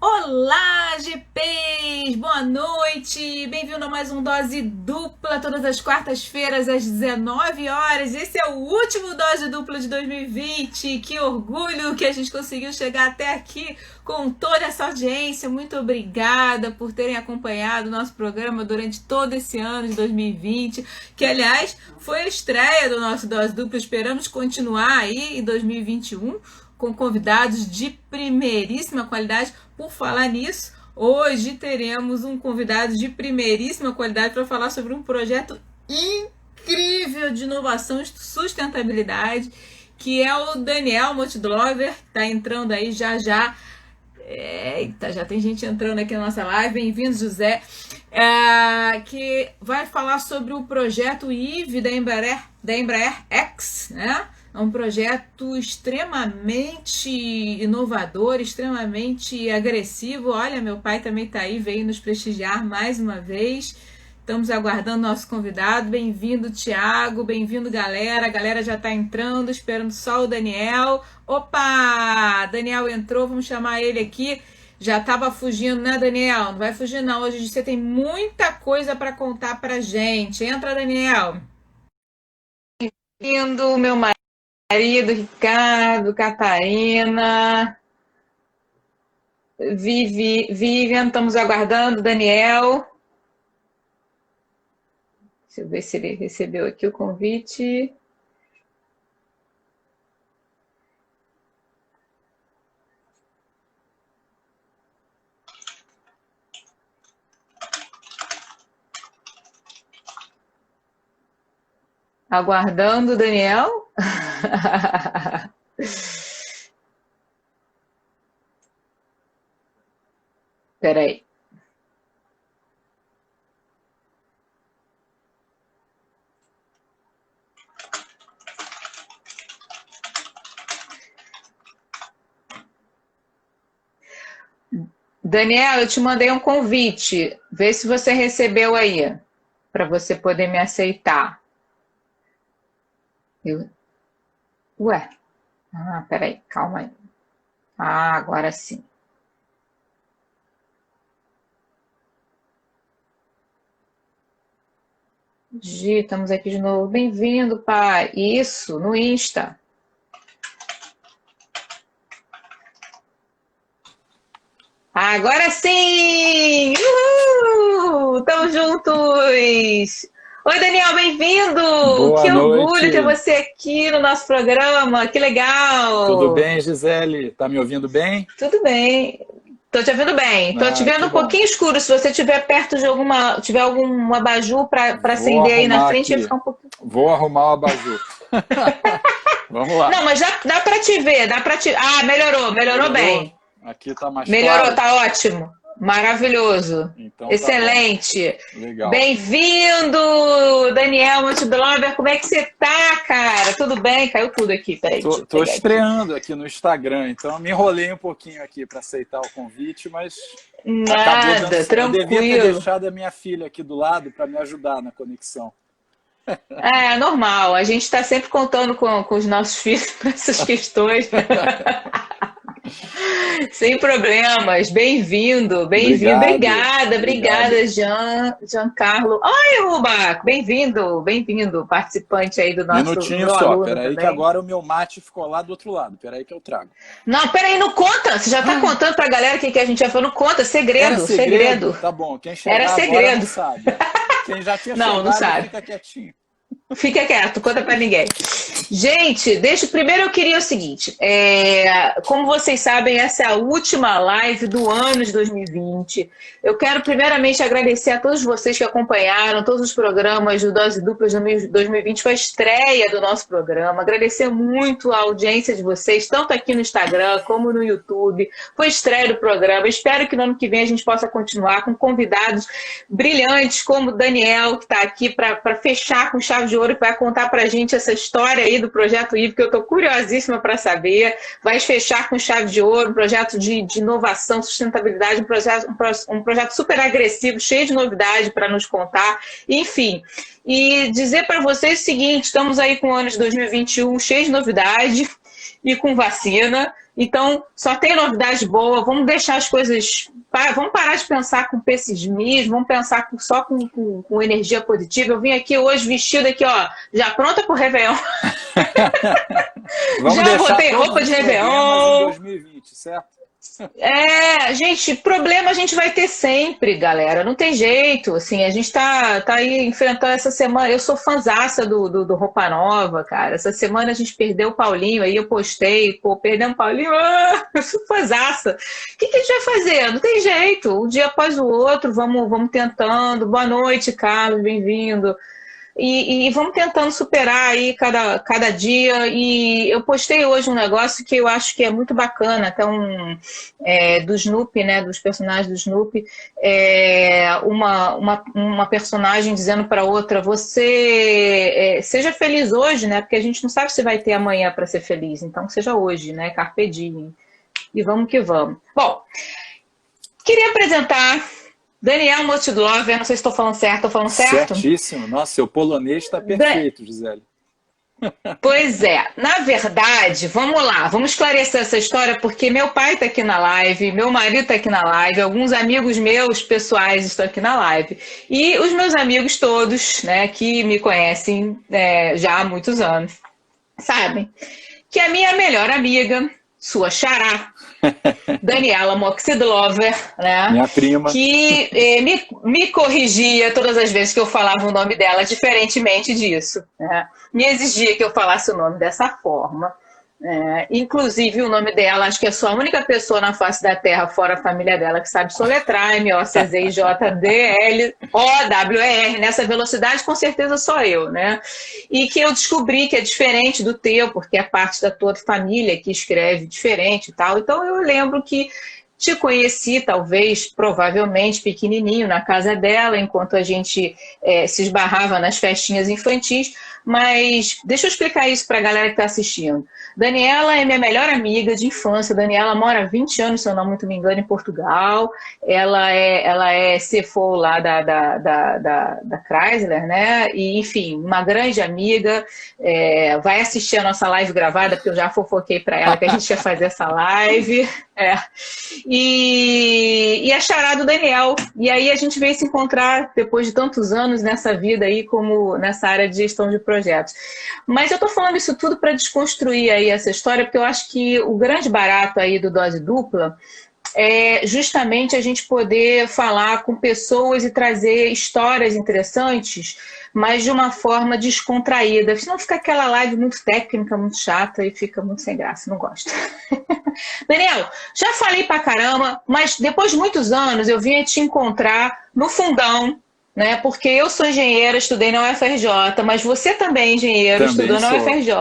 Olá, GPs! Boa noite! Bem-vindo a mais um Dose Dupla, todas as quartas-feiras às 19 horas. Esse é o último Dose Dupla de 2020. Que orgulho que a gente conseguiu chegar até aqui com toda essa audiência. Muito obrigada por terem acompanhado o nosso programa durante todo esse ano de 2020, que, aliás, foi a estreia do nosso Dose Dupla. Esperamos continuar aí em 2021 com convidados de primeiríssima qualidade. Por falar nisso, hoje teremos um convidado de primeiríssima qualidade para falar sobre um projeto incrível de inovação e sustentabilidade, que é o Daniel Mottglover, que está entrando aí já já. Eita, já tem gente entrando aqui na nossa live. Bem-vindo, José. Que vai falar sobre o projeto IVE da Embraer X, né? É um projeto extremamente inovador, extremamente agressivo. Olha, meu pai também está aí, veio nos prestigiar mais uma vez. Estamos aguardando nosso convidado. Bem-vindo, Thiago. Bem-vindo, galera. A galera já está entrando, esperando só o Daniel. Opa! Daniel entrou, vamos chamar ele aqui. Já estava fugindo, né, Daniel? Não vai fugir, não. Hoje você tem muita coisa para contar para gente. Entra, Daniel. Bem-vindo, meu marido, Ricardo, Catarina, Vivian, estamos aguardando, Daniel. Deixa eu ver se ele recebeu aqui o convite. Aguardando, Daniel. Espera aí. Daniel, eu te mandei um convite. Vê se você recebeu aí, para você poder me aceitar. Ué? Peraí, calma aí. Agora sim. Gi, estamos aqui de novo. Bem-vindo, pai. Isso, no Insta. Agora sim! Uhul! Estamos juntos! Oi, Daniel, bem-vindo! Boa Que orgulho ter noite. você aqui no nosso programa, que Tudo legal! bem, Gisele? Tá me ouvindo bem? Tudo bem. Tô te ouvindo bem. Tô te Que vendo um bom. pouquinho escuro. Se você estiver perto de tiver algum abajur para Vou acender aí na arrumar frente, ia aqui. ficar um pouquinho. Vou arrumar o abajur. Vamos lá. Não, mas já dá para te ver, dá para te. Melhorou Melhorou? bem. Aqui tá mais Melhorou, claro? tá ótimo. Maravilhoso. Então tá bom. Excelente. Legal. Bem-vindo, Daniel Mottglover. Como é que você tá, cara? Tudo bem? Caiu tudo aqui. Peraí, deixa eu Tô pegar aqui. estreando aqui no Instagram, então me enrolei um pouquinho aqui para aceitar o convite, mas acabou dando Nada, certo. Eu devia ter tranquilo. deixado a minha filha aqui do lado para me ajudar na conexão. É normal, a gente está sempre contando com os nossos filhos para essas questões. Sem problemas. Bem-vindo, bem-vindo. Obrigado, Obrigada, obrigado. obrigada, Giancarlo. Oi, Rubaco, bem-vindo, bem-vindo, participante aí do nosso, Minutinho meu só, aluno peraí que também. agora o meu mate ficou lá do outro lado, peraí que eu trago. Não, peraí, não conta. Você já está contando para a galera o que a gente vai falar. Não conta, Era segredo, segredo? segredo. Tá bom, quem Era chegar agora não segredo. sabe. Quem já tinha Não, não chegado sabe. fica quietinho. Fica quieto, conta pra ninguém. Gente, primeiro eu queria o seguinte, como vocês sabem, essa é a última live do ano de 2020. Eu quero primeiramente agradecer a todos vocês que acompanharam todos os programas do Dose Dupla de 2020, foi a estreia do nosso programa. Agradecer muito a audiência de vocês, tanto aqui no Instagram como no YouTube. Foi a estreia do programa. Espero que no ano que vem a gente possa continuar com convidados brilhantes como o Daniel, que está aqui para fechar com chave de ouro, que vai contar para a gente essa história aí do projeto IVE, que eu estou curiosíssima para saber. Vai fechar com chave de ouro, um projeto de inovação, sustentabilidade, um projeto super agressivo, cheio de novidade para nos contar. Enfim, e dizer para vocês o seguinte, estamos aí com o ano de 2021 cheio de novidade. e com vacina. Então, só tem novidade boa. Vamos deixar as coisas... Vamos parar de pensar com pessimismo, vamos pensar só com energia positiva. Eu vim aqui hoje vestida aqui, ó, já pronta para o Réveillon. Vamos já botei roupa de Réveillon. Em 2020, certo? Gente, problema a gente vai ter sempre, galera. Não tem jeito, assim, a gente tá aí enfrentando essa semana. Eu sou fanzaça do Roupa Nova, cara. Essa semana a gente perdeu o Paulinho, aí eu postei, pô, perdemos o Paulinho, eu sou fanzaça. O que a gente vai fazer? Não tem jeito, um dia após o outro, vamos tentando. Boa noite, Carlos, bem-vindo. E vamos tentando superar aí cada dia. E eu postei hoje um negócio que eu acho que é muito bacana, até do Snoopy, né, dos personagens do Snoopy, uma personagem dizendo para outra, você seja feliz hoje, né, porque a gente não sabe se vai ter amanhã para ser feliz, então seja hoje, né, carpe diem. E vamos que vamos. Bom, queria apresentar Daniel Motidlover, não sei se estou falando certo, estou falando certo? Certíssimo. Nossa, seu polonês está perfeito, Gisele. Pois é. Na verdade, vamos lá, vamos esclarecer essa história, porque meu pai está aqui na live, meu marido está aqui na live, alguns amigos meus pessoais estão aqui na live. E os meus amigos todos, né, que me conhecem já há muitos anos, sabem que a minha melhor amiga, sua xará, Daniela Motidlover, né? Minha prima. Que me corrigia todas as vezes que eu falava o nome dela diferentemente disso, né? Me exigia que eu falasse o nome dessa forma. Inclusive o nome dela, acho que é só a única pessoa na face da Terra, fora a família dela, que sabe soletrar MOCZIJDLOWER, nessa velocidade, com certeza só eu, né? E que eu descobri que é diferente do teu, porque é parte da tua família que escreve diferente e tal. Então eu lembro que te conheci, talvez, provavelmente, pequenininho, na casa dela, enquanto a gente se esbarrava nas festinhas infantis. Mas deixa eu explicar isso para a galera que está assistindo. Daniela é minha melhor amiga de infância. Daniela mora há 20 anos, se eu não muito me engano, em Portugal. Ela é CFO lá da Chrysler, né? E, enfim, uma grande amiga. Vai assistir a nossa live gravada, porque eu já fofoquei para ela que a gente ia fazer essa live. E a xará do Daniel. E aí a gente veio se encontrar depois de tantos anos nessa vida aí, como nessa área de gestão de projetos. Mas eu tô falando isso tudo para desconstruir aí essa história, porque eu acho que o grande barato aí do Dose Dupla é justamente a gente poder falar com pessoas e trazer histórias interessantes, mas de uma forma descontraída. Senão fica aquela live muito técnica, muito chata e fica muito sem graça, não gosto. Daniel, já falei pra caramba, mas depois de muitos anos eu vim te encontrar no fundão, né? Porque eu sou engenheira, estudei na UFRJ, mas você também é engenheiro, estudou na UFRJ.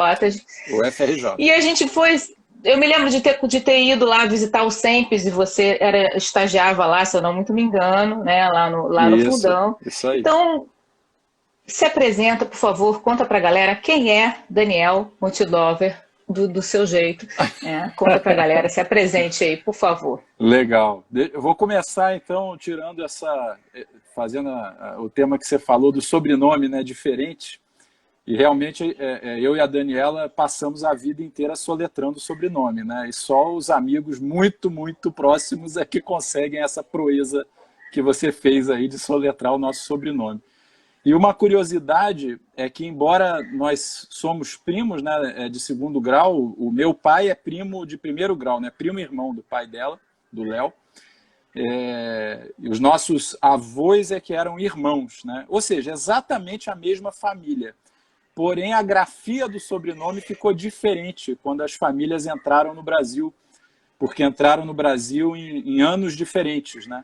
O UFRJ. E a gente foi... Eu me lembro de ter ido lá visitar o SEMPES e você estagiava lá, se eu não muito me engano, né? Lá no fundão. Isso aí. Então, se apresenta, por favor, conta pra galera quem é Daniel Motidlover, do seu jeito. Conta pra galera, se apresente aí, por favor. Legal. Eu vou começar, então, fazendo o tema que você falou do sobrenome, né, diferente. E realmente eu e a Daniela passamos a vida inteira soletrando o sobrenome, né? E só os amigos muito, muito próximos é que conseguem essa proeza que você fez aí de soletrar o nosso sobrenome. E uma curiosidade é que, embora nós somos primos, né, de segundo grau, o meu pai é primo de primeiro grau, né, primo irmão do pai dela, do Léo. E os nossos avós é que eram irmãos, né? Ou seja, exatamente a mesma família. Porém, a grafia do sobrenome ficou diferente quando as famílias entraram no Brasil, porque entraram no Brasil em anos diferentes, né?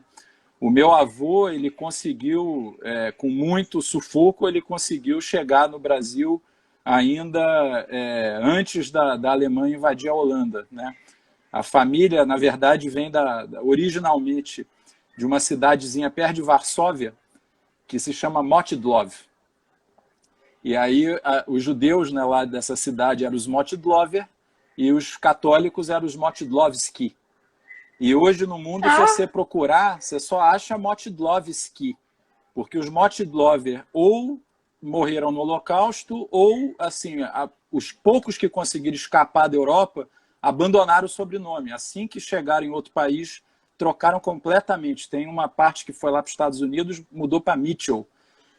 O meu avô, ele conseguiu, com muito sufoco, ele conseguiu chegar no Brasil ainda antes da Alemanha invadir a Holanda, né? A família, na verdade, vem originalmente de uma cidadezinha perto de Varsóvia, que se chama Motidlov. E aí os judeus, né, lá dessa cidade eram os Motidlover e os católicos eram os Motidlovski. E hoje no mundo, se você procurar, você só acha Motidlovski, porque os Motidlover ou morreram no Holocausto ou, assim, os poucos que conseguiram escapar da Europa abandonaram o sobrenome. Assim que chegaram em outro país, trocaram completamente. Tem uma parte que foi lá para os Estados Unidos, mudou para Mitchell.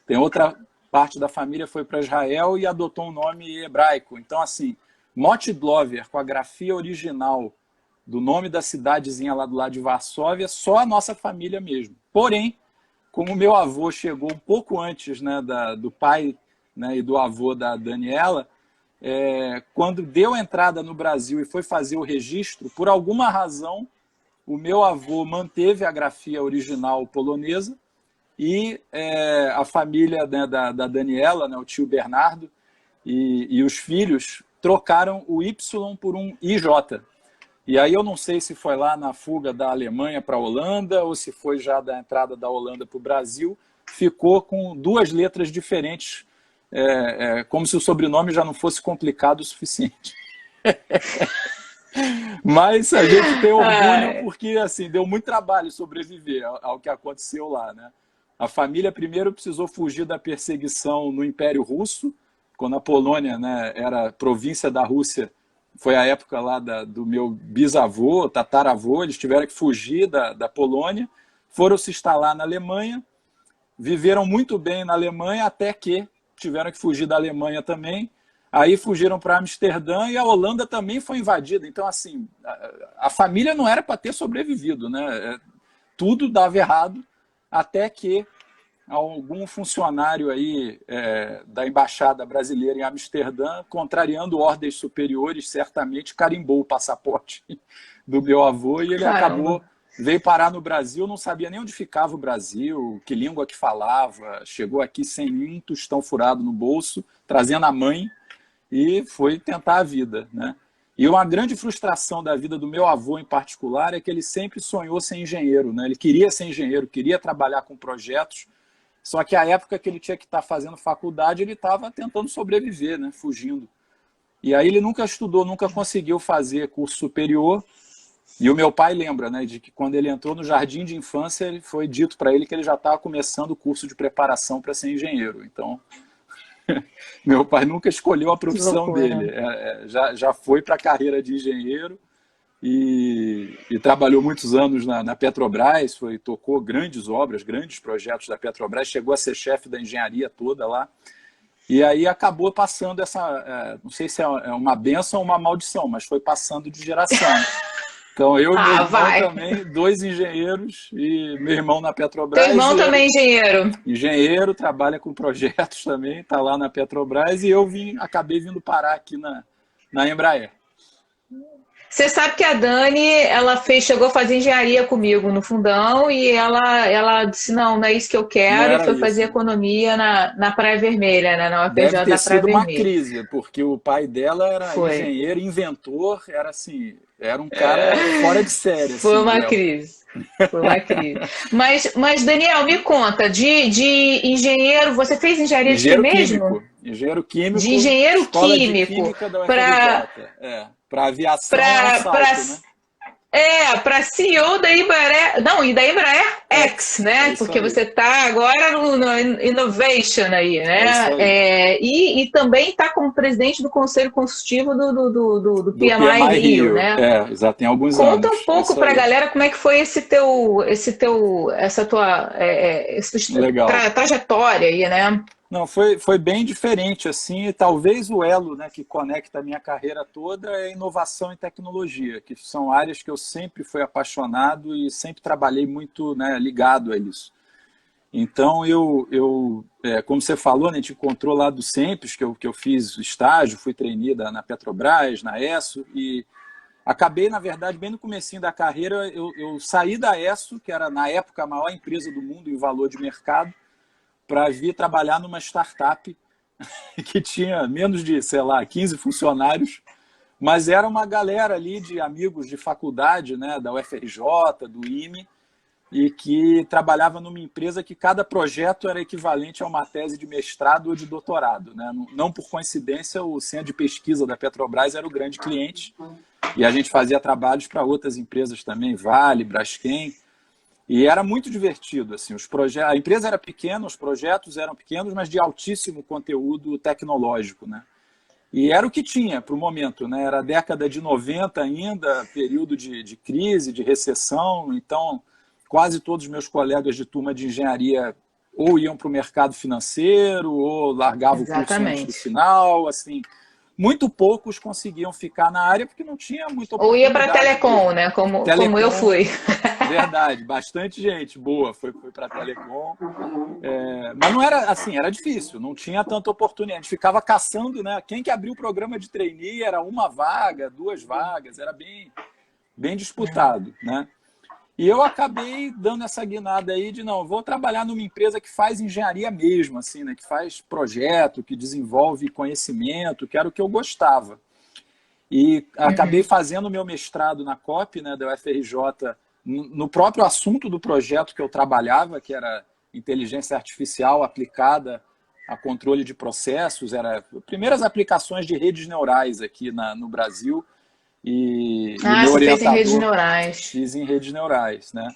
Tem outra parte da família foi para Israel e adotou um nome hebraico. Então, assim, Motldlover, com a grafia original do nome da cidadezinha lá do lado de Varsóvia, só a nossa família mesmo. Porém, como o meu avô chegou um pouco antes, né, do pai, né, e do avô da Daniela, quando deu entrada no Brasil e foi fazer o registro, por alguma razão, o meu avô manteve a grafia original polonesa e a família, né, da Daniela, né, o tio Bernardo e os filhos trocaram o Y por um IJ. E aí eu não sei se foi lá na fuga da Alemanha para a Holanda ou se foi já da entrada da Holanda para o Brasil, ficou com duas letras diferentes, como se o sobrenome já não fosse complicado o suficiente. Mas a gente tem orgulho porque assim, deu muito trabalho sobreviver ao que aconteceu lá, né? A família primeiro precisou fugir da perseguição no Império Russo, quando a Polônia, né, era província da Rússia. Foi a época lá do meu bisavô, tataravô, eles tiveram que fugir da Polônia, foram se instalar na Alemanha, viveram muito bem na Alemanha até que tiveram que fugir da Alemanha também, aí fugiram para Amsterdã e a Holanda também foi invadida. Então, assim, a família não era para ter sobrevivido, né? Tudo dava errado até que algum funcionário aí da Embaixada Brasileira em Amsterdã, contrariando ordens superiores, certamente carimbou o passaporte do meu avô e ele acabou, veio parar no Brasil, não sabia nem onde ficava o Brasil, que língua que falava, chegou aqui sem nenhum tostão furado no bolso, trazendo a mãe e foi tentar a vida, né? E uma grande frustração da vida do meu avô em particular é que ele sempre sonhou ser engenheiro, né? Ele queria ser engenheiro, queria trabalhar com projetos. Só que a época que ele tinha que estar fazendo faculdade, ele estava tentando sobreviver, né? Fugindo. E aí ele nunca estudou, nunca conseguiu fazer curso superior. E o meu pai lembra, né, de que quando ele entrou no jardim de infância, foi dito para ele que ele já estava começando o curso de preparação para ser engenheiro. Então, meu pai nunca escolheu a profissão dele. Já foi para a carreira de engenheiro. E trabalhou muitos anos na Petrobras, tocou grandes obras, grandes projetos da Petrobras, chegou a ser chefe da engenharia toda lá, e aí acabou passando não sei se é uma bênção ou uma maldição, mas foi passando de geração. Então eu e meu irmão também, dois engenheiros, e meu irmão na Petrobras. Teu irmão também é engenheiro? Engenheiro, trabalha com projetos também, está lá na Petrobras, e eu acabei vindo parar aqui na Embraer. Você sabe que a Dani, ela chegou a fazer engenharia comigo no fundão e ela disse, não é isso que eu quero, e foi fazer economia na Praia Vermelha, né, na UFRJ da Praia Vermelha. Deve ter sido uma crise, porque o pai dela era engenheiro, inventor, era um cara fora de série. Foi assim, uma crise. Foi uma crise. Mas, Daniel, me conta, de engenheiro, você fez engenharia de quê mesmo? Engenheiro químico. De engenheiro escola químico. De química da UFRJ. Para aviação né? Para CEO da Embraer, não, e da Embraer X, né? Porque você está agora no Innovation aí, né? E também está como presidente do Conselho Consultivo do PMI Rio, né? Exato, tem alguns anos. Conta um pouco para a galera como é que foi essa tua trajetória aí, né? Não, foi bem diferente, assim, e talvez o elo, né, que conecta a minha carreira toda é inovação e tecnologia, que são áreas que eu sempre fui apaixonado e sempre trabalhei muito, né, ligado a isso. Então, como você falou, né, a gente encontrou lá do Sempre, que eu fiz estágio, fui trainee na Petrobras, na ESSO, e acabei, na verdade, bem no comecinho da carreira, eu saí da ESSO, que era, na época, a maior empresa do mundo em valor de mercado, para vir trabalhar numa startup que tinha menos de, 15 funcionários, mas era uma galera ali de amigos de faculdade, né, da UFRJ, do IME, e que trabalhava numa empresa que cada projeto era equivalente a uma tese de mestrado ou de doutorado, né? Não por coincidência, o centro de pesquisa da Petrobras era o grande cliente, e a gente fazia trabalhos para outras empresas também, Vale, Braskem. E era muito divertido, assim, a empresa era pequena, os projetos eram pequenos, mas de altíssimo conteúdo tecnológico, né? E era o que tinha para o momento, né? Era a década de 90 ainda, período de crise, de recessão, então quase todos os meus colegas de turma de engenharia ou iam para o mercado financeiro ou largavam o curso antes do Exatamente. final, assim. Muito poucos conseguiam ficar na área porque não tinha muita Ou ia para oportunidade Telecom, mesmo. né? Como eu Telecom, fui. verdade, bastante gente boa foi para Telecom. Mas não era assim, era difícil, não tinha tanta oportunidade. A gente ficava caçando, né? Quem que abriu o programa de trainee era uma vaga, duas vagas, era bem disputado, né? E eu acabei dando essa guinada aí de não, vou trabalhar numa empresa que faz engenharia mesmo, assim, né? Que faz projeto, que desenvolve conhecimento, que era o que eu gostava. E acabei fazendo o meu mestrado na COP, né, da UFRJ, no próprio assunto do projeto que eu trabalhava, que era inteligência artificial aplicada a controle de processos, era primeiras aplicações de redes neurais aqui no Brasil, e o Ah, meu você fez em redes orientador neurais. fiz em redes neurais, né?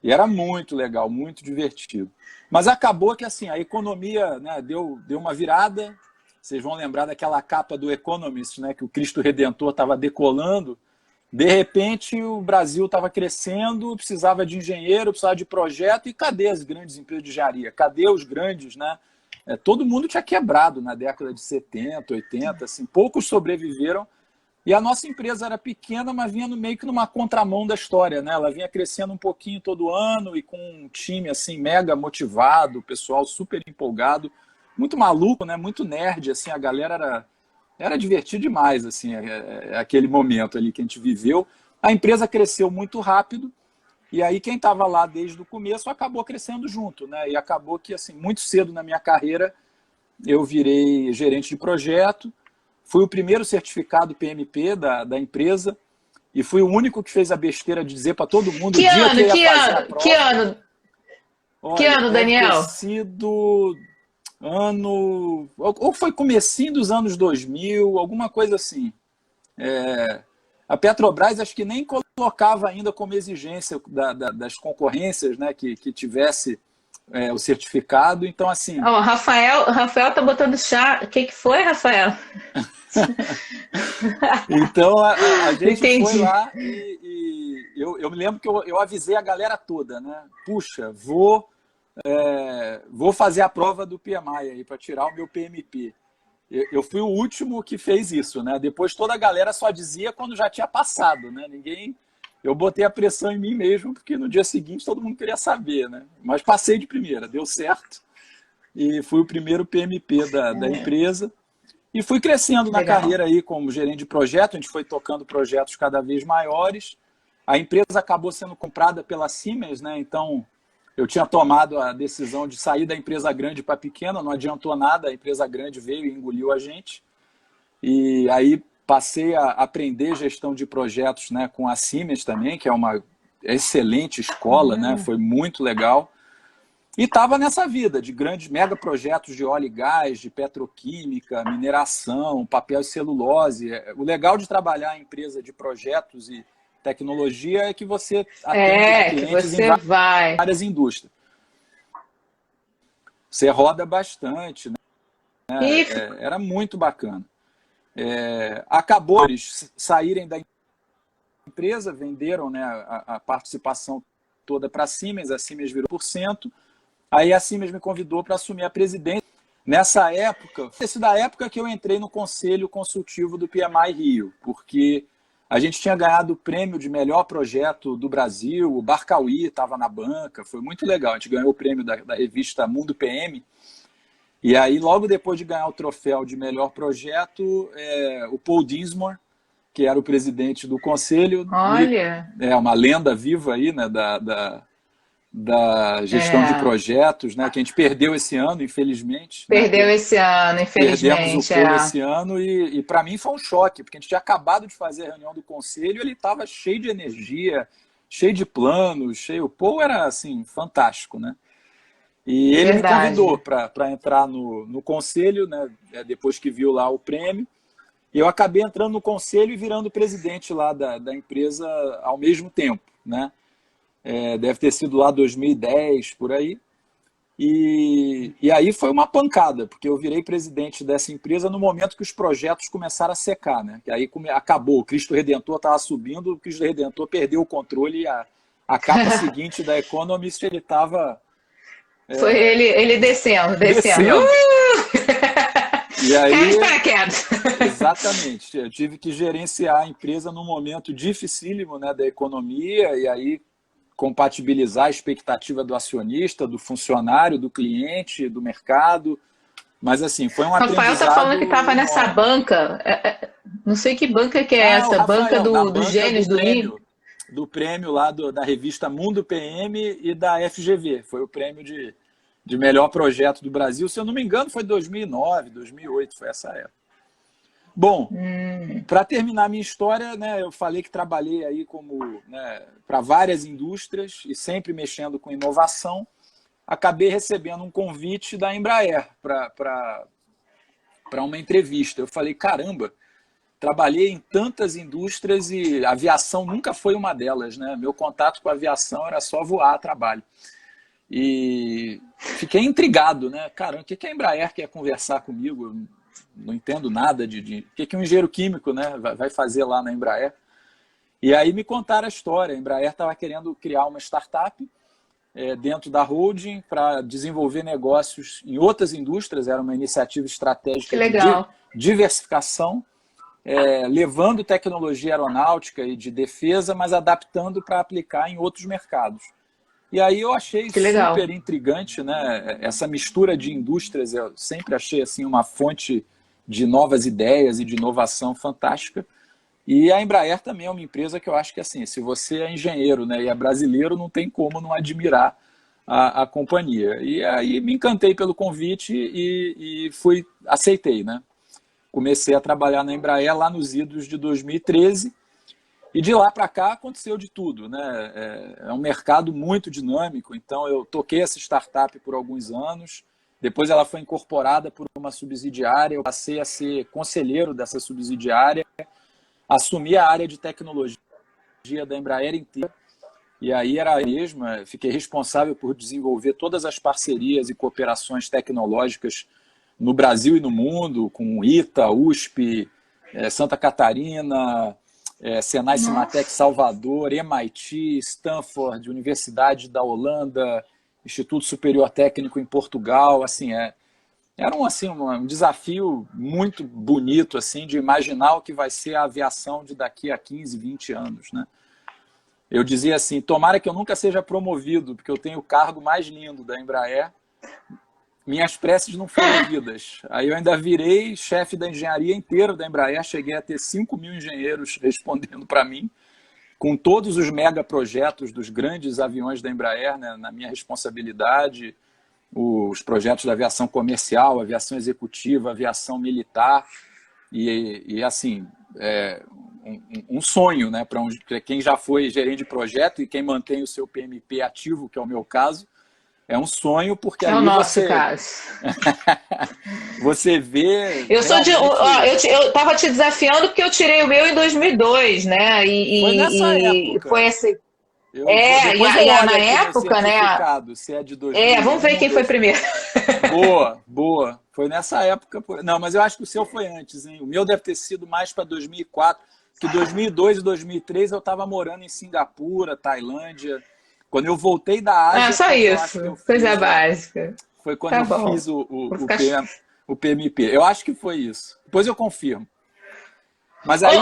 E era muito legal, muito divertido. Mas acabou que assim, a economia, né, deu uma virada. Vocês vão lembrar daquela capa do Economist, né, que o Cristo Redentor estava decolando. De repente, o Brasil estava crescendo, precisava de engenheiro, precisava de projeto, e cadê as grandes empresas de engenharia? Cadê os grandes, né? Todo mundo tinha quebrado na década de 70, 80, assim, poucos sobreviveram. E a nossa empresa era pequena, mas vinha meio que numa contramão da história, né? Ela vinha crescendo um pouquinho todo ano e com um time assim mega motivado, pessoal super empolgado, muito maluco, né? Muito nerd, assim, a galera era divertido demais, assim, aquele momento ali que a gente viveu. A empresa cresceu muito rápido e aí quem estava lá desde o começo acabou crescendo junto, né? E acabou que assim muito cedo na minha carreira eu virei gerente de projeto. Fui o primeiro certificado PMP da empresa e fui o único que fez a besteira de dizer para todo mundo o Que dia que ano? eu ia Que fazer a ano? Que prova. ano? Que Olha, ano, deve ter Daniel? sido ano... Ou foi comecinho dos anos 2000, alguma coisa assim. A Petrobras acho que nem colocava ainda como exigência das concorrências, né, que tivesse o certificado. Então, assim, Ó, Rafael tá botando chá. O que que foi, Rafael? então a gente foi Entendi. lá e eu me lembro que eu avisei a galera toda, né? Puxa, vou fazer a prova do PMI aí para tirar o meu PMP. Eu fui o último que fez isso, né? Depois toda a galera só dizia quando já tinha passado, né? Ninguém. Eu botei a pressão em mim mesmo, porque no dia seguinte todo mundo queria saber, né? Mas passei de primeira, deu certo. E fui o primeiro PMP da empresa. E fui crescendo na Legal. carreira aí como gerente de projeto, a gente foi tocando projetos cada vez maiores. A empresa acabou sendo comprada pela Siemens, né? Então eu tinha tomado a decisão de sair da empresa grande para pequena, não adiantou nada, a empresa grande veio e engoliu a gente. E aí passei a aprender gestão de projetos, né, com a Siemens também, que é uma excelente escola, né? Foi muito legal. E estava nessa vida de grandes megaprojetos de óleo e gás, de petroquímica, mineração, papel e celulose. O legal de trabalhar em empresa de projetos e tecnologia é que você atende Que clientes em você vai. várias indústrias. Você roda bastante, né? E Era muito bacana. Acabou eles saírem da empresa, venderam, né, a participação toda para a Siemens virou 1%. Aí a Siemens me convidou para assumir a presidência. Nessa época, foi da época que eu entrei no conselho consultivo do PMI Rio, porque a gente tinha ganhado o prêmio de melhor projeto do Brasil, o Barcauí estava na banca, foi muito legal. A gente ganhou o prêmio da revista Mundo PM. E aí, logo depois de ganhar o troféu de melhor projeto, o Paul Dinsmore, que era o presidente do conselho, olha, uma lenda viva aí, né, da gestão de é, projetos, né, que a gente perdeu esse ano, infelizmente. Né, perdeu esse ano, perdemos o infelizmente. Paul esse ano e para mim foi um choque, porque a gente tinha acabado de fazer a reunião do conselho e ele estava cheio de energia, cheio de planos, o Paul era assim, fantástico, né? E ele me convidou Verdade. para entrar no conselho, né, depois que viu lá o prêmio. E eu acabei entrando no conselho e virando presidente lá da empresa ao mesmo tempo, né? Deve ter sido lá 2010, por aí. E aí foi uma pancada, porque eu virei presidente dessa empresa no momento que os projetos começaram a secar, né? Que aí acabou, o Cristo Redentor estava subindo, o Cristo Redentor perdeu o controle e a capa seguinte da Economist ele estava Foi ele descendo. descendo. E aí, Paraquedas. exatamente, eu tive que gerenciar a empresa num momento dificílimo, né, da economia, e aí compatibilizar a expectativa do acionista, do funcionário, do cliente, do mercado. Mas, assim, foi um aprendizado. Rafael está falando que estava nessa banca. Não sei que banca que é essa. Rafael, banca dos banca gênios do livro. Do prêmio lá da revista Mundo PM e da FGV. Foi o prêmio de melhor projeto do Brasil. Se eu não me engano, foi 2009, 2008, foi essa época. Bom, para terminar minha história, né, eu falei que trabalhei aí para várias indústrias e sempre mexendo com inovação. Acabei recebendo um convite da Embraer para uma entrevista. Eu falei, caramba, trabalhei em tantas indústrias e a aviação nunca foi uma delas, né? Meu contato com a aviação era só voar a trabalho. E fiquei intrigado, né? Caramba, o que a Embraer quer conversar comigo? Eu não entendo nada de o que um engenheiro químico, né, vai fazer lá na Embraer. E aí me contaram a história. A Embraer estava querendo criar uma startup dentro da holding para desenvolver negócios em outras indústrias. Era uma iniciativa estratégica de diversificação, levando tecnologia aeronáutica e de defesa, mas adaptando para aplicar em outros mercados. E aí eu achei super intrigante, né? Essa mistura de indústrias. Eu sempre achei assim uma fonte de novas ideias e de inovação fantástica. E a Embraer também é uma empresa que eu acho que, assim, se você é engenheiro, né, e é brasileiro, não tem como não admirar a companhia. E aí me encantei pelo convite e aceitei, né? Comecei a trabalhar na Embraer lá nos idos de 2013 e de lá para cá aconteceu de tudo, né? É um mercado muito dinâmico, então eu toquei essa startup por alguns anos, depois ela foi incorporada por uma subsidiária, eu passei a ser conselheiro dessa subsidiária, assumi a área de tecnologia da Embraer inteira, e aí era a mesma, fiquei responsável por desenvolver todas as parcerias e cooperações tecnológicas no Brasil e no mundo, com ITA, USP, Santa Catarina, Senai Cimatec Salvador, MIT, Stanford, Universidade da Holanda, Instituto Superior Técnico em Portugal, assim, era um desafio muito bonito assim, de imaginar o que vai ser a aviação de daqui a 15, 20 anos, né? Eu dizia assim, tomara que eu nunca seja promovido, porque eu tenho o cargo mais lindo da Embraer, minhas preces não foram ouvidas. Aí eu ainda virei chefe da engenharia inteira da Embraer, cheguei a ter 5.000 engenheiros respondendo para mim, com todos os megaprojetos dos grandes aviões da Embraer, né, na minha responsabilidade, os projetos da aviação comercial, aviação executiva, aviação militar, e assim, um sonho, né, para quem já foi gerente de projeto e quem mantém o seu PMP ativo, que é o meu caso, é um sonho, porque ali nosso caso. Você vê... Eu estava te desafiando porque eu tirei o meu em 2002, né? Foi nessa época. Foi esse... na época, né? Se é de 2000, vamos ver quem foi primeiro. Boa. Foi nessa época. Não, mas eu acho que o seu foi antes, hein? O meu deve ter sido mais para 2004, porque 2002 e 2003 eu estava morando em Singapura, Tailândia. Quando eu voltei da Ásia... só isso, coisa básica. Foi quando eu fiz o PMP. Eu acho que foi isso. Depois eu confirmo. Mas aí...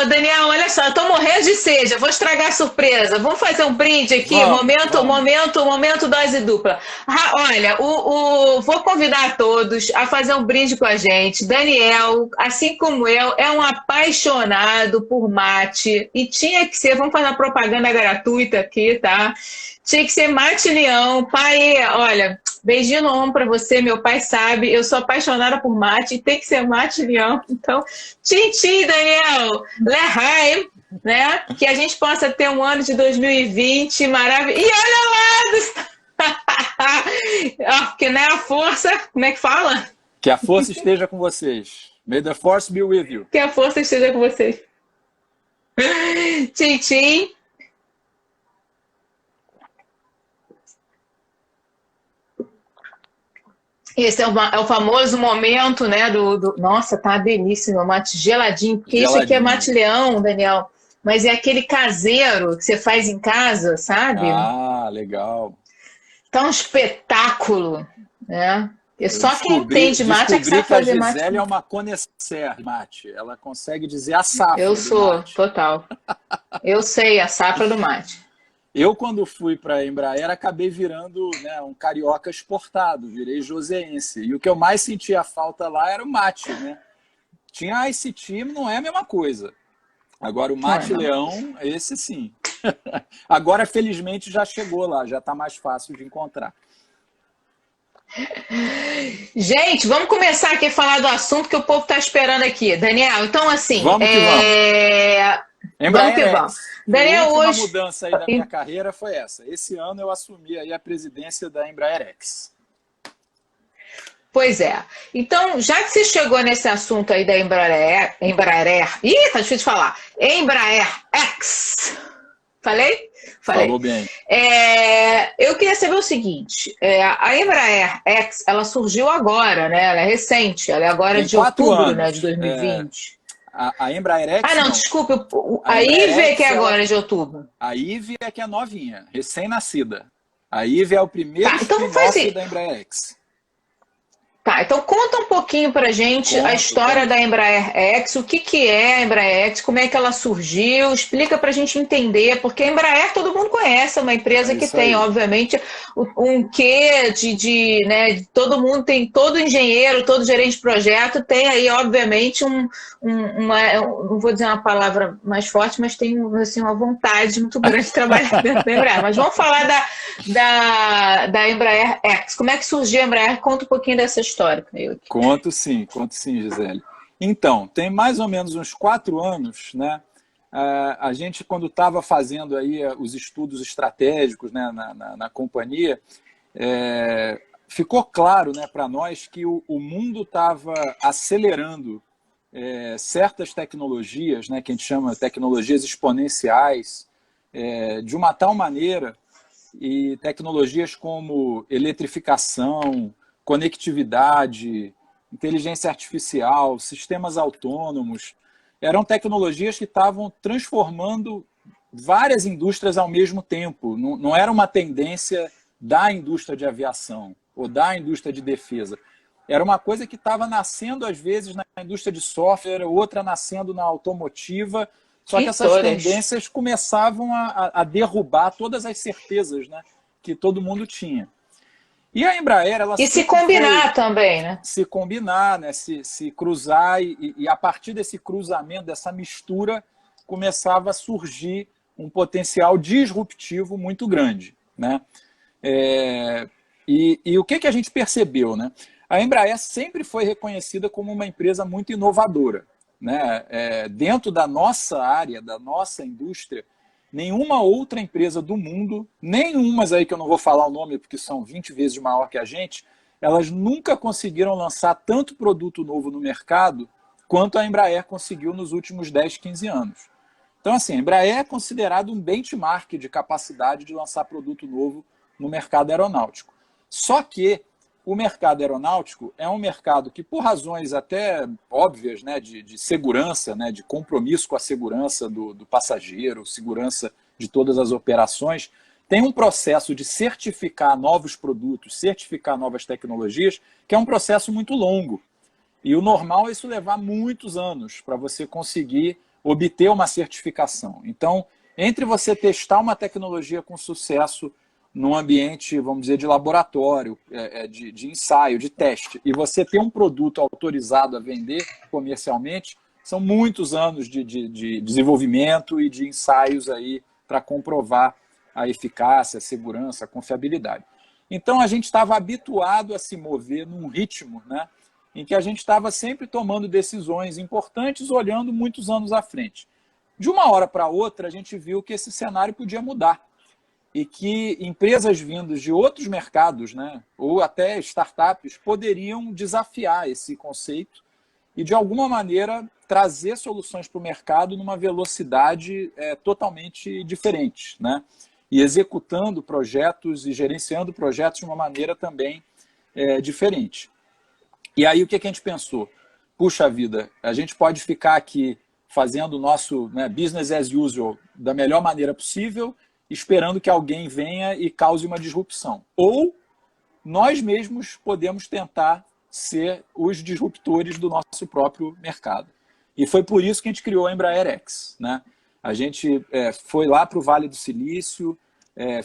Daniel, olha só, eu tô morrendo de sede, eu vou estragar a surpresa. Vamos fazer um brinde aqui, momento dose dupla. Olha, vou convidar todos a fazer um brinde com a gente. Daniel, assim como eu, é um apaixonado por mate e tinha que ser, vamos fazer uma propaganda gratuita aqui, tá? Tinha que ser Mate Leão. Pai, olha, beijinho no ombro para você, meu pai sabe, eu sou apaixonada por mate e tem que ser Mate Leão. Então, tchim, Daniel, Leheim, né? Que a gente possa ter um ano de 2020 maravilhoso. E olha lá! Porque né, a força, como é que fala? Que a força esteja com vocês. May the force be with you. Que a força esteja com vocês. Tchim. Esse é o famoso momento, né, Nossa, tá uma delícia, meu mate geladinho, porque isso aqui é Geladinho. mate-leão, Daniel, mas é aquele caseiro que você faz em casa, sabe? Ah, legal. Tá um espetáculo, né? E Eu só quem entende mate é que descobri sabe que a fazer mate. Gisele é uma conhecer de mate. Ela consegue dizer a safra Eu do sou, mate. total. Eu sei a safra do mate. Eu, quando fui para a Embraer, acabei virando, né, um carioca exportado, virei joseense. E o que eu mais sentia falta lá era o mate, né? Tinha Ice Tea, não é a mesma coisa. Agora, o Não é, mate não. leão, esse sim. Agora, felizmente, já chegou lá, já está mais fácil de encontrar. Gente, vamos começar aqui a falar do assunto que o povo está esperando aqui. Daniel, então assim, Vamos que vamos. vamos que Embraer vamos. X. Foi a Daniel, última hoje. mudança aí da minha carreira foi essa. Esse ano eu assumi aí a presidência da Embraer X. Pois é. Então, já que você chegou nesse assunto aí da Embraer. Ih, tá difícil de falar. Embraer X. Falei? Falei. Falou bem. Eu queria saber o seguinte: a Embraer X, ela surgiu agora, né? Ela é recente, ela é agora Tem de 4 outubro, anos. né, de 2020. A Embraer X, Ah, não, não. desculpe, A a Embraer IVE X, que é ela... agora de outubro. A IVE é que é novinha, recém-nascida. A IVE é o primeiro Tá, então faz spin-off assim. da Embraer X. Tá, então conta um pouquinho pra gente a história da Embraer X, o que é a Embraer X, como é que ela surgiu, explica pra gente entender, porque a Embraer todo mundo conhece, é uma empresa É que isso tem, aí. obviamente, um quê né, todo mundo tem, todo engenheiro, todo gerente de projeto tem aí, obviamente, não vou dizer uma palavra mais forte, mas tem assim, uma vontade muito grande de trabalhar dentro da Embraer. Mas vamos falar da Embraer X. Como é que surgiu a Embraer? Conta um pouquinho dessa história, Cleilton. Conto sim, Gisele. Então, tem mais ou menos uns 4 anos, né? A gente, quando estava fazendo aí os estudos estratégicos, né, na companhia, ficou claro, né, para nós que o mundo estava acelerando certas tecnologias, né, que a gente chama de tecnologias exponenciais, de uma tal maneira, e tecnologias como eletrificação, conectividade, inteligência artificial, sistemas autônomos, eram tecnologias que estavam transformando várias indústrias ao mesmo tempo. Não era uma tendência da indústria de aviação ou da indústria de defesa. Era uma coisa que estava nascendo, às vezes, na indústria de software, outra nascendo na automotiva, só que essas tendências começavam a derrubar todas as certezas, né, que todo mundo tinha. E a Embraer, ela e se combinar também, né? Se combinar, né? Se cruzar e a partir desse cruzamento, dessa mistura, começava a surgir um potencial disruptivo muito grande, né? E o que a gente percebeu, né? A Embraer sempre foi reconhecida como uma empresa muito inovadora, né? Dentro da nossa área, da nossa indústria, nenhuma outra empresa do mundo, nenhumas aí que eu não vou falar o nome porque são 20 vezes maior que a gente, elas nunca conseguiram lançar tanto produto novo no mercado quanto a Embraer conseguiu nos últimos 10, 15 anos. Então, assim, a Embraer é considerado um benchmark de capacidade de lançar produto novo no mercado aeronáutico. Só que o mercado aeronáutico é um mercado que, por razões até óbvias, né, de segurança, né, de compromisso com a segurança do passageiro, segurança de todas as operações, tem um processo de certificar novos produtos, certificar novas tecnologias, que é um processo muito longo. E o normal é isso levar muitos anos para você conseguir obter uma certificação. Então, entre você testar uma tecnologia com sucesso num ambiente, vamos dizer, de laboratório, de ensaio, de teste, e você ter um produto autorizado a vender comercialmente, são muitos anos de desenvolvimento e de ensaios aí para comprovar a eficácia, a segurança, a confiabilidade. Então, a gente estava habituado a se mover num ritmo, né, em que a gente estava sempre tomando decisões importantes, olhando muitos anos à frente. De uma hora para outra, a gente viu que esse cenário podia mudar e que empresas vindas de outros mercados, né, ou até startups, poderiam desafiar esse conceito e, de alguma maneira, trazer soluções para o mercado numa velocidade totalmente diferente, né, e executando projetos e gerenciando projetos de uma maneira também diferente. E aí o que a gente pensou? Puxa vida, a gente pode ficar aqui fazendo o nosso, né, business as usual da melhor maneira possível, esperando que alguém venha e cause uma disrupção. Ou nós mesmos podemos tentar ser os disruptores do nosso próprio mercado. E foi por isso que a gente criou a Embraer X, né? A gente foi lá para o Vale do Silício,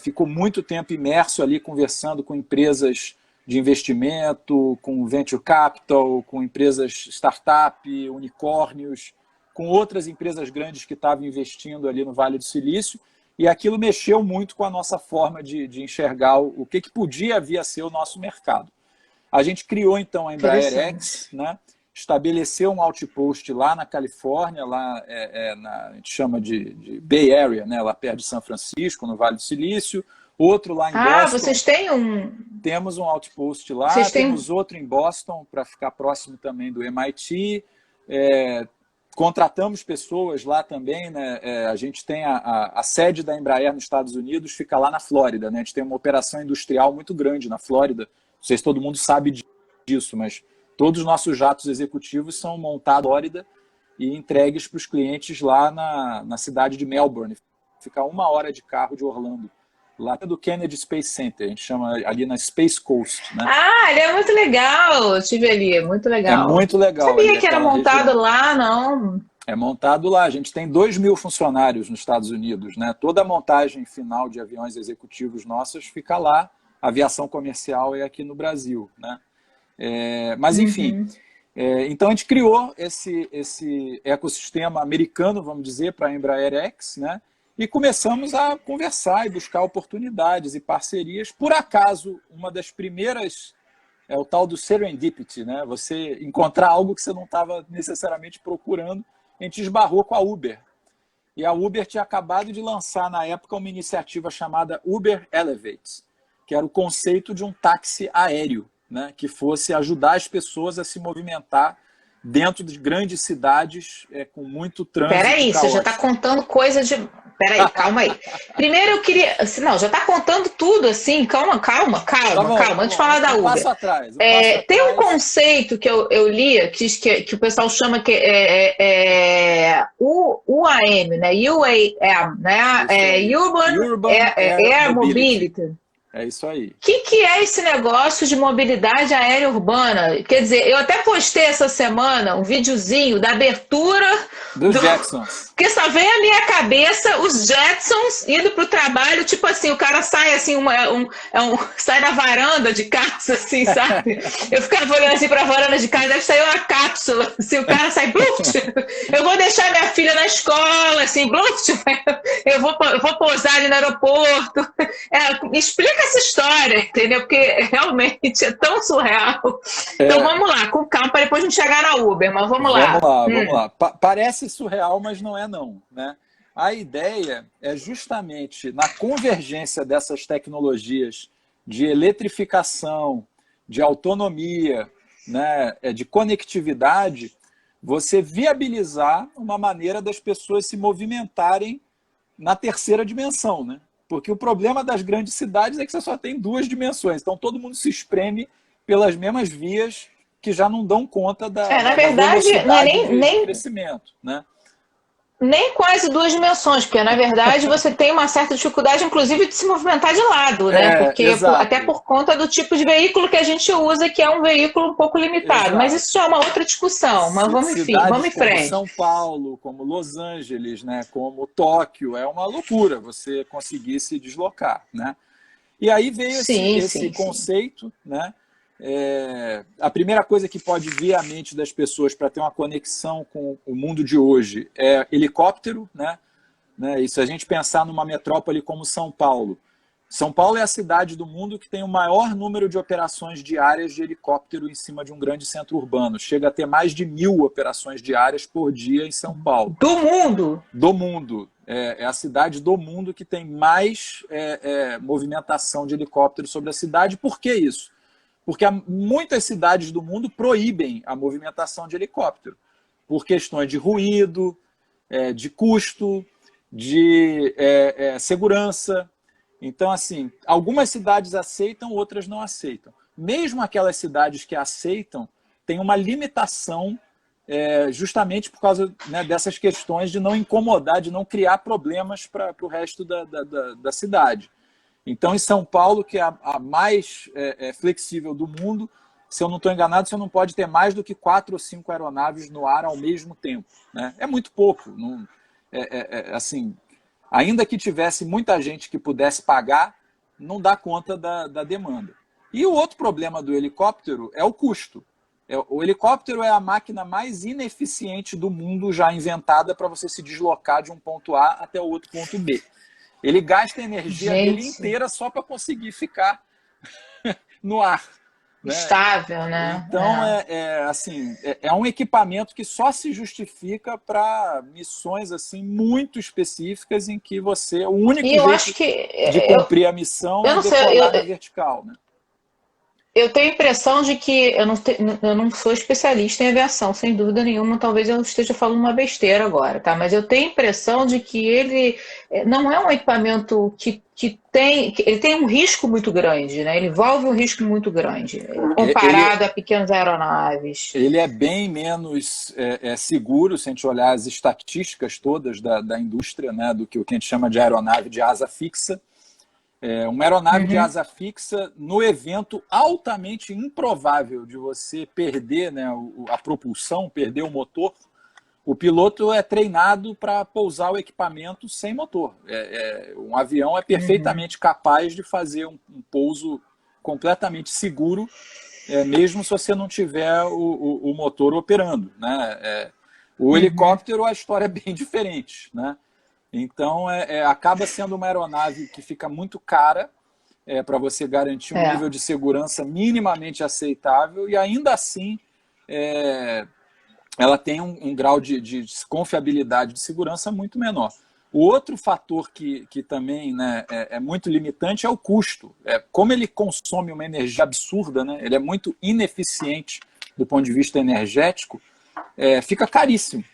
ficou muito tempo imerso ali conversando com empresas de investimento, com venture capital, com empresas startup, unicórnios, com outras empresas grandes que estavam investindo ali no Vale do Silício, e aquilo mexeu muito com a nossa forma de enxergar o que podia vir a ser o nosso mercado. A gente criou, então, a Embraer X, né? Estabeleceu um outpost lá na Califórnia, lá a gente chama de Bay Area, né? Lá perto de São Francisco, no Vale do Silício, outro lá em Boston. Vocês têm um... Temos um outpost lá, temos outro em Boston, para ficar próximo também do MIT. Contratamos pessoas lá também, né? A gente tem a sede da Embraer nos Estados Unidos, fica lá na Flórida, né? A gente tem uma operação industrial muito grande na Flórida. Não sei se todo mundo sabe disso, mas todos os nossos jatos executivos são montados na Flórida e entregues para os clientes lá na cidade de Melbourne. Fica 1 hora de carro de Orlando. Lá do Kennedy Space Center, a gente chama ali na Space Coast, né? Ele é muito legal, estive ali, é muito legal. É muito legal. Sabia que era montado lá, não? É montado lá. A gente tem 2.000 funcionários nos Estados Unidos, né? Toda a montagem final de aviões executivos nossos fica lá. A aviação comercial é aqui no Brasil, né? Mas, enfim, então a gente criou esse ecossistema americano, vamos dizer, para a Embraer X, né? E começamos a conversar e buscar oportunidades e parcerias. Por acaso, uma das primeiras é o tal do serendipity, né? Você encontrar algo que você não estava necessariamente procurando. A gente esbarrou com a Uber. E a Uber tinha acabado de lançar, na época, uma iniciativa chamada Uber Elevate, que era o conceito de um táxi aéreo, né? Que fosse ajudar as pessoas a se movimentar dentro de grandes cidades com muito trânsito. Peraí, você já está contando coisa de... Peraí, calma aí. Primeiro eu queria... Não, já está contando tudo assim. Calma. Antes de falar da Uber. Passo atrás. Tem um conceito que eu li, que o pessoal chama que UAM, né? UAM, né? Urban Air Mobility. É isso aí. O que é esse negócio de mobilidade aérea urbana? Quer dizer, eu até postei essa semana um videozinho da abertura dos Jetsons. Porque só vem à minha cabeça os Jetsons indo para o trabalho, tipo assim, o cara sai assim, sai da varanda de casa, assim, sabe? Eu ficava olhando assim para a varanda de casa, deve sair uma cápsula, assim, o cara sai, bluft, eu vou deixar minha filha na escola, assim, bluft, eu vou pousar ali no aeroporto. Explica essa história, entendeu? Porque realmente é tão surreal. Então vamos lá, com calma, para depois a gente chegar na Uber, mas vamos lá. Vamos lá. Parece surreal, mas não é não, né? A ideia é justamente na convergência dessas tecnologias de eletrificação, de autonomia, né, de conectividade, você viabilizar uma maneira das pessoas se movimentarem na terceira dimensão, né? Porque o problema das grandes cidades é que você só tem 2 dimensões. Então, todo mundo se espreme pelas mesmas vias que já não dão conta da velocidade não é nem crescimento, né? Nem quase 2 dimensões, porque, na verdade, você tem uma certa dificuldade, inclusive, de se movimentar de lado, né? Porque até por conta do tipo de veículo que a gente usa, que é um veículo um pouco limitado. Exato. Mas isso já é uma outra discussão. Mas vamos em frente. Como São Paulo, como Los Angeles, né? Como Tóquio, é uma loucura você conseguir se deslocar, né? E aí veio esse conceito, né? A primeira coisa que pode vir à mente das pessoas para ter uma conexão com o mundo de hoje é helicóptero, né? E se a gente pensar numa metrópole como São Paulo, São Paulo é a cidade do mundo que tem o maior número de operações diárias de helicóptero em cima de um grande centro urbano. Chega a ter mais de 1.000 operações diárias por dia em São Paulo. Do mundo? Do mundo. É a cidade do mundo que tem mais movimentação de helicóptero sobre a cidade. Por que isso? Porque muitas cidades do mundo proíbem a movimentação de helicóptero, por questões de ruído, de custo, de segurança. Então, assim, algumas cidades aceitam, outras não aceitam. mesmo aquelas cidades que aceitam, têm uma limitação justamente por causa, né, dessas questões de não incomodar, de não criar problemas para o resto da cidade. Então, em São Paulo, que é a mais flexível do mundo, se eu não estou enganado, você não pode ter mais do que 4 ou 5 aeronaves no ar ao mesmo tempo, né? É muito pouco. Não, assim, ainda que tivesse muita gente que pudesse pagar, não dá conta da demanda. E o outro problema do helicóptero é o custo. O helicóptero é a máquina mais ineficiente do mundo já inventada para você se deslocar de um ponto A até o outro ponto B. Ele gasta a energia dele inteira só para conseguir ficar no ar. Né? Estável, né? Então, assim, é um equipamento que só se justifica para missões assim muito específicas em que o único jeito de cumprir a missão é decolar na vertical. Né? Eu tenho a impressão de que eu não sou especialista em aviação, sem dúvida nenhuma, talvez eu esteja falando uma besteira agora, tá? Mas eu tenho a impressão de que ele não é um equipamento ele tem um risco muito grande, né? Ele envolve um risco muito grande, comparado a pequenas aeronaves. Ele é bem menos seguro, se a gente olhar as estatísticas todas da indústria, né? Do que o que a gente chama de aeronave de asa fixa. Uma aeronave de asa fixa, no evento altamente improvável de você perder, né, a propulsão, perder o motor, o piloto é treinado para pousar o equipamento sem motor. Um avião é perfeitamente capaz de fazer um pouso completamente seguro, mesmo se você não tiver o motor operando. Né? O helicóptero, a história é bem diferente, né? Então, acaba sendo uma aeronave que fica muito cara para você garantir um nível de segurança minimamente aceitável e, ainda assim, ela tem um grau de confiabilidade de segurança muito menor. O outro fator que também, né, é muito limitante é o custo. Como ele consome uma energia absurda, né, ele é muito ineficiente do ponto de vista energético, fica caríssimo.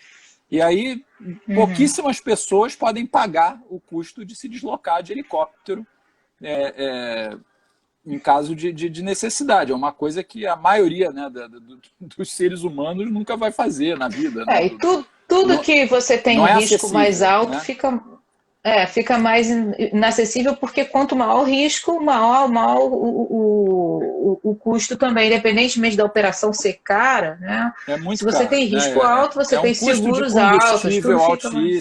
E aí, pouquíssimas pessoas podem pagar o custo de se deslocar de helicóptero em caso de necessidade. É uma coisa que a maioria, né, dos seres humanos nunca vai fazer na vida. Né? E tudo que você tem um risco mais alto, né? Fica mais inacessível, porque quanto maior o risco, maior o custo também, independentemente da operação ser cara, né? Se você tem risco alto, você tem seguros altos,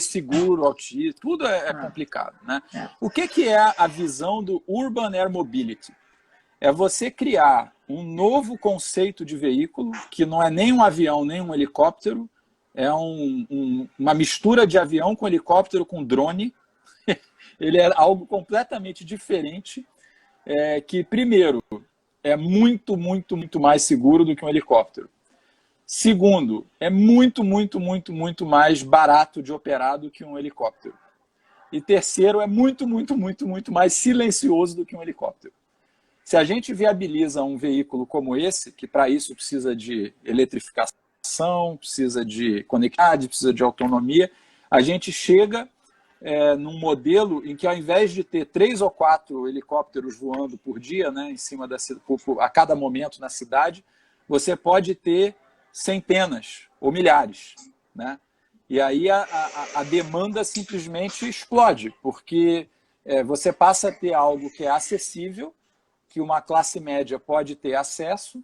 seguro altíssimo, tudo é complicado, né? O que é a visão do Urban Air Mobility? É você criar um novo conceito de veículo, que não é nem um avião, nem um helicóptero, é uma mistura de avião com helicóptero com drone. Ele é algo completamente diferente, que, primeiro, é muito, muito, muito mais seguro do que um helicóptero. Segundo, é muito, muito, muito, muito mais barato de operar do que um helicóptero. E terceiro, é muito, muito, muito, muito mais silencioso do que um helicóptero. Se a gente viabiliza um veículo como esse, que para isso precisa de eletrificação, precisa de conectividade, precisa de autonomia, a gente chega num modelo em que, ao invés de ter 3 ou 4 helicópteros voando por dia, né, em cima a cada momento na cidade, você pode ter centenas ou milhares. Né? E aí a demanda simplesmente explode, porque você passa a ter algo que é acessível, que uma classe média pode ter acesso.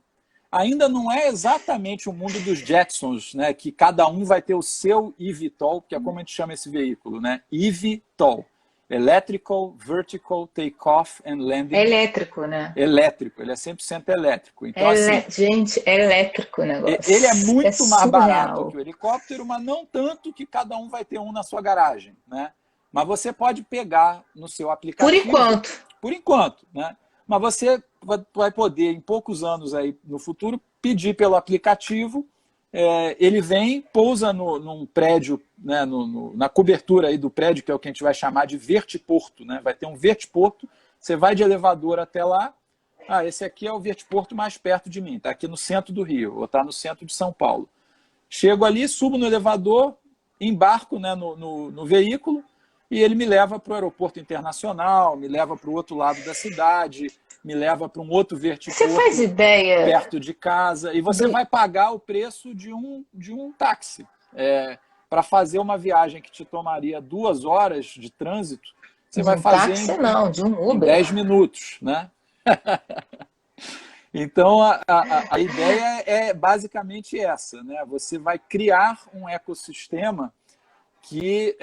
Ainda não é exatamente o mundo dos Jetsons, né? Que cada um vai ter o seu eVTOL, que é como a gente chama esse veículo, né? eVTOL. Electrical, Vertical, Takeoff and Landing. Elétrico, né? Elétrico, ele é 100% elétrico. Então, gente, é elétrico o negócio. Ele é muito mais barato que o helicóptero, mas não tanto que cada um vai ter um na sua garagem, né? Mas você pode pegar no seu aplicativo. Por enquanto, né? Mas você vai poder, em poucos anos aí no futuro, pedir pelo aplicativo. Ele vem, pousa num prédio, né, na cobertura aí do prédio, que é o que a gente vai chamar de vertiporto. Né? Vai ter um vertiporto, você vai de elevador até lá. Esse aqui é o vertiporto mais perto de mim, está aqui no centro do Rio, ou está no centro de São Paulo. Chego ali, subo no elevador, embarco, né, no veículo, e ele me leva para o aeroporto internacional, me leva para o outro lado da cidade, me leva para um outro Você vertiporto faz ideia perto de casa, e você vai pagar o preço de um táxi. Para fazer uma viagem que te tomaria 2 horas de trânsito, você vai fazer táxi, não, de um em Uber. 10 minutos, né? Então, a ideia é basicamente essa, né? Você vai criar um ecossistema que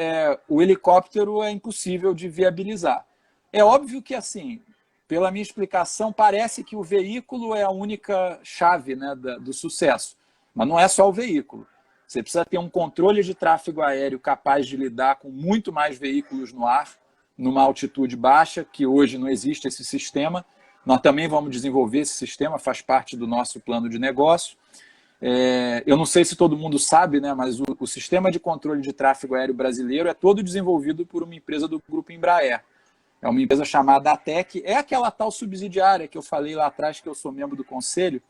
o helicóptero é impossível de viabilizar. É óbvio que, assim, pela minha explicação, parece que o veículo é a única chave, né, do sucesso. Mas não é só o veículo. Você precisa ter um controle de tráfego aéreo capaz de lidar com muito mais veículos no ar, numa altitude baixa, que hoje não existe esse sistema. Nós também vamos desenvolver esse sistema, faz parte do nosso plano de negócio. Eu não sei se todo mundo sabe, né, mas o sistema de controle de tráfego aéreo brasileiro é todo desenvolvido por uma empresa do Grupo Embraer. É uma empresa chamada ATEC, é aquela tal subsidiária que eu falei lá atrás, que eu sou membro do conselho.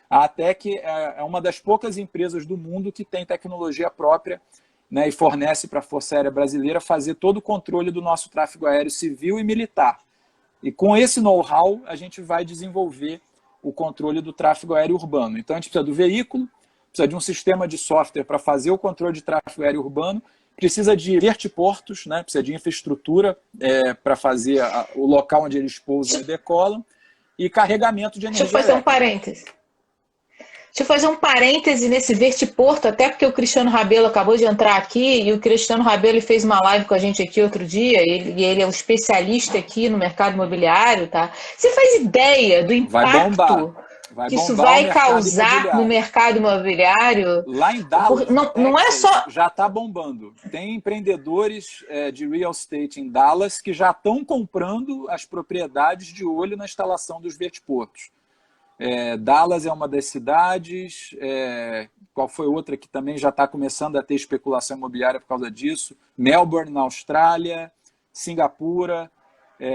A ATEC é uma das poucas empresas do mundo que tem tecnologia própria, né, e fornece para a Força Aérea Brasileira fazer todo o controle do nosso tráfego aéreo civil e militar. E com esse know-how, a gente vai desenvolver o controle do tráfego aéreo urbano. Então, a gente precisa do veículo, precisa de um sistema de software para fazer o controle de tráfego aéreo urbano, precisa de vertiportos, né? Precisa de infraestrutura para fazer o local onde eles pousam e decolam, e carregamento de energia elétrica. Deixa eu fazer um parêntese nesse vertiporto, até porque o Cristiano Rabelo acabou de entrar aqui, e o Cristiano Rabelo fez uma live com a gente aqui outro dia, ele é um especialista aqui no mercado imobiliário, tá? Você faz ideia do impacto que isso vai causar no mercado imobiliário? Lá em Dallas, não é só... já está bombando. Tem empreendedores de real estate em Dallas que já estão comprando as propriedades de olho na instalação dos vertiportos. Dallas é uma das cidades, qual foi outra que também já está começando a ter especulação imobiliária por causa disso? Melbourne, na Austrália, Singapura,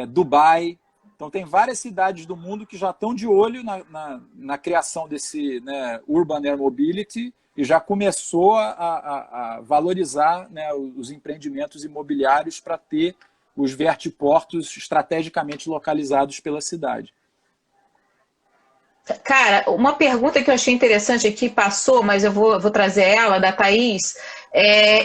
Dubai. Então, tem várias cidades do mundo que já estão de olho na criação desse, né, Urban Air Mobility, e já começou a valorizar, né, os empreendimentos imobiliários para ter os vertiportos estrategicamente localizados pela cidade. Cara, uma pergunta que eu achei interessante aqui, passou, mas eu vou trazer ela, da Thaís.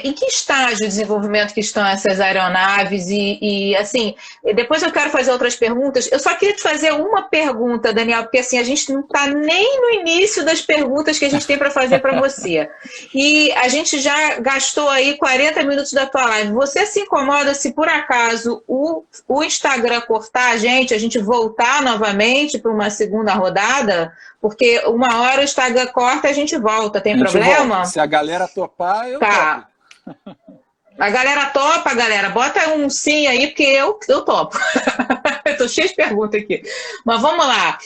Em que estágio de desenvolvimento que estão essas aeronaves? E assim, depois eu quero fazer outras perguntas. Eu só queria te fazer uma pergunta, Daniel, porque assim, a gente não está nem no início das perguntas que a gente tem para fazer para você. E a gente já gastou aí 40 minutos da tua live. Você se incomoda se por acaso o Instagram cortar a gente voltar novamente para uma segunda rodada? Porque uma hora o Instagram corta e a gente volta, tem problema? Volta. Se a galera topar, eu topo. A galera topa, galera. Bota um sim aí, porque eu topo. Eu tô cheia de perguntas aqui. Mas vamos lá.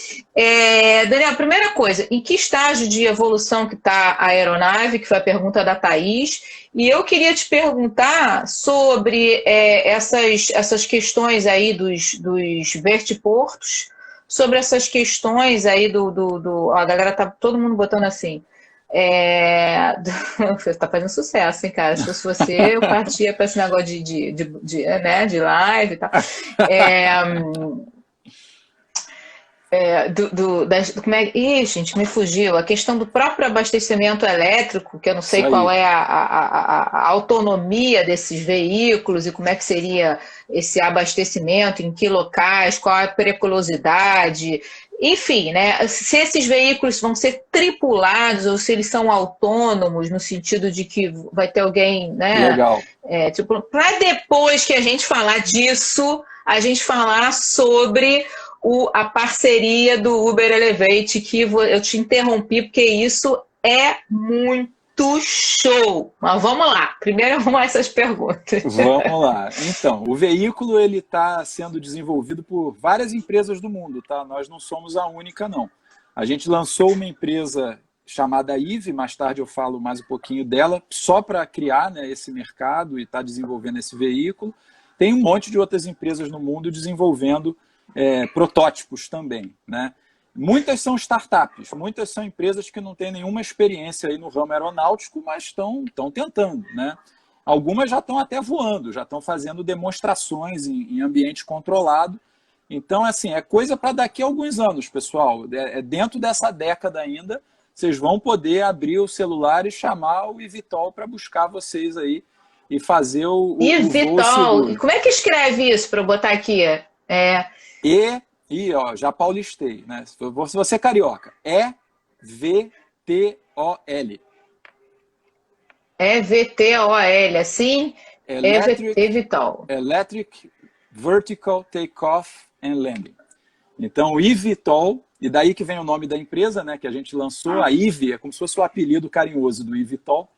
Daniel, primeira coisa, em que estágio de evolução que está a aeronave, que foi a pergunta da Thaís, e eu queria te perguntar sobre essas questões aí dos vertiportos, sobre essas questões aí a galera tá todo mundo botando assim. Você está fazendo sucesso, hein, cara? Se fosse você, eu partia para esse negócio de live e tal. Como é? Ih, gente, me fugiu. A questão do próprio abastecimento elétrico, que eu não sei qual é a autonomia desses veículos e como é que seria esse abastecimento, em que locais, qual é a periculosidade. Enfim, né? Se esses veículos vão ser tripulados ou se eles são autônomos, no sentido de que vai ter alguém, né? Legal. Para depois que a gente falar disso, a gente falar sobre a parceria do Uber Elevate, que eu te interrompi, porque isso é muito show. Mas vamos lá, primeiro arrumar essas perguntas. Vamos lá. Então, o veículo está sendo desenvolvido por várias empresas do mundo, tá? Nós não somos a única, não. A gente lançou uma empresa chamada IVE, mais tarde eu falo mais um pouquinho dela, só para criar, né, esse mercado e estar desenvolvendo esse veículo. Tem um monte de outras empresas no mundo desenvolvendo protótipos também, né? Muitas são startups, muitas são empresas que não têm nenhuma experiência aí no ramo aeronáutico, mas estão tentando, né? Algumas já estão até voando, já estão fazendo demonstrações em ambiente controlado, Então, assim, é coisa para daqui a alguns anos, pessoal. Dentro dessa década ainda, vocês vão poder abrir o celular e chamar o eVTOL para buscar vocês aí e fazer o voo seguro. Como é que escreve isso para eu botar aqui? Ó, já paulistei, né? Se você é carioca, EVTOL. EVTOL, assim? eVTOL. Electric Vertical Takeoff and Landing. Então, o eVTOL, e daí que vem o nome da empresa, né, que a gente lançou, a IVE, é como se fosse o apelido carinhoso do eVTOL.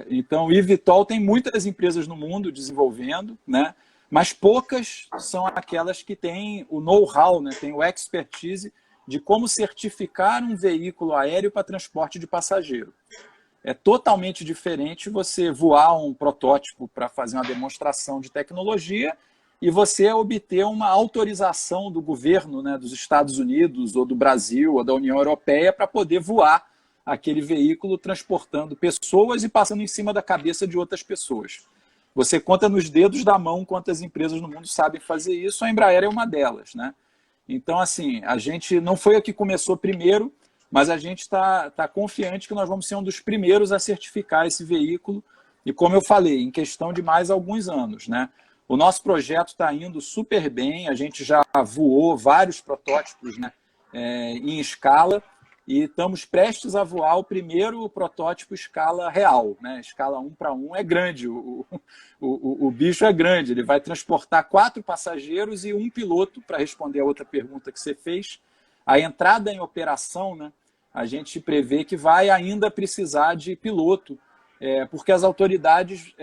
Então, o eVTOL tem muitas empresas no mundo desenvolvendo, né, mas poucas são aquelas que têm o know-how, né, têm o expertise de como certificar um veículo aéreo para transporte de passageiro. É totalmente diferente você voar um protótipo para fazer uma demonstração de tecnologia e você obter uma autorização do governo, né, dos Estados Unidos ou do Brasil ou da União Europeia para poder voar aquele veículo transportando pessoas e passando em cima da cabeça de outras pessoas. Você conta nos dedos da mão quantas empresas no mundo sabem fazer isso, a Embraer é uma delas, né? Então, assim, a gente não foi a que começou primeiro, mas a gente está confiante que nós vamos ser um dos primeiros a certificar esse veículo. E como eu falei, em questão de mais alguns anos, né? O nosso projeto está indo super bem, a gente já voou vários protótipos, né, em escala e estamos prestes a voar o primeiro protótipo escala real. Né? Escala 1:1 é grande, o bicho é grande, ele vai transportar 4 passageiros e um piloto, para responder a outra pergunta que você fez. A entrada em operação, né, a gente prevê que vai ainda precisar de piloto, porque as autoridades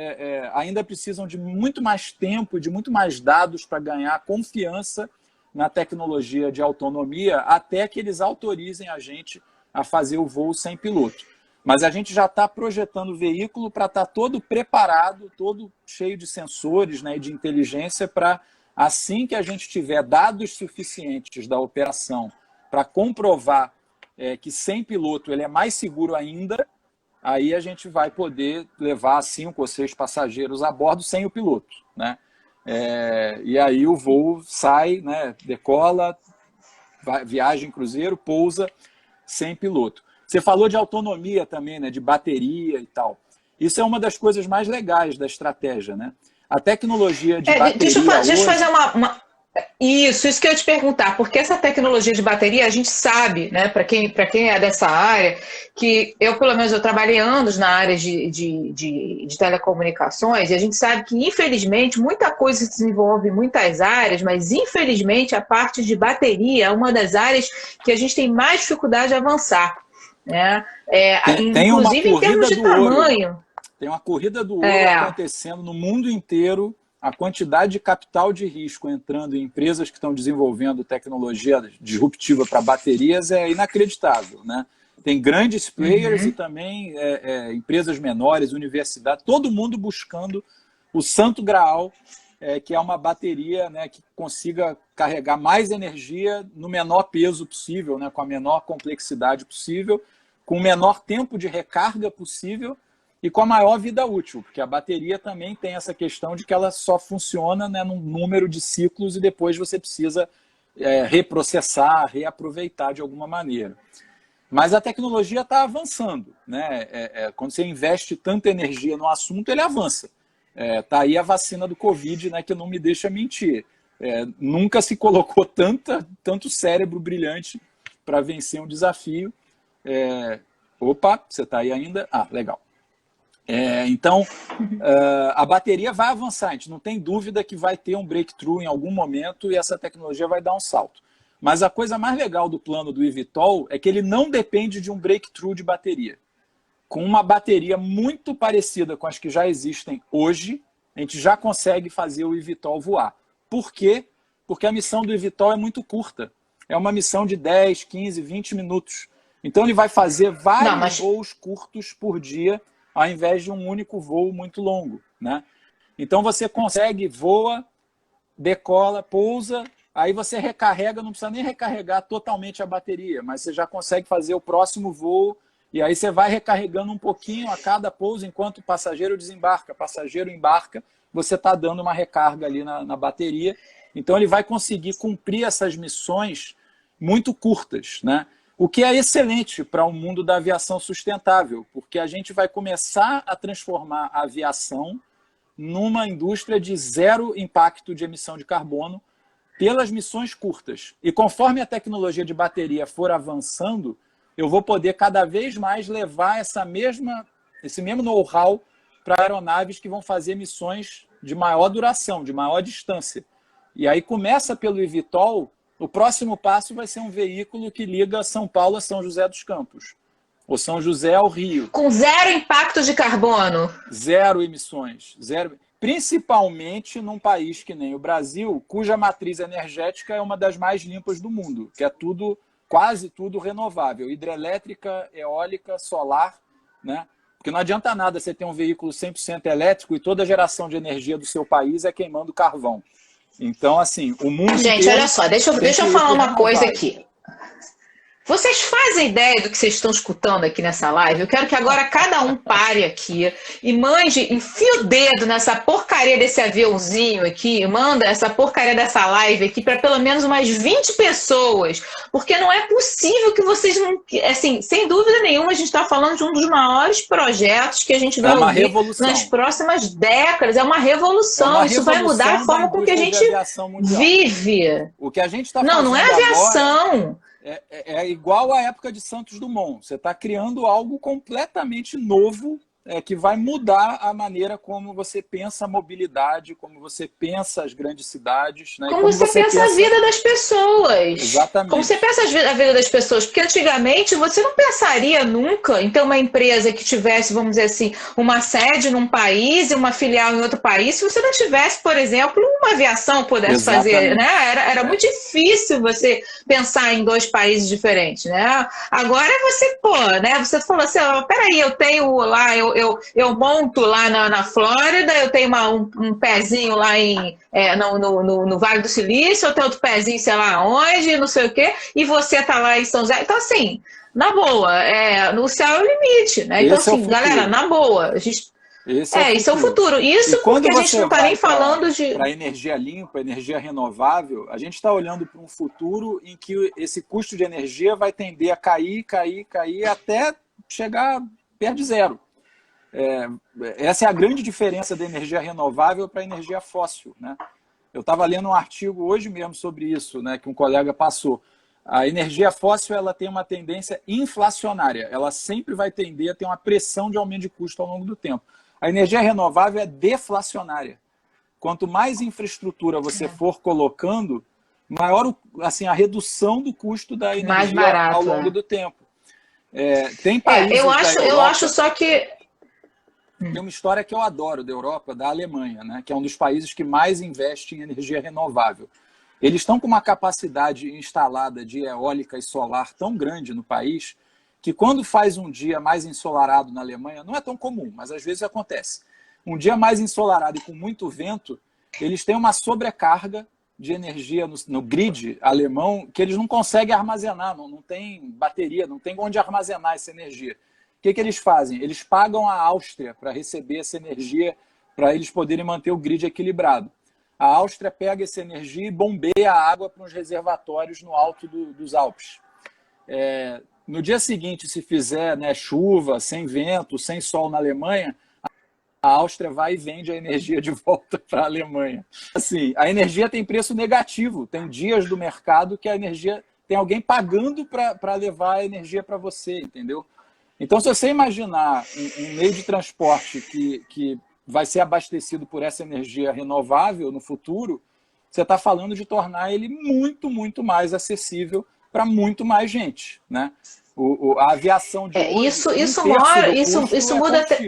ainda precisam de muito mais tempo, de muito mais dados para ganhar confiança na tecnologia de autonomia, até que eles autorizem a gente a fazer o voo sem piloto. Mas a gente já está projetando o veículo para estar todo preparado, todo cheio de sensores, né, e de inteligência, para assim que a gente tiver dados suficientes da operação para comprovar que sem piloto ele é mais seguro ainda, aí a gente vai poder levar 5 ou 6 passageiros a bordo sem o piloto, né? E aí o voo sai, né, decola, viagem cruzeiro, pousa sem piloto. Você falou de autonomia também, né, de bateria e tal. Isso é uma das coisas mais legais da estratégia, né? A tecnologia de bateria deixa eu fazer uma... Isso que eu ia te perguntar, porque essa tecnologia de bateria, a gente sabe, né, para quem é dessa área, que pelo menos, eu trabalhei anos na área de telecomunicações, e a gente sabe que, infelizmente, muita coisa se desenvolve em muitas áreas, mas, infelizmente, a parte de bateria é uma das áreas que a gente tem mais dificuldade de avançar, né? Inclusive em termos de tamanho. Tem uma corrida do ouro acontecendo no mundo inteiro. A quantidade de capital de risco entrando em empresas que estão desenvolvendo tecnologia disruptiva para baterias é inacreditável, né? Tem grandes players e também empresas menores, universidades, todo mundo buscando o santo graal, que é uma bateria, né, que consiga carregar mais energia no menor peso possível, né, com a menor complexidade possível, com o menor tempo de recarga possível e com a maior vida útil, porque a bateria também tem essa questão de que ela só funciona, né, num número de ciclos e depois você precisa reprocessar, reaproveitar de alguma maneira. Mas a tecnologia está avançando, né? Quando você investe tanta energia no assunto, ele avança. Tá aí a vacina do Covid, né, que não me deixa mentir. Nunca se colocou tanto cérebro brilhante para vencer um desafio. Opa, você está aí ainda? Ah, legal. Então, a bateria vai avançar, a gente não tem dúvida que vai ter um breakthrough em algum momento e essa tecnologia vai dar um salto. Mas a coisa mais legal do plano do eVTOL é que ele não depende de um breakthrough de bateria. Com uma bateria muito parecida com as que já existem hoje, a gente já consegue fazer o eVTOL voar. Por quê? Porque a missão do eVTOL é muito curta. É uma missão de 10, 15, 20 minutos. Então ele vai fazer vários voos curtos por dia, ao invés de um único voo muito longo, né? Então você consegue, voa, decola, pousa, aí você recarrega, não precisa nem recarregar totalmente a bateria, mas você já consegue fazer o próximo voo, e aí você vai recarregando um pouquinho a cada pouso, enquanto o passageiro desembarca, passageiro embarca, você está dando uma recarga ali na bateria, Então ele vai conseguir cumprir essas missões muito curtas, né? O que é excelente para o mundo da aviação sustentável, porque a gente vai começar a transformar a aviação numa indústria de zero impacto de emissão de carbono pelas missões curtas. E conforme a tecnologia de bateria for avançando, eu vou poder cada vez mais levar esse mesmo know-how para aeronaves que vão fazer missões de maior duração, de maior distância. E aí começa pelo eVTOL, o próximo passo vai ser um veículo que liga São Paulo a São José dos Campos, ou São José ao Rio. Com zero impacto de carbono. Zero emissões. Zero. Principalmente num país que nem o Brasil, cuja matriz energética é uma das mais limpas do mundo, que é quase tudo renovável. Hidrelétrica, eólica, solar, né? Porque não adianta nada você ter um veículo 100% elétrico e toda a geração de energia do seu país é queimando carvão. Então, assim, o mundo Gente, olha só, deixa eu falar uma coisa aqui. Vocês fazem ideia do que vocês estão escutando aqui nessa live? Eu quero que agora cada um pare aqui e enfie o dedo nessa porcaria desse aviãozinho aqui, manda essa porcaria dessa live aqui para pelo menos umas 20 pessoas, porque não é possível que vocês não... Assim, sem dúvida nenhuma, a gente está falando de um dos maiores projetos que a gente vai ouvir nas próximas décadas. É uma revolução. Isso vai mudar a forma com que a gente vive. O que a gente está fazendo não é aviação. Agora... É igual à época de Santos Dumont. Você está criando algo completamente novo que vai mudar a maneira como você pensa a mobilidade, como você pensa as grandes cidades. Né? Como você pensa a vida das pessoas. Exatamente. Como você pensa a vida das pessoas. Porque antigamente você não pensaria nunca em ter uma empresa que tivesse, vamos dizer assim, uma sede num país e uma filial em outro país, se você não tivesse, por exemplo, uma aviação pudesse fazer. Né? Era muito difícil você pensar em dois países diferentes. Né? Agora você, né? Você falou assim, peraí, eu tenho lá... Eu monto lá na Flórida, eu tenho um pezinho lá no Vale do Silício, eu tenho outro pezinho, sei lá onde, não sei o quê, e você tá lá em São José. Então, assim, na boa, no céu é o limite, né? Então, assim, galera, na boa, a gente... Isso é o futuro. Isso porque a gente não está nem falando de... Para energia limpa, energia renovável, a gente está olhando para um futuro em que esse custo de energia vai tender a cair até chegar perto de zero. Essa é a grande diferença da energia renovável para a energia fóssil, né? Eu estava lendo um artigo hoje mesmo sobre isso, né, que um colega passou. A energia fóssil ela tem uma tendência inflacionária, ela sempre vai tender a ter uma pressão de aumento de custo ao longo do tempo. A energia renovável é deflacionária. Quanto mais infraestrutura você for colocando, maior assim, a redução do custo da energia ao longo do tempo. Tem países eu acho só que... Tem uma história que eu adoro da Europa, da Alemanha, né, que é um dos países que mais investe em energia renovável. Eles estão com uma capacidade instalada de eólica e solar tão grande no país que quando faz um dia mais ensolarado na Alemanha, não é tão comum, mas às vezes acontece. Um dia mais ensolarado e com muito vento, eles têm uma sobrecarga de energia no grid alemão que eles não conseguem armazenar, não tem bateria, não tem onde armazenar essa energia. O que eles fazem? Eles pagam a Áustria para receber essa energia para eles poderem manter o grid equilibrado. A Áustria pega essa energia e bombeia a água para uns reservatórios no alto dos Alpes. No dia seguinte, se fizer, né, chuva, sem vento, sem sol na Alemanha, a Áustria vai e vende a energia de volta para a Alemanha. Assim, a energia tem preço negativo. Tem dias do mercado que a energia tem alguém pagando para levar a energia para você, entendeu? Então, se você imaginar um meio de transporte que vai ser abastecido por essa energia renovável no futuro, você está falando de tornar ele muito, muito mais acessível para muito mais gente, né? A aviação de hoje, isso muda até...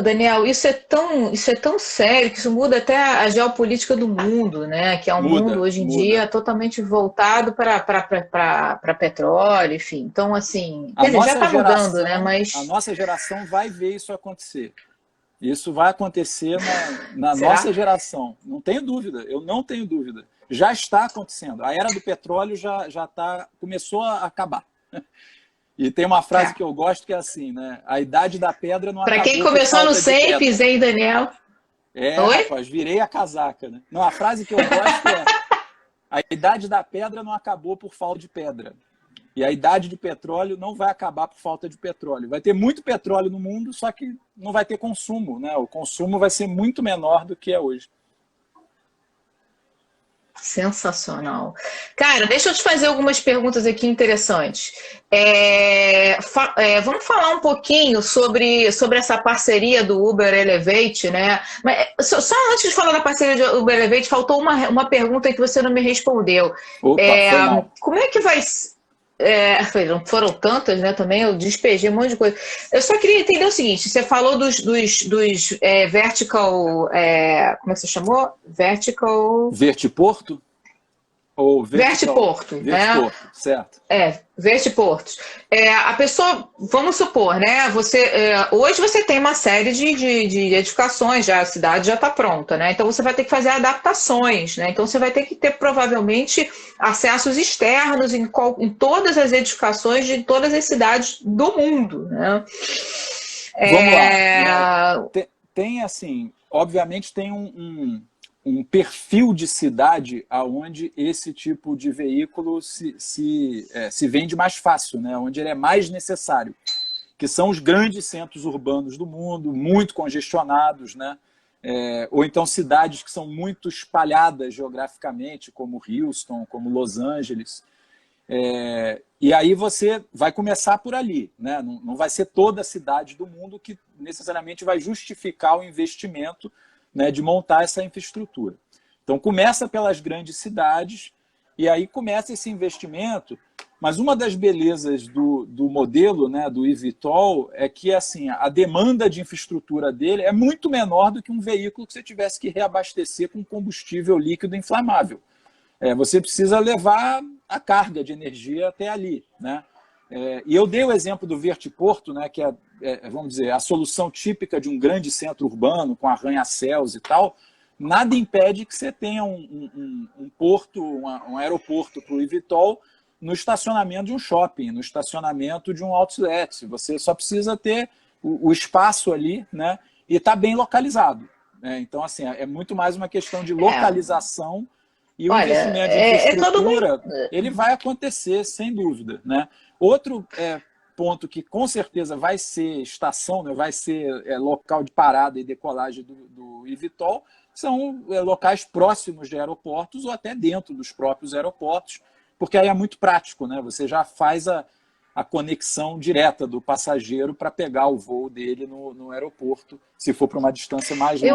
Daniel, isso é tão sério que isso muda até a geopolítica do mundo, né? Que é um mundo hoje em dia totalmente voltado para petróleo, enfim. Então, assim, já está mudando, né? Mas a nossa geração vai ver isso acontecer. Isso vai acontecer na nossa geração. Não tenho dúvida, eu não tenho dúvida. Já está acontecendo. A era do petróleo começou a acabar. E tem uma frase que eu gosto que é assim, né? A idade da pedra não acabou. Para quem começou no Sapes, hein, Daniel? Oi? rapaz, virei a casaca, né? Não, a frase que eu gosto é: a idade da pedra não acabou por falta de pedra. E a idade de petróleo não vai acabar por falta de petróleo. Vai ter muito petróleo no mundo, só que não vai ter consumo, né? O consumo vai ser muito menor do que é hoje. Sensacional. Cara, deixa eu te fazer algumas perguntas aqui interessantes. Vamos falar um pouquinho sobre essa parceria do Uber Elevate, né? Mas, só antes de falar da parceria do Uber Elevate, faltou uma pergunta que você não me respondeu. Opa, foi mal. Como é que vai... foram tantas, né? Também eu despejei um monte de coisa. Eu só queria entender o seguinte: você falou dos vertical. Como é que você chamou? Vertiporto? Ou Vertiporto, né? Vertiporto, certo. Vertiportos. A pessoa, vamos supor, né? Hoje você tem uma série de edificações, já a cidade já está pronta, né? Então você vai ter que fazer adaptações, né? Então você vai ter que ter provavelmente acessos externos em todas as edificações de todas as cidades do mundo, né? Vamos lá. Tem assim, obviamente tem um perfil de cidade aonde esse tipo de veículo se vende mais fácil, né? Onde ele é mais necessário, que são os grandes centros urbanos do mundo, muito congestionados, né? Ou então cidades que são muito espalhadas geograficamente, como Houston, como Los Angeles. E aí você vai começar por ali, né? Não vai ser toda a cidade do mundo que necessariamente vai justificar o investimento, né, de montar essa infraestrutura. Então começa pelas grandes cidades e aí começa esse investimento. Mas uma das belezas do modelo, né, do eVTOL, é que assim, a demanda de infraestrutura dele é muito menor do que um veículo que você tivesse que reabastecer com combustível líquido inflamável. Você precisa levar a carga de energia até ali, né? E eu dei o exemplo do Vertiporto, né, que vamos dizer, a solução típica de um grande centro urbano, com arranha-céus e tal. Nada impede que você tenha um porto, um aeroporto para o eVTOL no estacionamento de um shopping, no estacionamento de um outlet. Você só precisa ter o espaço ali, né, e está bem localizado, né? Então, assim, é muito mais uma questão de localização. E o investimento de infraestrutura, ele vai acontecer, sem dúvida, né? Outro ponto que com certeza vai ser estação, né, vai ser local de parada e decolagem do eVTOL, são locais próximos de aeroportos ou até dentro dos próprios aeroportos, porque aí é muito prático, né? Você já faz a conexão direta do passageiro para pegar o voo dele no aeroporto, se for para uma distância mais longa.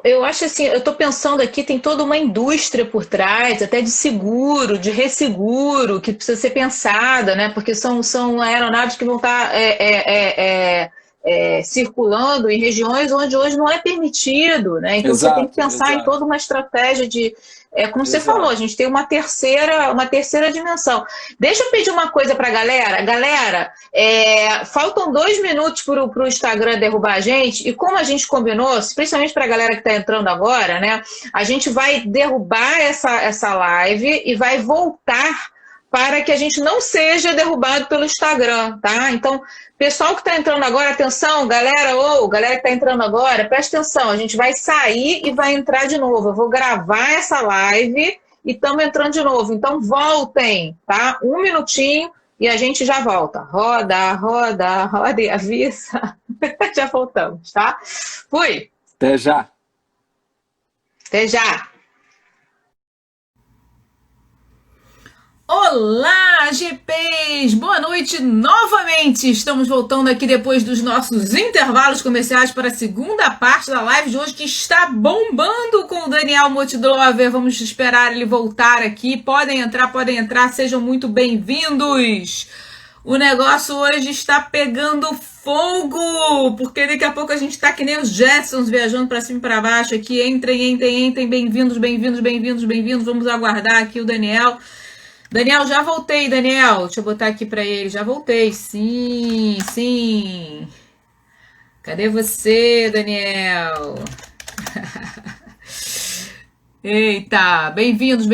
Eu acho assim, eu estou pensando aqui, tem toda uma indústria por trás, até de seguro, de resseguro, que precisa ser pensada, né? Porque são aeronaves que vão estar circulando em regiões onde hoje não é permitido, né? Então você tem que pensar em toda uma estratégia de... como você falou, a gente tem uma terceira dimensão. Deixa eu pedir uma coisa para a galera. Galera, faltam 2 minutos para o Instagram derrubar a gente, e como a gente combinou, principalmente para a galera que está entrando agora, né? A gente vai derrubar essa live e vai voltar para que a gente não seja derrubado pelo Instagram, tá? Então, pessoal que está entrando agora, atenção, galera que está entrando agora, presta atenção, a gente vai sair e vai entrar de novo. Eu vou gravar essa live e estamos entrando de novo. Então, voltem, tá? 1 minutinho e a gente já volta. Roda, roda, roda e avisa. Já voltamos, tá? Fui! Até já! Até já! Olá, GPs! Boa noite novamente! Estamos voltando aqui depois dos nossos intervalos comerciais para a segunda parte da live de hoje, que está bombando com o Daniel Motidlover. Vamos esperar ele voltar aqui. Podem entrar, sejam muito bem-vindos! O negócio hoje está pegando fogo, porque daqui a pouco a gente está que nem os Jetsons viajando para cima e para baixo aqui. Entrem, bem-vindos. Vamos aguardar aqui o Daniel. Daniel, já voltei, Daniel. Deixa eu botar aqui para ele. Já voltei. Sim. Cadê você, Daniel? Eita, bem-vindos.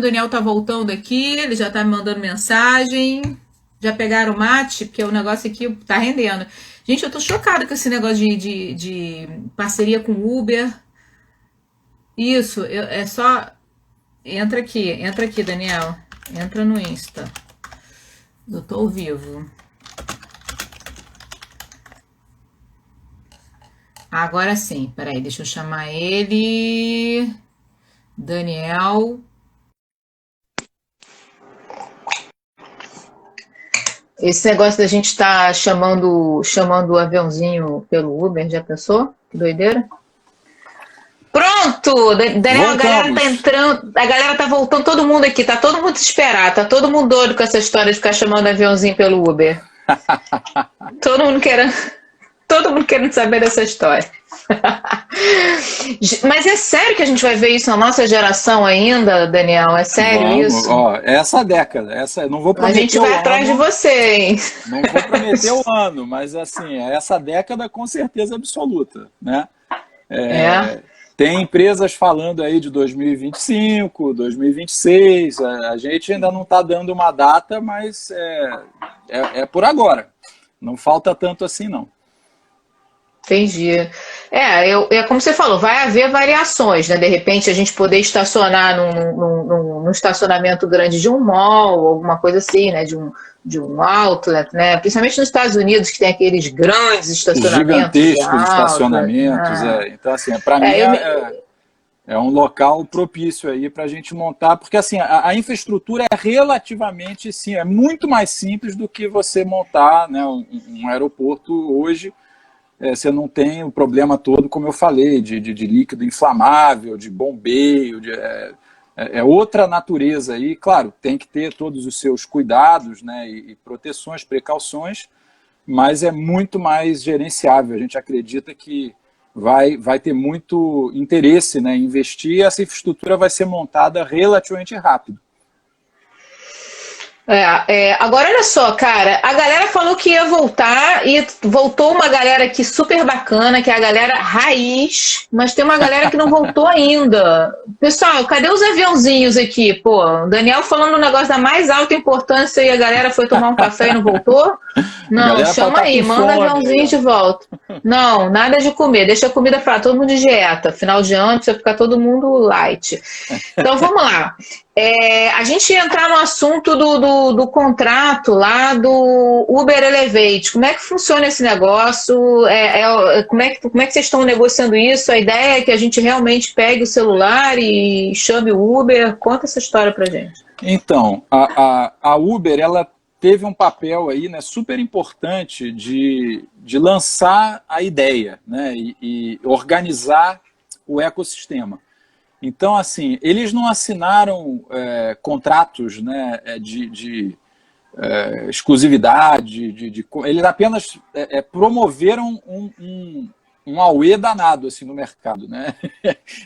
Daniel tá voltando aqui. Ele já tá me mandando mensagem. Já pegaram o mate? Porque o negócio aqui tá rendendo. Gente, eu tô chocada com esse negócio de parceria com Uber. Isso, é só. Entra aqui, Daniel. Entra no Insta. Eu tô ao vivo. Agora sim, peraí, deixa eu chamar ele. Daniel. Esse negócio da gente estar chamando o aviãozinho pelo Uber, já pensou? Que doideira. Pronto! Daniel, a galera tá entrando, a galera tá voltando, todo mundo aqui, tá todo mundo desesperado, tá todo mundo doido com essa história de ficar chamando aviãozinho pelo Uber. Todo mundo querendo saber dessa história. Mas é sério que a gente vai ver isso na nossa geração ainda, Daniel? É sério isso? Ó, essa década, não vou prometer a gente vai atrás de você, hein? Não vou prometer o ano, mas assim, essa década com certeza absoluta, né? Tem empresas falando aí de 2025, 2026, a gente ainda não está dando uma data, mas é por agora. Não falta tanto assim, não. Entendi. É como você falou, vai haver variações, né? De repente a gente poder estacionar num estacionamento grande de um mall, alguma coisa assim, né? De um outlet, né? Principalmente nos Estados Unidos, que tem aqueles grandes estacionamentos. Gigantescos estacionamentos. Então, assim, para mim é um local propício aí para a gente montar, porque assim, a infraestrutura é relativamente, sim, é muito mais simples do que você montar, né, um aeroporto hoje. Você não tem o problema todo, como eu falei, de líquido inflamável, de bombeio, é outra natureza aí. Claro, tem que ter todos os seus cuidados, né, e proteções, precauções, mas é muito mais gerenciável. A gente acredita que vai ter muito interesse, né, em investir, e essa infraestrutura vai ser montada relativamente rápido. Agora olha só, cara, a galera falou que ia voltar e voltou uma galera aqui super bacana, que é a galera raiz, mas tem uma galera que não voltou ainda. Pessoal, cadê os aviãozinhos aqui? Pô, o Daniel falando um negócio da mais alta importância e a galera foi tomar um café e não voltou? Não, chama aí, manda aviãozinho de volta. Não, nada de comer, deixa a comida para todo mundo de dieta. Final de ano precisa ficar todo mundo light. Então vamos lá. A gente ia entrar no assunto do contrato lá do Uber Elevate. Como é que funciona esse negócio? Como é que vocês estão negociando isso? A ideia é que a gente realmente pegue o celular e chame o Uber? Conta essa história pra gente. Então, a Uber, ela teve um papel aí, né, super importante de lançar a ideia, né, e organizar o ecossistema. Então, assim, eles não assinaram contratos, né, de exclusividade, eles apenas promoveram um auê danado assim, no mercado. Né?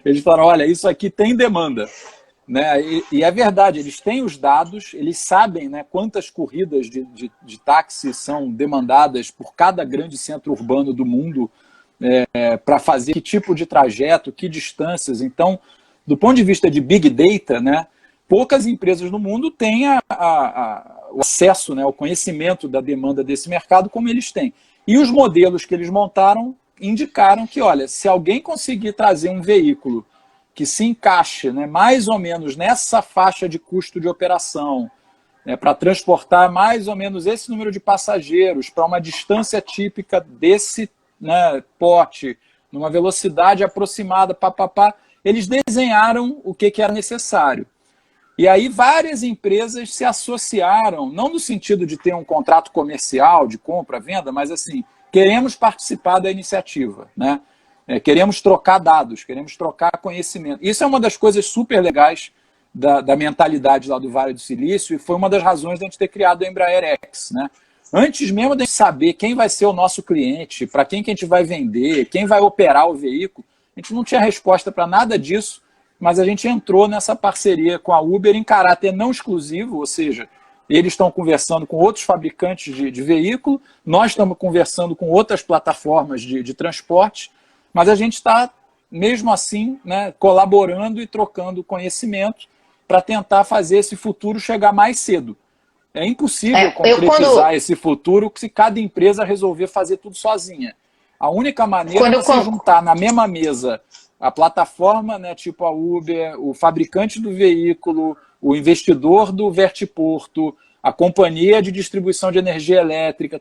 Eles falaram, olha, isso aqui tem demanda. Né? E é verdade, eles têm os dados, eles sabem, né, quantas corridas de táxi são demandadas por cada grande centro urbano do mundo para fazer que tipo de trajeto, que distâncias. Então, do ponto de vista de Big Data, né, poucas empresas no mundo têm o acesso, né, ao conhecimento da demanda desse mercado como eles têm. E os modelos que eles montaram indicaram que, olha, se alguém conseguir trazer um veículo que se encaixe, né, mais ou menos nessa faixa de custo de operação, né, para transportar mais ou menos esse número de passageiros para uma distância típica desse, né, porte, numa velocidade aproximada, eles desenharam o que era necessário. E aí várias empresas se associaram, não no sentido de ter um contrato comercial, de compra, venda, mas assim, queremos participar da iniciativa, né? Queremos trocar dados, queremos trocar conhecimento. Isso é uma das coisas super legais da mentalidade lá do Vale do Silício e foi uma das razões de a gente ter criado a Embraer X, né? Antes mesmo de a gente saber quem vai ser o nosso cliente, para quem que a gente vai vender, quem vai operar o veículo, a gente não tinha resposta para nada disso, mas a gente entrou nessa parceria com a Uber em caráter não exclusivo, ou seja, eles estão conversando com outros fabricantes de veículo, nós estamos conversando com outras plataformas de transporte, mas a gente está, mesmo assim, né, colaborando e trocando conhecimento para tentar fazer esse futuro chegar mais cedo. É impossível concretizar esse futuro se cada empresa resolver fazer tudo sozinha. A única maneira é você juntar na mesma mesa a plataforma, né, tipo a Uber, o fabricante do veículo, o investidor do vertiporto, a companhia de distribuição de energia elétrica,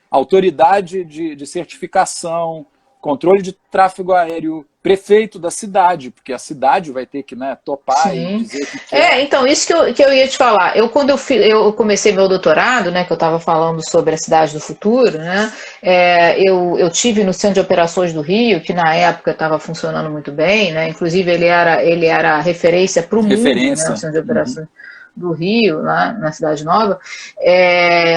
autoridade de certificação, controle de tráfego aéreo, prefeito da cidade, porque a cidade vai ter que, né, topar. Sim. E dizer que quer. Então, isso que eu ia te falar. Quando eu comecei meu doutorado, né, que eu estava falando sobre a cidade do futuro, né, eu tive no Centro de Operações do Rio, que na época estava funcionando muito bem, né, inclusive ele era referência para o mundo, né, o Centro de Operações do Rio, lá na Cidade Nova.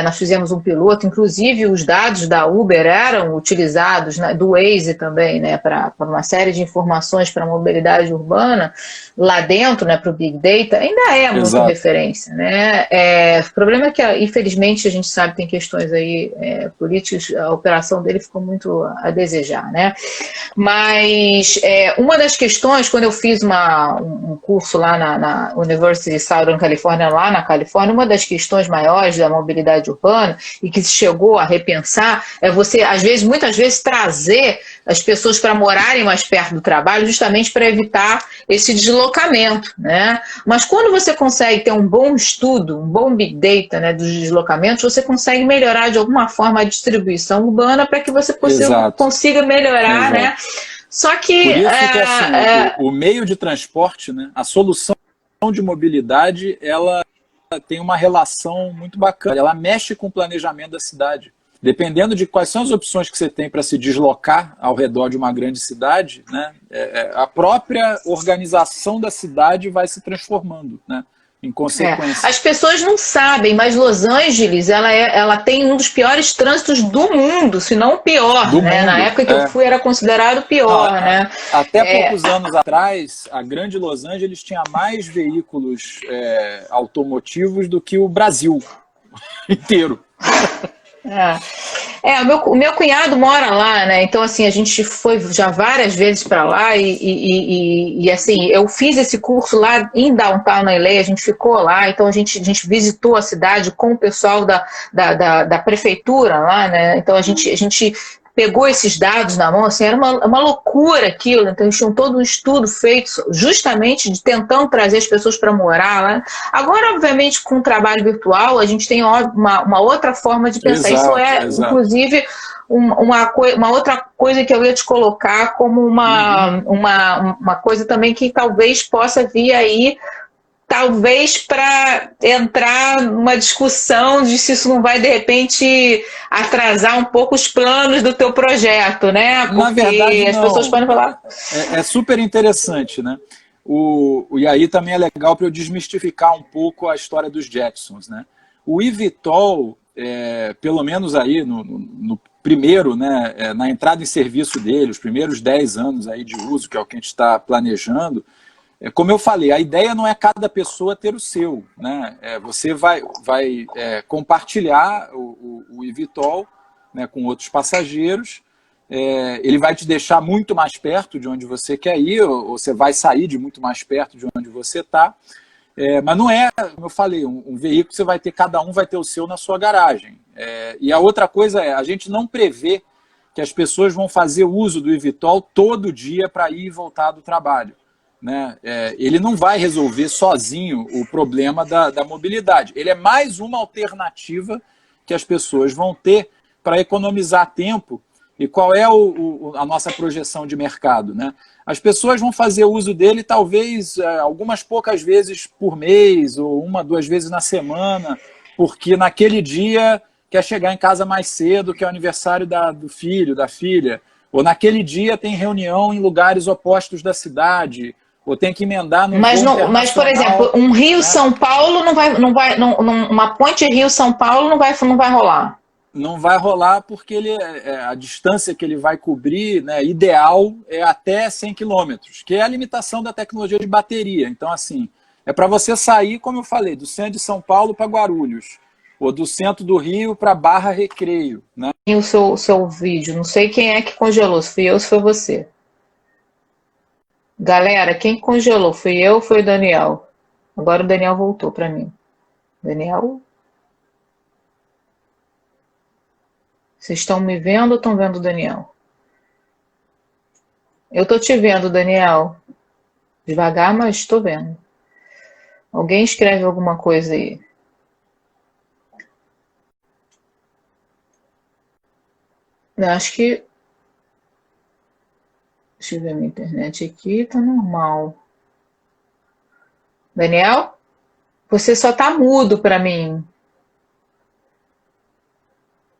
Nós fizemos um piloto, inclusive os dados da Uber eram utilizados, né, do Waze também, né, para uma série de informações para a mobilidade urbana lá dentro, né, para o Big Data, ainda é muito Exato. Referência, né? O problema é que, infelizmente, a gente sabe tem questões aí políticas, a operação dele ficou muito a desejar, né? Mas uma das questões, quando eu fiz um curso lá na University of Southern California, lá na Califórnia, uma das questões maiores da mobilidade urbana e que se chegou a repensar é você, muitas vezes, trazer as pessoas para morarem mais perto do trabalho justamente para evitar esse deslocamento, né? Mas quando você consegue ter um bom estudo, um bom Big Data, né, dos deslocamentos, você consegue melhorar de alguma forma a distribuição urbana para que você consiga melhorar, Exato. Né? Só que... Por isso que assim, o meio de transporte, né, a solução de mobilidade, ela tem uma relação muito bacana. Ela mexe com o planejamento da cidade. Dependendo de quais são as opções que você tem para se deslocar ao redor de uma grande cidade, né, a própria organização da cidade vai se transformando, né, em consequência. As pessoas não sabem, mas Los Angeles ela tem um dos piores trânsitos do mundo, se não o pior. Né? Na época que eu fui era considerado pior. Né? Até poucos anos atrás, a grande Los Angeles tinha mais veículos automotivos do que o Brasil inteiro. O meu cunhado mora lá, né? Então, assim, a gente foi já várias vezes para lá e assim, eu fiz esse curso lá em Downtown LA, a gente ficou lá, então a gente visitou a cidade com o pessoal da prefeitura lá, né? Então a gente pegou esses dados na mão, assim, era uma loucura aquilo, então eles tinham todo um estudo feito justamente tentando trazer as pessoas para morar lá. Agora, obviamente, com o trabalho virtual, a gente tem uma outra forma de pensar. Exato. Inclusive, uma outra coisa que eu ia te colocar como uma coisa também que talvez possa vir aí, talvez para entrar numa discussão de se isso não vai, de repente, atrasar um pouco os planos do teu projeto, né? Porque na verdade, as pessoas podem falar... É super interessante, né? E aí também é legal para eu desmistificar um pouco a história dos Jetsons, né? O eVTOL, pelo menos aí no primeiro, né, na entrada em serviço dele, os primeiros 10 anos aí de uso, que é o que a gente está planejando, como eu falei, a ideia não é cada pessoa ter o seu, né? Você vai compartilhar o eVTOL, né, com outros passageiros, ele vai te deixar muito mais perto de onde você quer ir, ou você vai sair de muito mais perto de onde você está, mas não é, como eu falei, um veículo que cada um vai ter o seu na sua garagem. E a outra coisa a gente não prevê que as pessoas vão fazer uso do eVTOL todo dia para ir e voltar do trabalho. Né? Ele não vai resolver sozinho o problema da mobilidade. Ele é mais uma alternativa que as pessoas vão ter para economizar tempo. E qual é a nossa projeção de mercado? Né? As pessoas vão fazer uso dele talvez algumas poucas vezes por mês ou 1, 2 vezes na semana, porque naquele dia quer chegar em casa mais cedo, que é o aniversário do filho, da filha, ou naquele dia tem reunião em lugares opostos da cidade, ou tem que emendar no mas, por exemplo, um Rio-São Paulo uma ponte Rio-São Paulo não vai rolar. Não vai rolar porque a distância que ele vai cobrir, né, ideal é até 100 km, que é a limitação da tecnologia de bateria. Então, assim, é para você sair, como eu falei, do centro de São Paulo para Guarulhos, ou do centro do Rio para Barra Recreio. Né? E o seu vídeo, não sei quem é que congelou, se fui eu ou se foi você. Galera, quem congelou? Fui eu ou foi o Daniel? Agora o Daniel voltou para mim. Daniel? Vocês estão me vendo ou estão vendo o Daniel? Eu estou te vendo, Daniel. Devagar, mas estou vendo. Alguém escreve alguma coisa aí. Eu acho que... Deixa eu ver a minha internet aqui, tá normal. Daniel? Você só tá mudo para mim.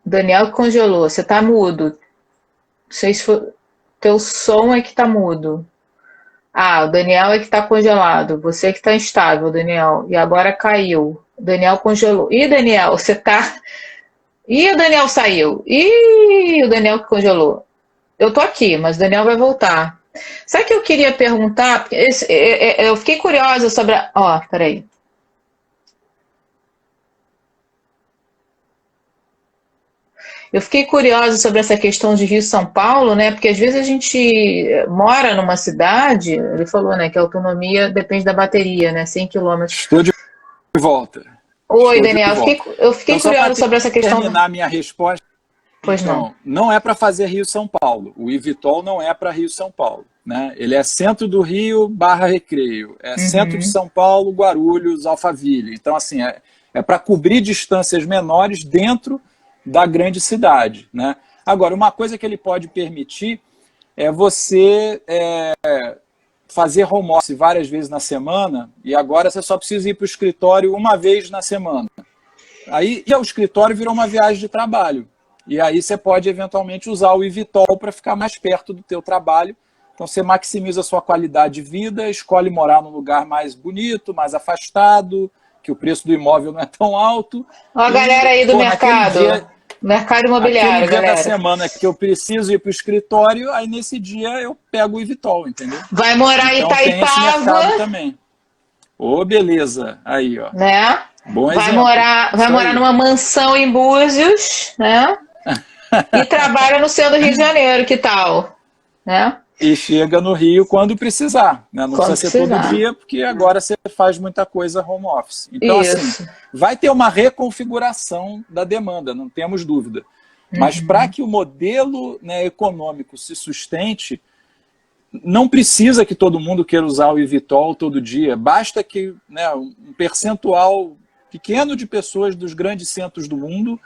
Daniel congelou, você tá mudo. Não sei se foi... Teu som é que tá mudo. Ah, o Daniel é que tá congelado. Você que tá instável, Daniel. E agora caiu. O Daniel congelou. Ih, Daniel, você tá... Ih, o Daniel saiu. Ih, o Daniel que congelou. Eu tô aqui, mas o Daniel vai voltar. Sabe o que eu queria perguntar? Eu fiquei curiosa sobre a... Ó, peraí. Eu fiquei curiosa sobre essa questão de Rio e São Paulo, né? Porque às vezes a gente mora numa cidade, ele falou, né, que a autonomia depende da bateria, né? 100 quilômetros. Estou de volta. Oi, Daniel, eu fiquei então, curiosa sobre essa questão. Terminar a minha resposta. Pois então, não é para fazer Rio-São Paulo. O eVTOL não é para Rio-São Paulo. Né? Ele é centro do Rio / Recreio. É centro de São Paulo, Guarulhos, Alphaville. Então, assim, é para cobrir distâncias menores dentro da grande cidade. Né? Agora, uma coisa que ele pode permitir é você fazer home office várias vezes na semana, e agora você só precisa ir para o escritório uma vez na semana. Aí o escritório virou uma viagem de trabalho. E aí você pode eventualmente usar o eVTOL para ficar mais perto do teu trabalho. Então você maximiza a sua qualidade de vida, escolhe morar num lugar mais bonito, mais afastado, que o preço do imóvel não é tão alto. Ó a galera aí do mercado. Mercado imobiliário, aquele dia galera. da semana que eu preciso ir para o escritório, aí nesse dia eu pego o eVTOL, entendeu? Vai morar em Itaipava. Tem esse mercado também. Ô, beleza. Aí, ó. Né? Bom vai exemplo. morar numa mansão em Búzios, né? E trabalha no centro do Rio de Janeiro, que tal? Né? E chega no Rio quando precisar. Né? Não quando precisa ser todo dia, porque agora você faz muita coisa home office. Então, Isso. assim, vai ter uma reconfiguração da demanda, não temos dúvida. Mas para que o modelo, né, econômico se sustente, não precisa que todo mundo queira usar o eVTOL todo dia. Basta que, né, um percentual pequeno de pessoas dos grandes centros do mundo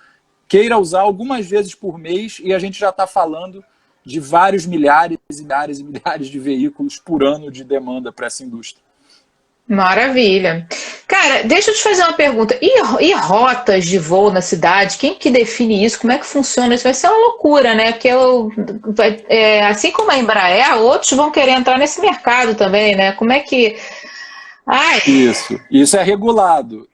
queira usar algumas vezes por mês, e a gente já está falando de vários milhares e milhares e milhares de veículos por ano de demanda para essa indústria. Maravilha. Cara, deixa eu te fazer uma pergunta. E rotas de voo na cidade? Quem que define isso? Como é que funciona? Isso vai ser uma loucura, né? Porque assim como a Embraer, outros vão querer entrar nesse mercado também, né? Como é que... Ai. Isso é regulado,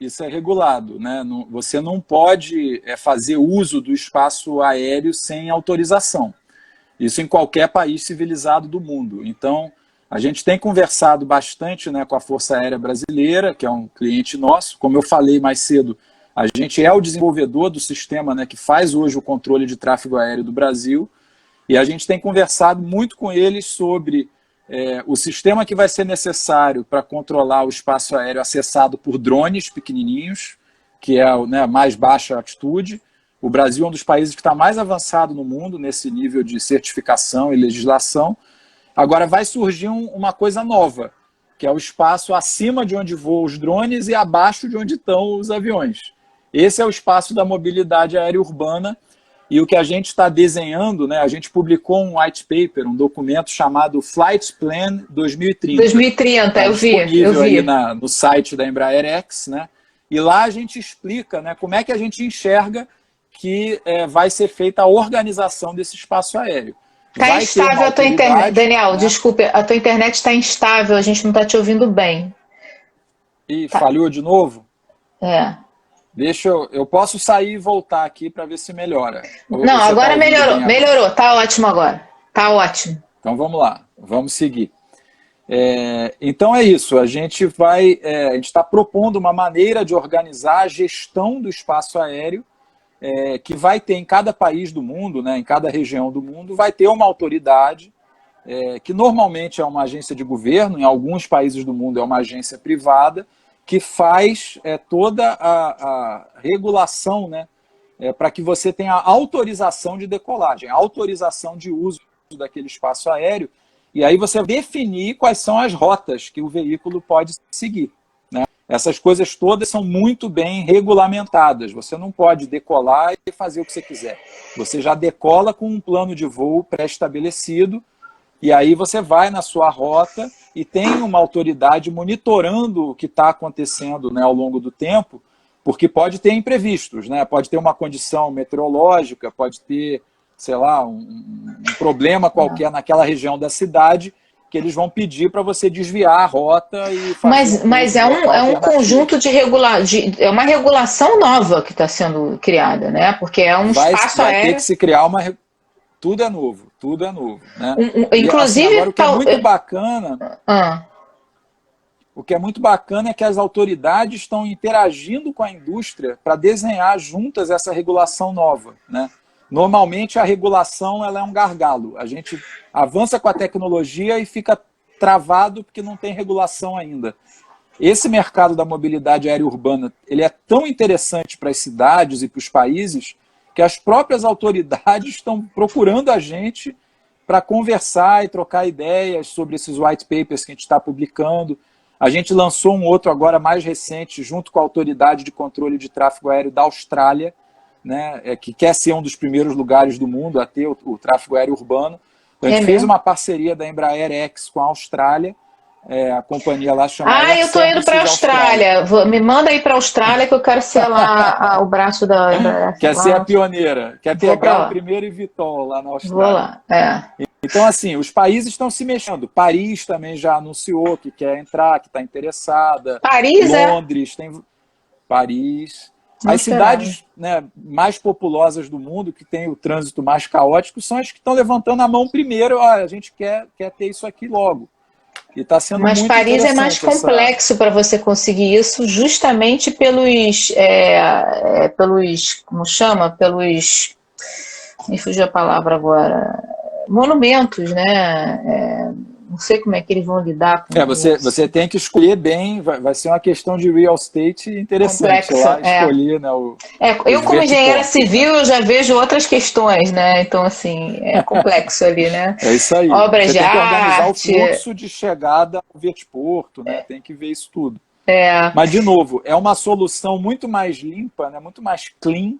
né? Você não pode fazer uso do espaço aéreo sem autorização. Isso em qualquer país civilizado do mundo. Então, a gente tem conversado bastante, né, com a Força Aérea Brasileira, que é um cliente nosso. Como eu falei mais cedo, a gente é o desenvolvedor do sistema, né, que faz hoje o controle de tráfego aéreo do Brasil, e a gente tem conversado muito com eles sobre o sistema que vai ser necessário para controlar o espaço aéreo acessado por drones pequenininhos, que é a mais baixa altitude. O Brasil é um dos países que está mais avançado no mundo nesse nível de certificação e legislação. Agora vai surgir uma coisa nova, que é o espaço acima de onde voam os drones e abaixo de onde estão os aviões. Esse é o espaço da mobilidade aérea urbana, e o que a gente está desenhando, né, a gente publicou um white paper, um documento chamado Flight Plan 2030. 2030, tá, eu vi. Disponível aí no site da Embraer X, né? E lá a gente explica, né, como é que a gente enxerga que vai ser feita a organização desse espaço aéreo. Está instável a tua internet. Daniel, né? Desculpe, a tua internet está instável, a gente não está te ouvindo bem. E falhou de novo? Deixa eu posso sair e voltar aqui para ver se melhora. Não, agora melhorou, tá ótimo agora. Tá ótimo. Então vamos lá, vamos seguir. Então é isso, a gente está propondo uma maneira de organizar a gestão do espaço aéreo, que vai ter em cada país do mundo, né, em cada região do mundo, vai ter uma autoridade, que normalmente é uma agência de governo, em alguns países do mundo é uma agência privada, que faz toda a regulação, né, para que você tenha autorização de decolagem, autorização de uso daquele espaço aéreo, e aí você definir quais são as rotas que o veículo pode seguir, né? Essas coisas todas são muito bem regulamentadas. Você não pode decolar e fazer o que você quiser. Você já decola com um plano de voo pré-estabelecido, e aí você vai na sua rota e tem uma autoridade monitorando o que está acontecendo, né, ao longo do tempo, porque pode ter imprevistos, né? Pode ter uma condição meteorológica, pode ter, sei lá, um problema qualquer naquela região da cidade, que eles vão pedir para você desviar a rota e fazer. Mas é um conjunto é uma regulação nova que está sendo criada, né? Porque é um espaço aéreo. Vai ter que se criar uma. Tudo é novo, né? Inclusive, assim, agora, o que é muito bacana. O que é muito bacana é que as autoridades estão interagindo com a indústria para desenhar juntas essa regulação nova, né? Normalmente a regulação ela é um gargalo. A gente avança com a tecnologia e fica travado porque não tem regulação ainda. Esse mercado da mobilidade aérea urbana ele é tão interessante para as cidades e para os países que as próprias autoridades estão procurando a gente para conversar e trocar ideias sobre esses white papers que a gente está publicando. A gente lançou um outro agora mais recente junto com a Autoridade de Controle de Tráfego Aéreo da Austrália, né, que quer ser um dos primeiros lugares do mundo a ter o tráfego aéreo urbano. Então, a gente fez uma parceria da Embraer X com a Austrália, a companhia lá chamada... eu estou indo para a Austrália. Me manda aí para a Austrália que eu quero ser lá o braço da Embraer. Quer ser a pioneira, quer pegar o primeiro eVTOL lá na Austrália. Vou lá, Então, assim, os países estão se mexendo. Paris também já anunciou que quer entrar, que está interessada. Paris, Londres, tem Paris... As cidades, né, mais populosas do mundo, que tem o trânsito mais caótico, são as que estão levantando a mão primeiro. Olha, a gente quer ter isso aqui logo. E tá sendo Mas muito Paris é mais complexo para você conseguir isso, justamente pelos, como chama? Me fugiu a palavra agora. Monumentos, né? Não sei como é que eles vão lidar com isso. Você tem que escolher bem, vai ser uma questão de real estate interessante. Complexo, lá escolher, né, eu, como engenheira civil, eu já vejo outras questões, né? Então, assim, é complexo ali, né? É isso aí. Obras você de tem que organizar arte. O fluxo de chegada ao vertiporto, né? Tem que ver isso tudo. É. Mas, de novo, é uma solução muito mais limpa, né? Muito mais clean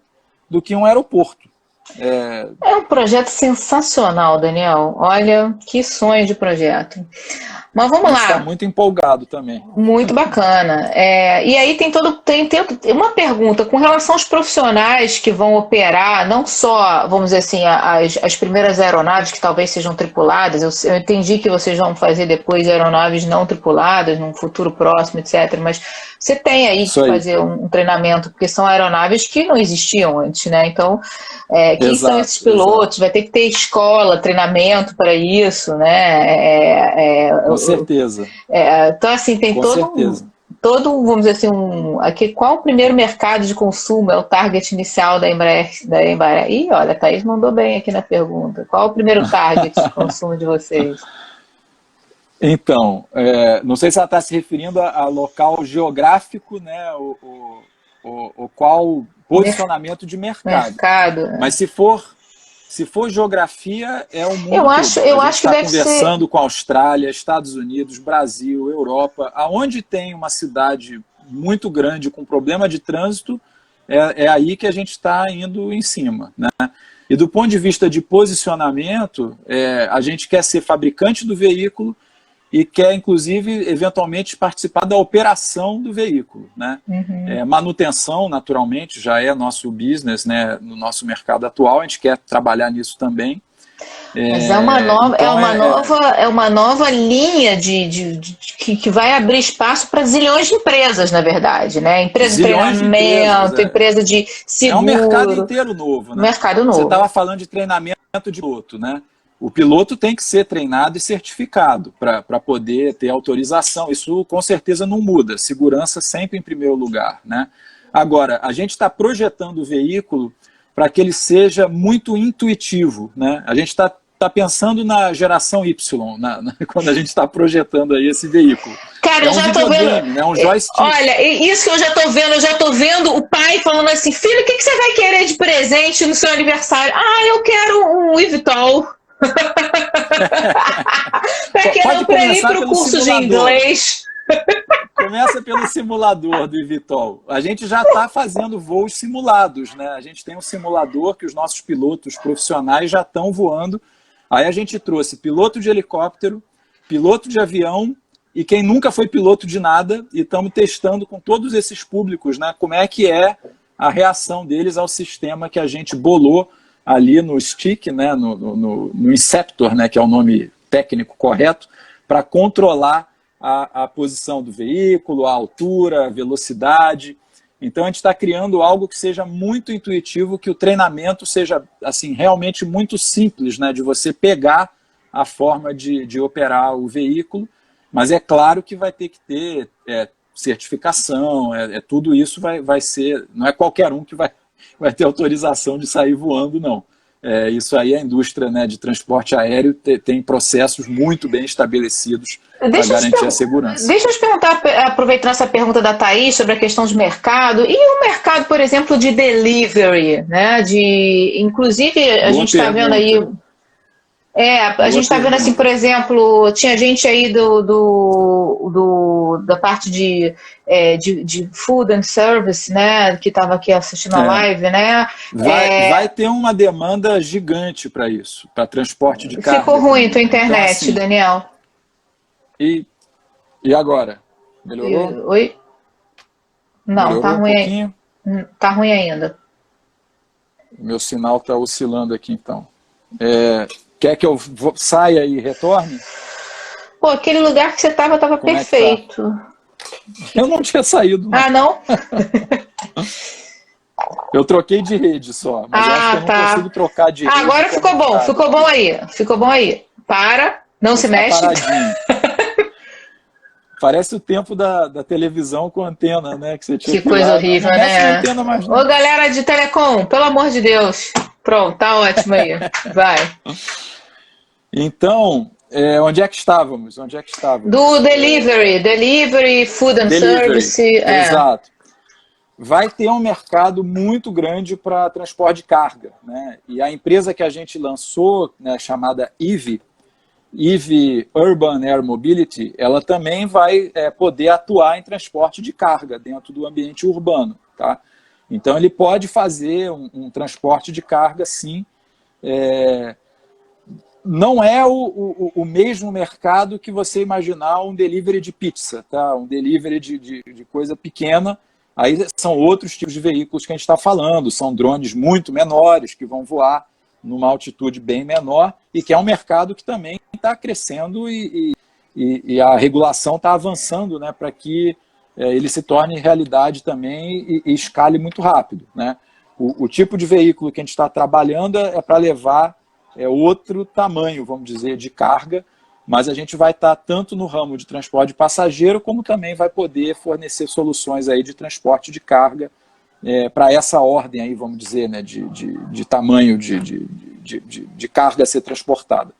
do que um aeroporto. É um projeto sensacional, Daniel. Olha, que sonho de projeto. Mas vamos lá. Está muito empolgado também. Muito bacana. E aí tem uma pergunta com relação aos profissionais que vão operar, não só, vamos dizer assim, as primeiras aeronaves que talvez sejam tripuladas. Eu entendi que vocês vão fazer depois aeronaves não tripuladas, num futuro próximo, etc. Mas você tem aí que fazer um treinamento, porque são aeronaves que não existiam antes, né? Então, quem são esses pilotos? Vai ter que ter escola, treinamento para isso, né? Com certeza. Então, assim, tem todo, vamos dizer assim, qual o primeiro mercado de consumo? É o target inicial da Embraer? Ih, olha, a Thaís mandou bem aqui na pergunta. Qual o primeiro target de consumo de vocês? Então, não sei se ela está se referindo a local geográfico, né? Qual posicionamento de mercado. Mas se for geografia, é o mundo. Eu acho que deve ser. Conversando com a Austrália, Estados Unidos, Brasil, Europa, aonde tem uma cidade muito grande com problema de trânsito, é aí que a gente está indo em cima, né? E do ponto de vista de posicionamento, a gente quer ser fabricante do veículo e quer, inclusive, eventualmente participar da operação do veículo, né? Manutenção, naturalmente, já é nosso business, né? No nosso mercado atual, a gente quer trabalhar nisso também. Mas é uma nova linha que vai abrir espaço para zilhões de empresas, na verdade, né? Empresa de treinamento, empresa de seguro. É um mercado inteiro novo, né? Mercado novo. Você estava falando de treinamento de piloto, né? O piloto tem que ser treinado e certificado para poder ter autorização. Isso com certeza não muda. Segurança sempre em primeiro lugar, né? Agora, a gente está projetando o veículo para que ele seja muito intuitivo, né? A gente está está pensando na geração Y, quando a gente está projetando aí esse veículo. Cara, eu já tô vendo. Né? Um joystick. Olha, isso que eu já tô vendo o pai falando assim, filho, o que você vai querer de presente no seu aniversário? Ah, eu quero um eVTOL. Para ir para o curso de inglês. Começa pelo simulador do eVTOL. A gente já está fazendo voos simulados, né? A gente tem um simulador que os nossos pilotos profissionais já estão voando. Aí a gente trouxe piloto de helicóptero, piloto de avião e quem nunca foi piloto de nada, e estamos testando com todos esses públicos, né, como é que é a reação deles ao sistema que a gente bolou ali no stick, né, no Inceptor, né, que é o nome técnico correto, para controlar a posição do veículo, a altura, a velocidade. Então a gente está criando algo que seja muito intuitivo, que o treinamento seja assim, realmente muito simples, né, de você pegar a forma de operar o veículo, mas é claro que vai ter que ter certificação, tudo isso vai ser, não é qualquer um que vai ter autorização de sair voando, não. Isso aí a indústria, né, de transporte aéreo tem processos muito bem estabelecidos para garantir a segurança. Deixa eu te perguntar, aproveitando essa pergunta da Thaís sobre a questão de mercado, e o mercado, por exemplo, de delivery, né? Inclusive, a gente está vendo aí... a gente está vendo assim, por exemplo, tinha gente aí da parte de food and service, né, que estava aqui assistindo a live, né? Vai ter uma demanda gigante para isso, para transporte de carga. Ficou ruim tua internet, então, assim, Daniel. E agora? Melhorou? Oi? Não, melhorou tá ruim pouquinho? Tá ruim ainda. Meu sinal está oscilando aqui, então. Quer que eu saia e retorne? Pô, aquele lugar que você estava perfeito. Tá? Eu não tinha saído. Não. Ah, não? Eu troquei de rede só, mas eu acho que eu não consigo trocar de rede. Agora ficou bom aí. Ficou bom aí. Não se mexe. Parece o tempo da televisão com antena, né? Que você tinha que coisa horrível, né? Ô, galera de Telecom, pelo amor de Deus. Pronto, tá ótimo aí. Vai. Então, onde é que estávamos? Do delivery, food and service. Exato. Vai ter um mercado muito grande para transporte de carga, né? E a empresa que a gente lançou, né, chamada EVE Urban Air Mobility, ela também vai poder atuar em transporte de carga dentro do ambiente urbano, tá? Então ele pode fazer um transporte de carga, sim. Não é o mesmo mercado que você imaginar um delivery de pizza, tá? Um delivery de coisa pequena. Aí são outros tipos de veículos que a gente está falando, são drones muito menores que vão voar numa altitude bem menor e que é um mercado que também está crescendo e a regulação está avançando, né, para que ele se torne realidade também e escale muito rápido, né? O tipo de veículo que a gente está trabalhando é para levar outro tamanho, vamos dizer, de carga, mas a gente vai estar tanto no ramo de transporte de passageiro, como também vai poder fornecer soluções aí de transporte de carga para essa ordem aí, vamos dizer, né, de tamanho de carga a ser transportada.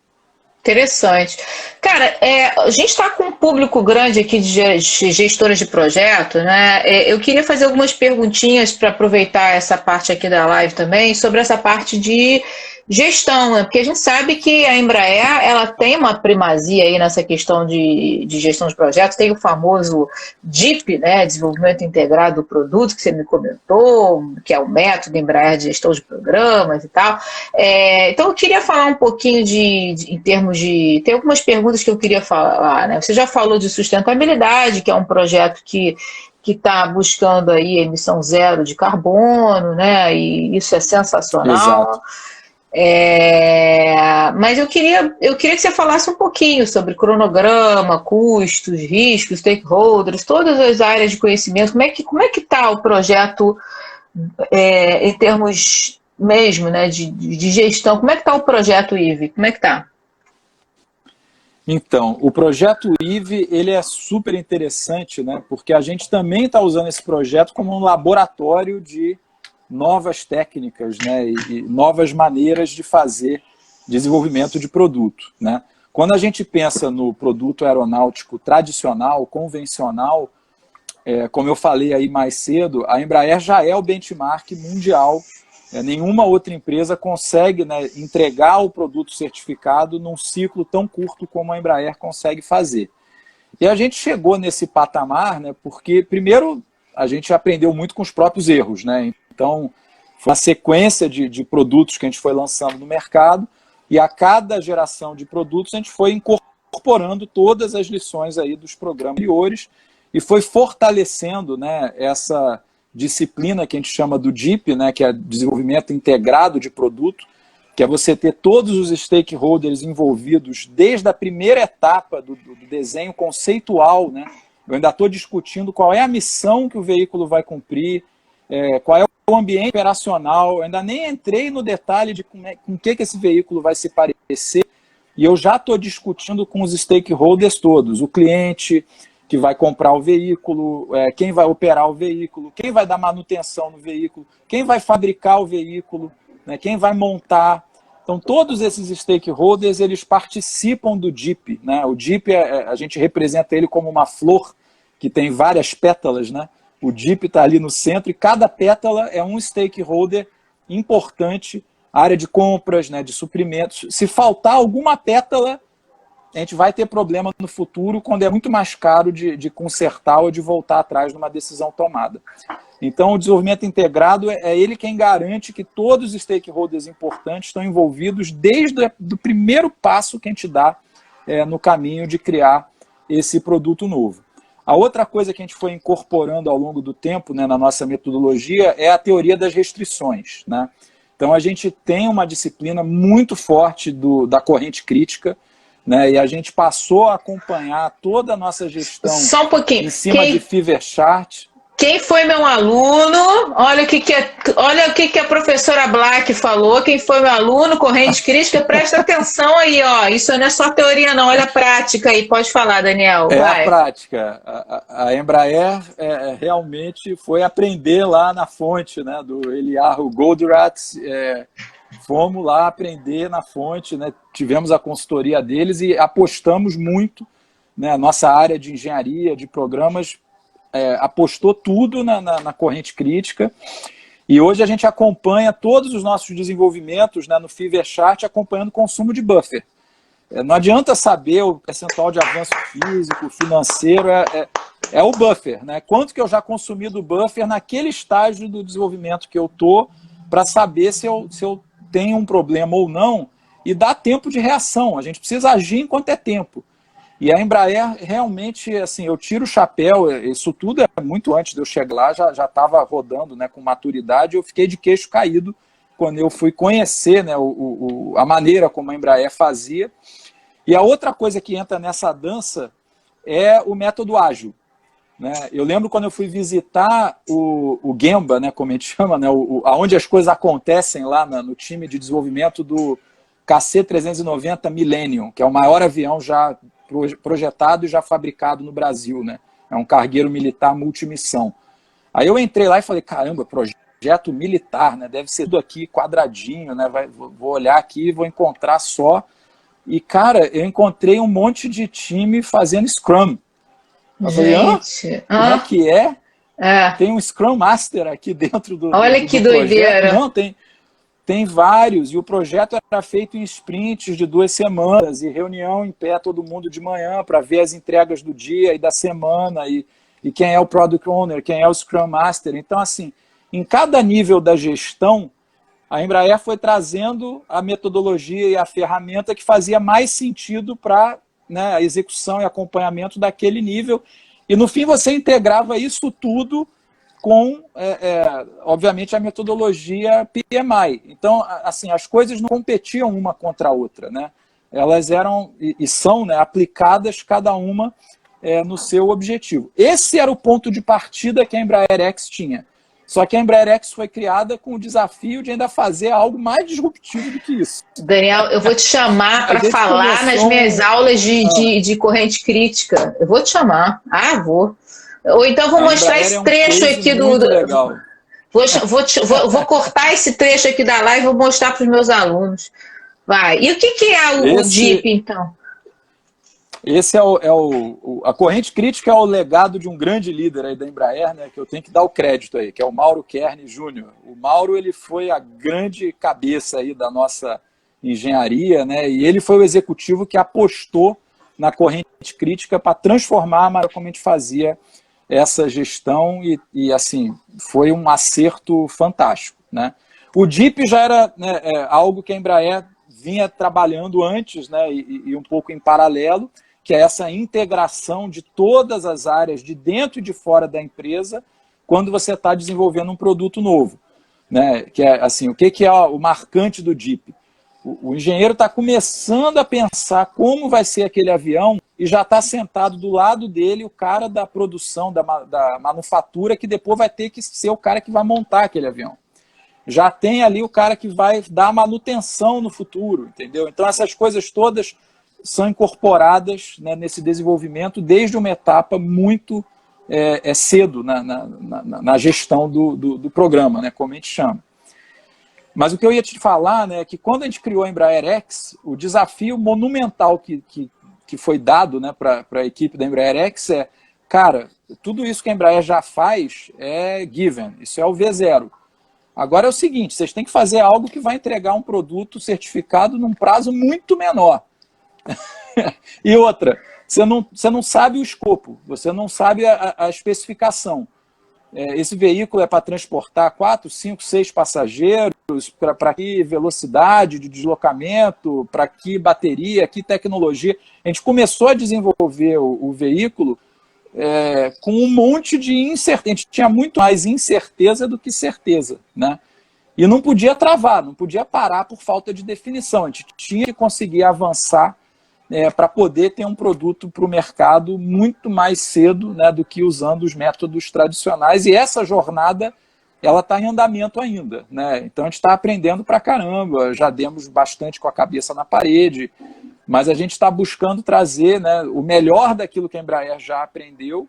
Interessante. Cara, a gente está com um público grande aqui de gestoras de projeto, né? Eu queria fazer algumas perguntinhas para aproveitar essa parte aqui da live também, sobre essa parte de gestão, né? Porque a gente sabe que a Embraer, ela tem uma primazia aí nessa questão de gestão de projetos, tem o famoso DIP, né, Desenvolvimento Integrado do Produto, que você me comentou, que é o método Embraer de gestão de programas e tal. Então eu queria falar um pouquinho em termos de... Tem algumas perguntas que eu queria falar, né? Você já falou de sustentabilidade, que é um projeto que está buscando aí emissão zero de carbono, né? E isso é sensacional. Exato. Mas eu queria que você falasse um pouquinho sobre cronograma, custos, riscos, stakeholders, todas as áreas de conhecimento. Como é que está o projeto em termos mesmo, né, de gestão? Como é que está o projeto EVE? Como é que está? Então, o projeto EVE, ele é super interessante, né, porque a gente também está usando esse projeto como um laboratório de novas técnicas, né, e novas maneiras de fazer desenvolvimento de produto, né? Quando a gente pensa no produto aeronáutico tradicional, convencional, como eu falei aí mais cedo, a Embraer já é o benchmark mundial. Nenhuma outra empresa consegue, né, entregar o produto certificado num ciclo tão curto como a Embraer consegue fazer. E a gente chegou nesse patamar, né, porque, primeiro, a gente aprendeu muito com os próprios erros, né? Então, foi uma sequência de produtos que a gente foi lançando no mercado, e a cada geração de produtos a gente foi incorporando todas as lições aí dos programas anteriores e foi fortalecendo, né, essa disciplina que a gente chama do DIP, né, que é desenvolvimento integrado de produto, que é você ter todos os stakeholders envolvidos desde a primeira etapa do desenho conceitual, né? Eu ainda estou discutindo qual é a missão que o veículo vai cumprir, qual é o ambiente operacional, eu ainda nem entrei no detalhe de com que esse veículo vai se parecer, e eu já estou discutindo com os stakeholders todos, o cliente que vai comprar o veículo, quem vai operar o veículo, quem vai dar manutenção no veículo, quem vai fabricar o veículo, né, quem vai montar. Então, todos esses stakeholders, eles participam do DIP, né? O DIP, a gente representa ele como uma flor que tem várias pétalas, né? O DIP está ali no centro e cada pétala é um stakeholder importante, área de compras, né, de suprimentos. Se faltar alguma pétala, a gente vai ter problema no futuro quando é muito mais caro de consertar ou de voltar atrás numa decisão tomada. Então, o desenvolvimento integrado é ele quem garante que todos os stakeholders importantes estão envolvidos desde o primeiro passo que a gente dá no caminho de criar esse produto novo. A outra coisa que a gente foi incorporando ao longo do tempo, né, na nossa metodologia é a teoria das restrições, né? Então, a gente tem uma disciplina muito forte da corrente crítica, né, e a gente passou a acompanhar toda a nossa gestão só um pouquinho. Em cima de Fever Chart. Quem foi meu aluno, olha o que a professora Black falou, quem foi meu aluno, corrente crítica, presta atenção aí, ó, isso não é só teoria não, olha a prática aí, pode falar, Daniel. Vai. A prática, a Embraer realmente foi aprender lá na fonte, né, do Eliyahu Goldratt, fomos lá aprender na fonte, né, tivemos a consultoria deles e apostamos muito, né, a nossa área de engenharia, de programas, apostou tudo na corrente crítica e hoje a gente acompanha todos os nossos desenvolvimentos, né, no Fever Chart, acompanhando o consumo de buffer. Não adianta saber o percentual de avanço físico, financeiro, é o buffer, né? Quanto que eu já consumi do buffer naquele estágio do desenvolvimento que eu estou para saber se eu tenho um problema ou não e dar tempo de reação. A gente precisa agir enquanto é tempo. E a Embraer, realmente, assim, eu tiro o chapéu, isso tudo é muito antes de eu chegar lá, já estava rodando, né, com maturidade, eu fiquei de queixo caído quando eu fui conhecer, né, a maneira como a Embraer fazia. E a outra coisa que entra nessa dança é o método ágil, né? Eu lembro quando eu fui visitar o Gemba, né, como a gente chama, né, onde as coisas acontecem lá no time de desenvolvimento do KC-390 Millennium, que é o maior avião já projetado e já fabricado no Brasil, né? É um cargueiro militar multimissão. Aí eu entrei lá e falei, caramba, projeto militar, né? Deve ser tudo aqui quadradinho, né? Vou olhar aqui e vou encontrar só. E, cara, eu encontrei um monte de time fazendo Scrum. Eu falei, como é que é? Tem um Scrum Master aqui dentro do Olha que doideira. Não, tem vários, e o projeto era feito em sprints de 2 semanas, e reunião em pé todo mundo de manhã para ver as entregas do dia e da semana, e quem é o Product Owner, quem é o Scrum Master. Então, assim, em cada nível da gestão, a Embraer foi trazendo a metodologia e a ferramenta que fazia mais sentido para, né, a execução e acompanhamento daquele nível, e no fim você integrava isso tudo com, obviamente, a metodologia PMI. Então, assim, as coisas não competiam uma contra a outra, né? Elas eram e são, né, aplicadas cada uma no seu objetivo. Esse era o ponto de partida que a Embraer X tinha. Só que a Embraer X foi criada com o desafio de ainda fazer algo mais disruptivo do que isso. Daniel, eu vou te chamar para falar nas minhas aulas de corrente crítica. Eu vou te chamar. Vou. Ou então vou mostrar esse trecho aqui do... Legal. Vou cortar esse trecho aqui da live e vou mostrar para os meus alunos. Vai. E o que é o DIP, então? Esse a corrente crítica é o legado de um grande líder aí da Embraer, né, que eu tenho que dar o crédito aí, que é o Mauro Kern Júnior. O Mauro, ele foi a grande cabeça aí da nossa engenharia, né, e ele foi o executivo que apostou na corrente crítica para transformar a maneira como a gente fazia essa gestão e assim, foi um acerto fantástico, né. O DIP já era, né, algo que a Embraer vinha trabalhando antes, né, e um pouco em paralelo, que é essa integração de todas as áreas de dentro e de fora da empresa quando você está desenvolvendo um produto novo, né? Que é assim, o que é o marcante do DIP? O engenheiro está começando a pensar como vai ser aquele avião e já está sentado do lado dele o cara da produção, da manufatura, que depois vai ter que ser o cara que vai montar aquele avião. Já tem ali o cara que vai dar manutenção no futuro, entendeu? Então essas coisas todas são incorporadas, né, nesse desenvolvimento desde uma etapa muito cedo na gestão do programa, né, como a gente chama. Mas o que eu ia te falar, né, é que quando a gente criou a Embraer X, o desafio monumental que foi dado, né, para a equipe da Embraer X cara, tudo isso que a Embraer já faz é given, isso é o V0. Agora é o seguinte, vocês têm que fazer algo que vai entregar um produto certificado num prazo muito menor. E outra, você não sabe o escopo, você não sabe a especificação. Esse veículo é para transportar 4, 5, 6 passageiros, para que velocidade de deslocamento, para que bateria, que tecnologia. A gente começou a desenvolver o veículo com um monte de incerteza. A gente tinha muito mais incerteza do que certeza, né? E não podia travar, não podia parar por falta de definição. A gente tinha que conseguir avançar para poder ter um produto para o mercado muito mais cedo, né, do que usando os métodos tradicionais. E essa jornada ela está em andamento ainda, né? Então a gente está aprendendo para caramba, já demos bastante com a cabeça na parede, mas a gente está buscando trazer, né, o melhor daquilo que a Embraer já aprendeu,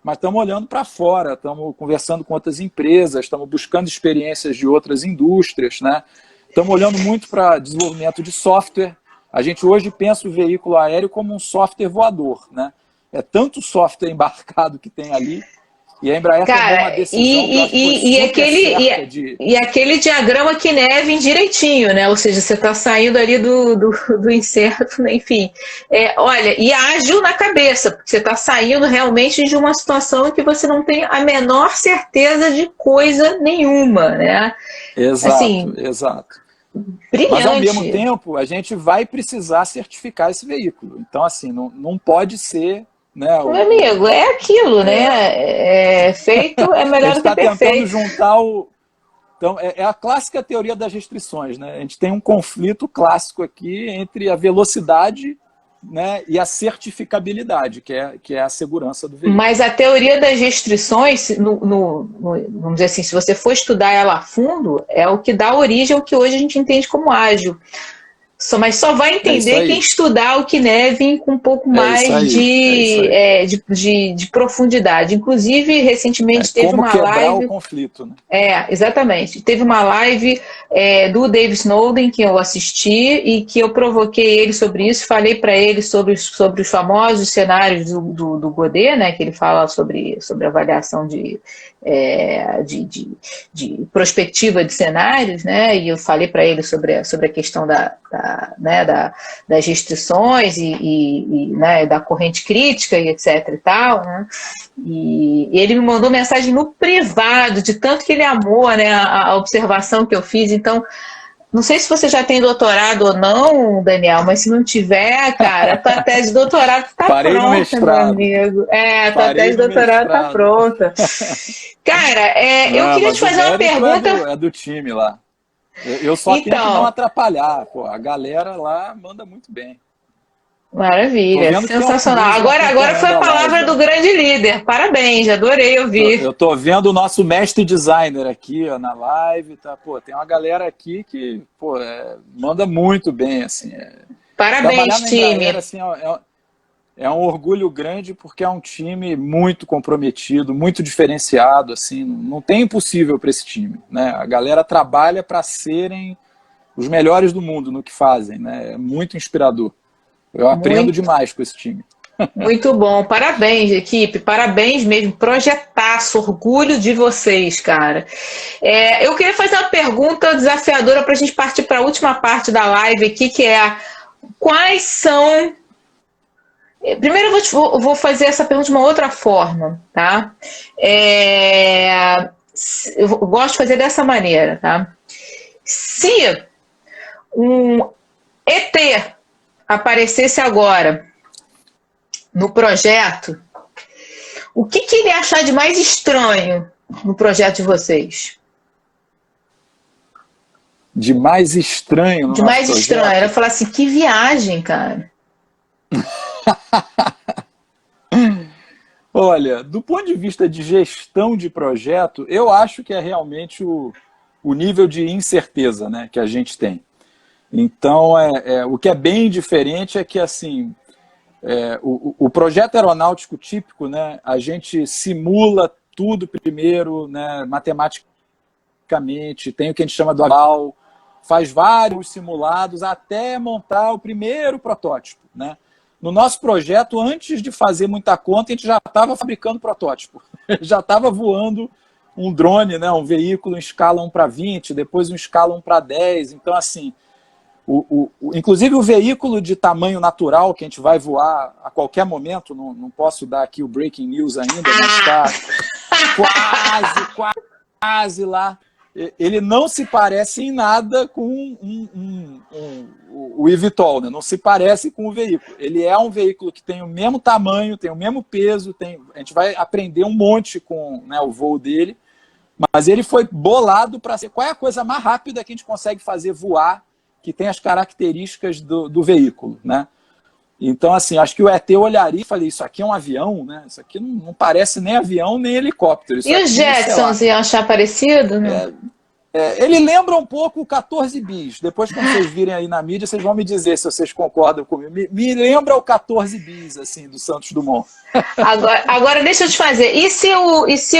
mas estamos olhando para fora, estamos conversando com outras empresas, estamos buscando experiências de outras indústrias, né? Estamos olhando muito para desenvolvimento de software. A gente hoje pensa o veículo aéreo como um software voador, né? É tanto software embarcado que tem ali, e a Embraer tomou uma decisão e aquele diagrama Kinevin direitinho, né? Ou seja, você está saindo ali do incerto, né? Enfim. Olha, e ágil na cabeça, porque você está saindo realmente de uma situação em que você não tem a menor certeza de coisa nenhuma, né? Exato, assim, exato. Brilhante. Mas, ao mesmo tempo, a gente vai precisar certificar esse veículo. Então, assim, não pode ser... Né, meu amigo, é aquilo, né? Feito é melhor do que perfeito. A gente está tentando juntar Então, é a clássica teoria das restrições, né? A gente tem um conflito clássico aqui entre a velocidade, né, e a certificabilidade, que é a segurança do veículo. Mas a teoria das restrições, vamos dizer assim, se você for estudar ela a fundo, é o que dá origem ao que hoje a gente entende como ágil. Mas só vai entender quem estudar o Kinevin com um pouco mais de profundidade. Inclusive, recentemente teve uma live... o conflito, né? Exatamente. Teve uma live do Dave Snowden que eu assisti e que eu provoquei ele sobre isso, falei para ele sobre os famosos cenários do Godet, né, que ele fala sobre avaliação de prospectiva de cenários, né, e eu falei para ele sobre a questão das restrições né, da corrente crítica e etc e tal, né, e ele me mandou mensagem no privado, de tanto que ele amou, né, a observação que eu fiz. Então, não sei se você já tem doutorado ou não, Daniel, mas se não tiver, cara, a tua tese de doutorado está pronta, meu amigo. A tua tese de doutorado está pronta. Cara, eu queria te fazer uma pergunta... É do time lá. Eu só tento não atrapalhar. Pô, a galera lá manda muito bem. Maravilha, sensacional. Agora foi a palavra do grande líder. Parabéns, adorei ouvir. Eu tô vendo o nosso mestre designer aqui, ó, na live. Tá? Pô, tem uma galera aqui que manda muito bem. Assim, Parabéns, time. Embraer, assim, é um orgulho grande porque é um time muito comprometido, muito diferenciado. Assim, não tem impossível para esse time, né? A galera trabalha para serem os melhores do mundo no que fazem, né? É muito inspirador. Eu aprendo demais com esse time. Muito bom, parabéns, equipe, parabéns mesmo, projetaço, orgulho de vocês, cara. Eu queria fazer uma pergunta desafiadora para a gente partir para a última parte da live aqui, que é quais são... Primeiro eu vou fazer essa pergunta de uma outra forma, tá? Eu gosto de fazer dessa maneira, tá? Se um ET aparecesse agora no projeto, o que ele ia achar de mais estranho no projeto de vocês? De mais estranho no De mais nosso estranho. projeto? Ela falar assim, que viagem, cara. Olha, do ponto de vista de gestão de projeto, eu acho que é realmente o nível de incerteza, né, que a gente tem. Então, o que é bem diferente é que, assim, o projeto aeronáutico típico, né, a gente simula tudo primeiro, né, matematicamente, tem o que a gente chama do aval, faz vários simulados até montar o primeiro protótipo, né? No nosso projeto, antes de fazer muita conta, a gente já estava fabricando protótipo. Já estava voando um drone, né, um veículo em escala 1:20, depois um escala 1:10. Então, assim, inclusive o veículo de tamanho natural, que a gente vai voar a qualquer momento, não posso dar aqui o breaking news ainda, mas está quase lá. Ele não se parece em nada com o eVTOL, né? Não se parece com o veículo. Ele é um veículo que tem o mesmo tamanho, tem o mesmo peso, a gente vai aprender um monte com, né, o voo dele, mas ele foi bolado para ser qual é a coisa mais rápida que a gente consegue fazer voar, que tem as características do veículo, né? Então, assim, acho que o ET olharia e falaria, isso aqui é um avião, né? Isso aqui não parece nem avião, nem helicóptero. Isso e aqui, os Jetsons iam achar parecido? Né? Ele lembra um pouco o 14 bis. Depois, quando vocês virem aí na mídia, vocês vão me dizer se vocês concordam comigo. Me lembra o 14 bis, assim, do Santos Dumont. Agora deixa eu te fazer. E se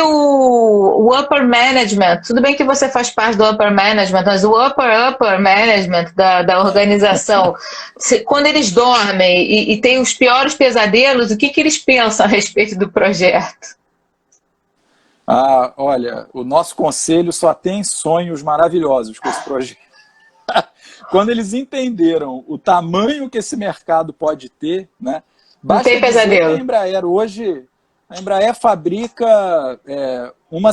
o upper management, tudo bem que você faz parte do upper management, mas o upper management da organização, quando eles dormem e têm os piores pesadelos, o que eles pensam a respeito do projeto? Olha, o nosso conselho só tem sonhos maravilhosos com esse projeto. Quando eles entenderam o tamanho que esse mercado pode ter, né? Não tem pesadelo. A Embraer hoje, a Embraer fabrica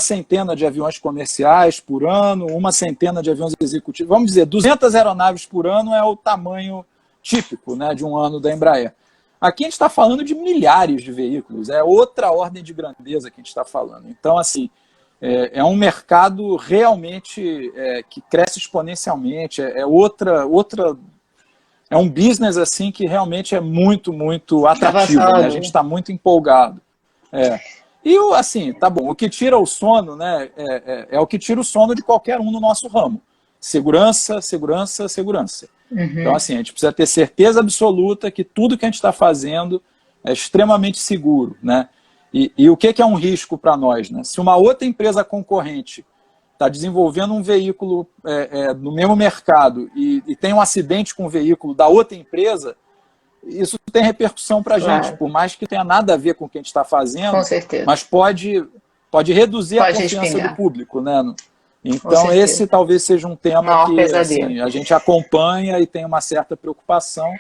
100 de aviões comerciais por ano, 100 de aviões executivos. Vamos dizer, 200 aeronaves por ano é o tamanho típico, né, de um ano da Embraer. Aqui a gente está falando de milhares de veículos, é outra ordem de grandeza que a gente está falando. Então, assim, é um mercado realmente que cresce exponencialmente, é um business assim que realmente é muito, muito atrativo, né? A gente está muito empolgado. E, assim, tá bom, o que tira o sono, né, é o que tira o sono de qualquer um no nosso ramo. Segurança, segurança, segurança. Uhum. Então, assim, a gente precisa ter certeza absoluta que tudo que a gente está fazendo é extremamente seguro, né? E o que é um risco para nós, né? Se uma outra empresa concorrente está desenvolvendo um veículo no mesmo mercado e tem um acidente com o veículo da outra empresa, isso tem repercussão para a gente, por mais que tenha nada a ver com o que a gente está fazendo, com certeza. Mas pode reduzir a confiança do público, né? Então, esse talvez seja um tema que assim, a gente acompanha e tem uma certa preocupação.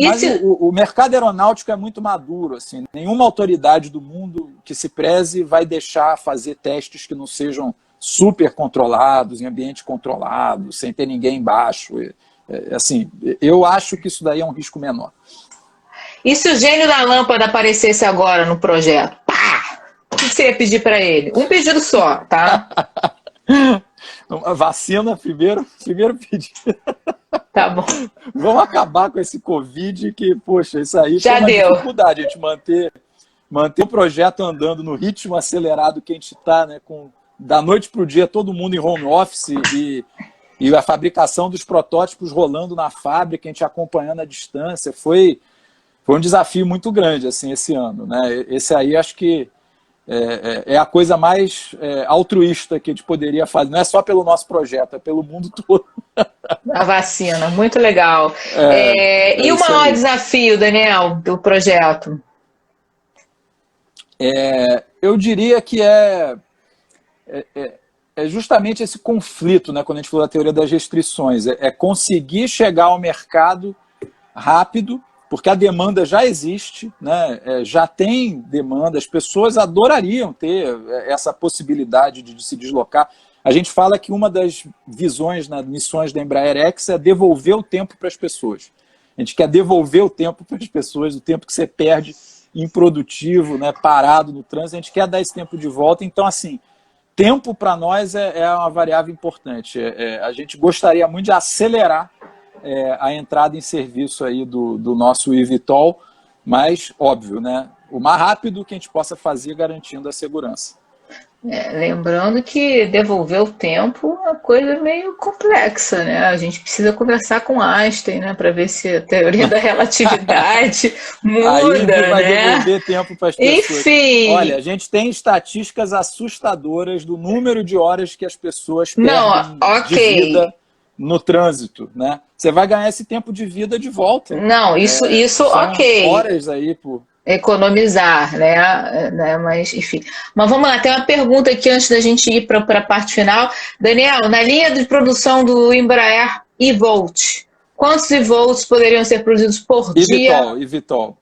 Mas o mercado aeronáutico é muito maduro. Assim, nenhuma autoridade do mundo que se preze vai deixar fazer testes que não sejam super controlados, em ambiente controlado, sem ter ninguém embaixo. Assim, eu acho que isso daí é um risco menor. E se o gênio da lâmpada aparecesse agora no projeto? Pá! O que você ia pedir para ele? Um pedido só, tá? A vacina, primeiro pedido. Tá bom. Vamos acabar com esse Covid que, poxa, isso aí já foi uma deu. Dificuldade, a gente manter o projeto andando no ritmo acelerado que a gente está, né, da noite para o dia, todo mundo em home office e a fabricação dos protótipos rolando na fábrica, a gente acompanhando a distância, foi um desafio muito grande assim, esse ano, né? Esse aí acho que é a coisa mais altruísta que a gente poderia fazer. Não é só pelo nosso projeto, é pelo mundo todo. A vacina, muito legal. E o maior desafio, Daniel, do projeto? Eu diria que é justamente esse conflito, né, quando a gente falou da teoria das restrições, é conseguir chegar ao mercado rápido, porque a demanda já existe, né, já tem demanda, as pessoas adorariam ter essa possibilidade de se deslocar. A gente fala que uma das visões nas missões da Embraer X é devolver o tempo para as pessoas. A gente quer devolver o tempo para as pessoas, o tempo que você perde improdutivo, né, parado no trânsito, a gente quer dar esse tempo de volta. Então, assim, tempo para nós é uma variável importante. A gente gostaria muito de acelerar a entrada em serviço aí do nosso eVTOL, mas, óbvio, né, o mais rápido que a gente possa fazer garantindo a segurança. Lembrando que devolver o tempo é uma coisa meio complexa, né? A gente precisa conversar com Einstein, né, para ver se a teoria da relatividade muda, aí vai né? Devolver tempo para as pessoas. Enfim. Olha, a gente tem estatísticas assustadoras do número de horas que as pessoas perdem de vida no trânsito, né? Você vai ganhar esse tempo de vida de volta. Não, isso são ok. Horas aí por economizar, né? Mas, enfim. Mas vamos lá, tem uma pergunta aqui antes da gente ir para a parte final. Daniel, na linha de produção do Embraer eVolt, quantos eVolts poderiam ser produzidos por dia? eVTOL.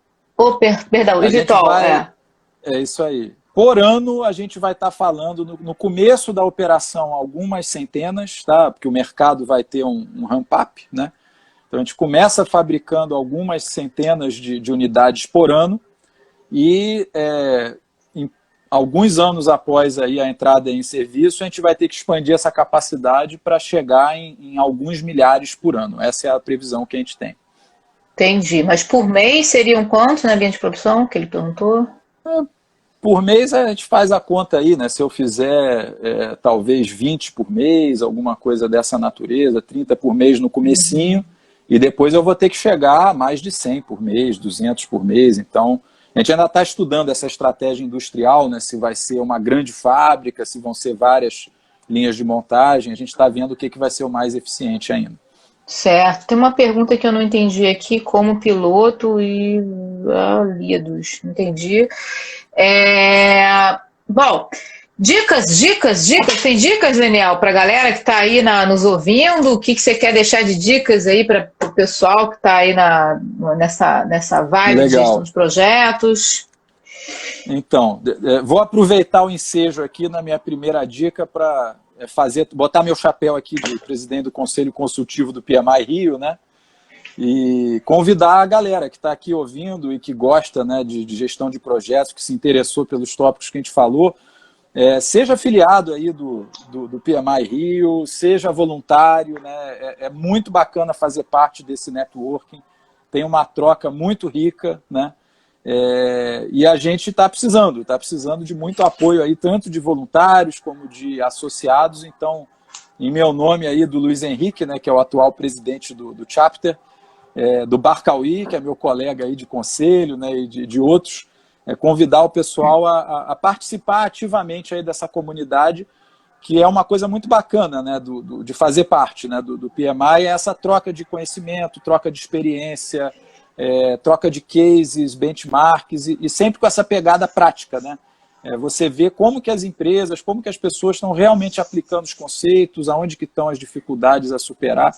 Perdão, eVTOL. É isso aí. Por ano, a gente vai estar falando, no começo da operação, algumas centenas, tá? Porque o mercado vai ter um ramp-up, né? Então, a gente começa fabricando algumas centenas de unidades por ano e alguns anos após aí a entrada em serviço, a gente vai ter que expandir essa capacidade para chegar em alguns milhares por ano. Essa é a previsão que a gente tem. Entendi. Mas por mês seriam quantos na linha de produção que ele perguntou? Por mês a gente faz a conta aí, né? Se eu fizer talvez 20 por mês, alguma coisa dessa natureza, 30 por mês no comecinho, e depois eu vou ter que chegar a mais de 100 por mês, 200 por mês. Então, a gente ainda está estudando essa estratégia industrial, né? Se vai ser uma grande fábrica, se vão ser várias linhas de montagem. A gente está vendo o que vai ser o mais eficiente ainda. Certo. Tem uma pergunta que eu não entendi aqui, como piloto e Lidos. Não entendi. Bom, dicas. Tem dicas, Daniel, para a galera que está aí nos ouvindo? O que você quer deixar de dicas aí para o pessoal que está aí nessa vibe de gestão de projetos? Então, vou aproveitar o ensejo aqui na minha primeira dica para botar meu chapéu aqui de presidente do Conselho Consultivo do PMI Rio, né? E convidar a galera que está aqui ouvindo e que gosta, né, de gestão de projetos, que se interessou pelos tópicos que a gente falou, seja afiliado aí do PMI Rio, seja voluntário, né? É muito bacana fazer parte desse networking, tem uma troca muito rica, né? E a gente está precisando de muito apoio aí, tanto de voluntários como de associados. Então, em meu nome aí do Luiz Henrique, né, que é o atual presidente do chapter, do Barcauí, que é meu colega aí de conselho, né, e de outros, convidar o pessoal a participar ativamente aí dessa comunidade, que é uma coisa muito bacana, né, de fazer parte, né, do PMI, é essa troca de conhecimento, troca de experiência, troca de cases, benchmarks, e sempre com essa pegada prática, né? Você vê como que as empresas, como que as pessoas estão realmente aplicando os conceitos, aonde que estão as dificuldades a superar.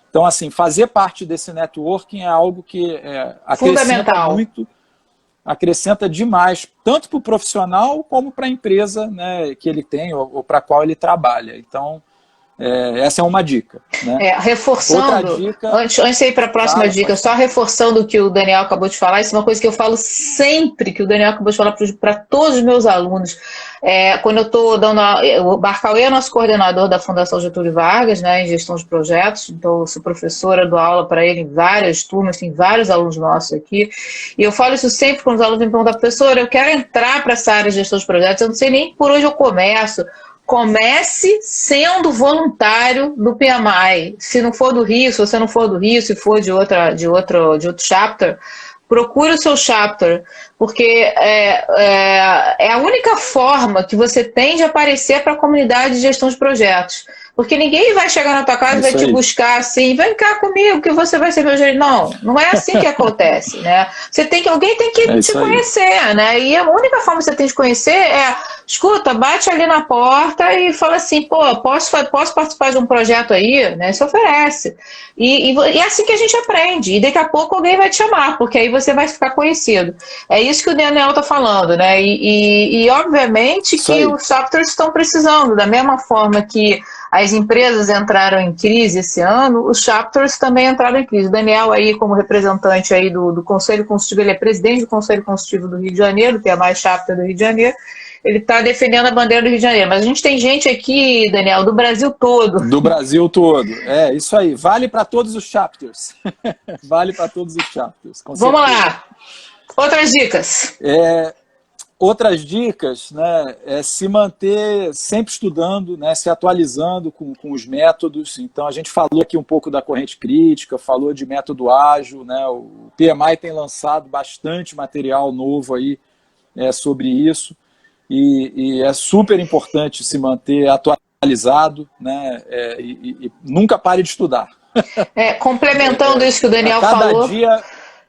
Então, assim, fazer parte desse networking é algo que acrescenta muito, acrescenta demais, tanto para o profissional como para a empresa, né, que ele tem ou para a qual ele trabalha. Então, essa é uma dica, né? Reforçando, outra dica, antes de ir para a próxima dica, só reforçando o que o Daniel acabou de falar, isso é uma coisa que eu falo sempre, que o Daniel acabou de falar para todos os meus alunos. Quando eu estou dando o Barcauê é nosso coordenador da Fundação Getúlio Vargas, né, em gestão de projetos, então eu sou professora, dou aula para ele em várias turmas, tem vários alunos nossos aqui, e eu falo isso sempre quando os alunos me perguntam: professora, eu quero entrar para essa área de gestão de projetos, eu não sei nem por onde eu começo. Comece sendo voluntário do PMI. Se não for do Rio, se você não for do Rio, se for de outro chapter, procure o seu chapter, porque é a única forma que você tem de aparecer para a comunidade de gestão de projetos. Porque ninguém vai chegar na tua casa e vai te buscar assim, vem cá comigo que você vai ser meu gerente. Não, não é assim que acontece, né? Alguém tem que te conhecer, né? E a única forma que você tem de conhecer é, escuta, bate ali na porta e fala assim, pô, posso participar de um projeto aí, né? Se oferece. E é assim que a gente aprende. E daqui a pouco alguém vai te chamar, porque aí você vai ficar conhecido. É isso que o Daniel está falando, né? E obviamente que os softwares estão precisando, da mesma forma que as empresas entraram em crise esse ano, os chapters também entraram em crise. O Daniel aí, como representante aí do Conselho Consultivo, ele é presidente do Conselho Consultivo do Rio de Janeiro, que é a mais chapter do Rio de Janeiro, ele está defendendo a bandeira do Rio de Janeiro. Mas a gente tem gente aqui, Daniel, do Brasil todo. Do Brasil todo. É, isso aí. Vale para todos os chapters. Vale para todos os chapters. Vamos lá. Outras dicas. Outras dicas, né, é se manter sempre estudando, né, se atualizando com os métodos. Então, a gente falou aqui um pouco da corrente crítica, falou de método ágil, né, o PMI tem lançado bastante material novo aí sobre isso, e é super importante se manter atualizado, né, e nunca pare de estudar. Complementando isso que o Daniel falou...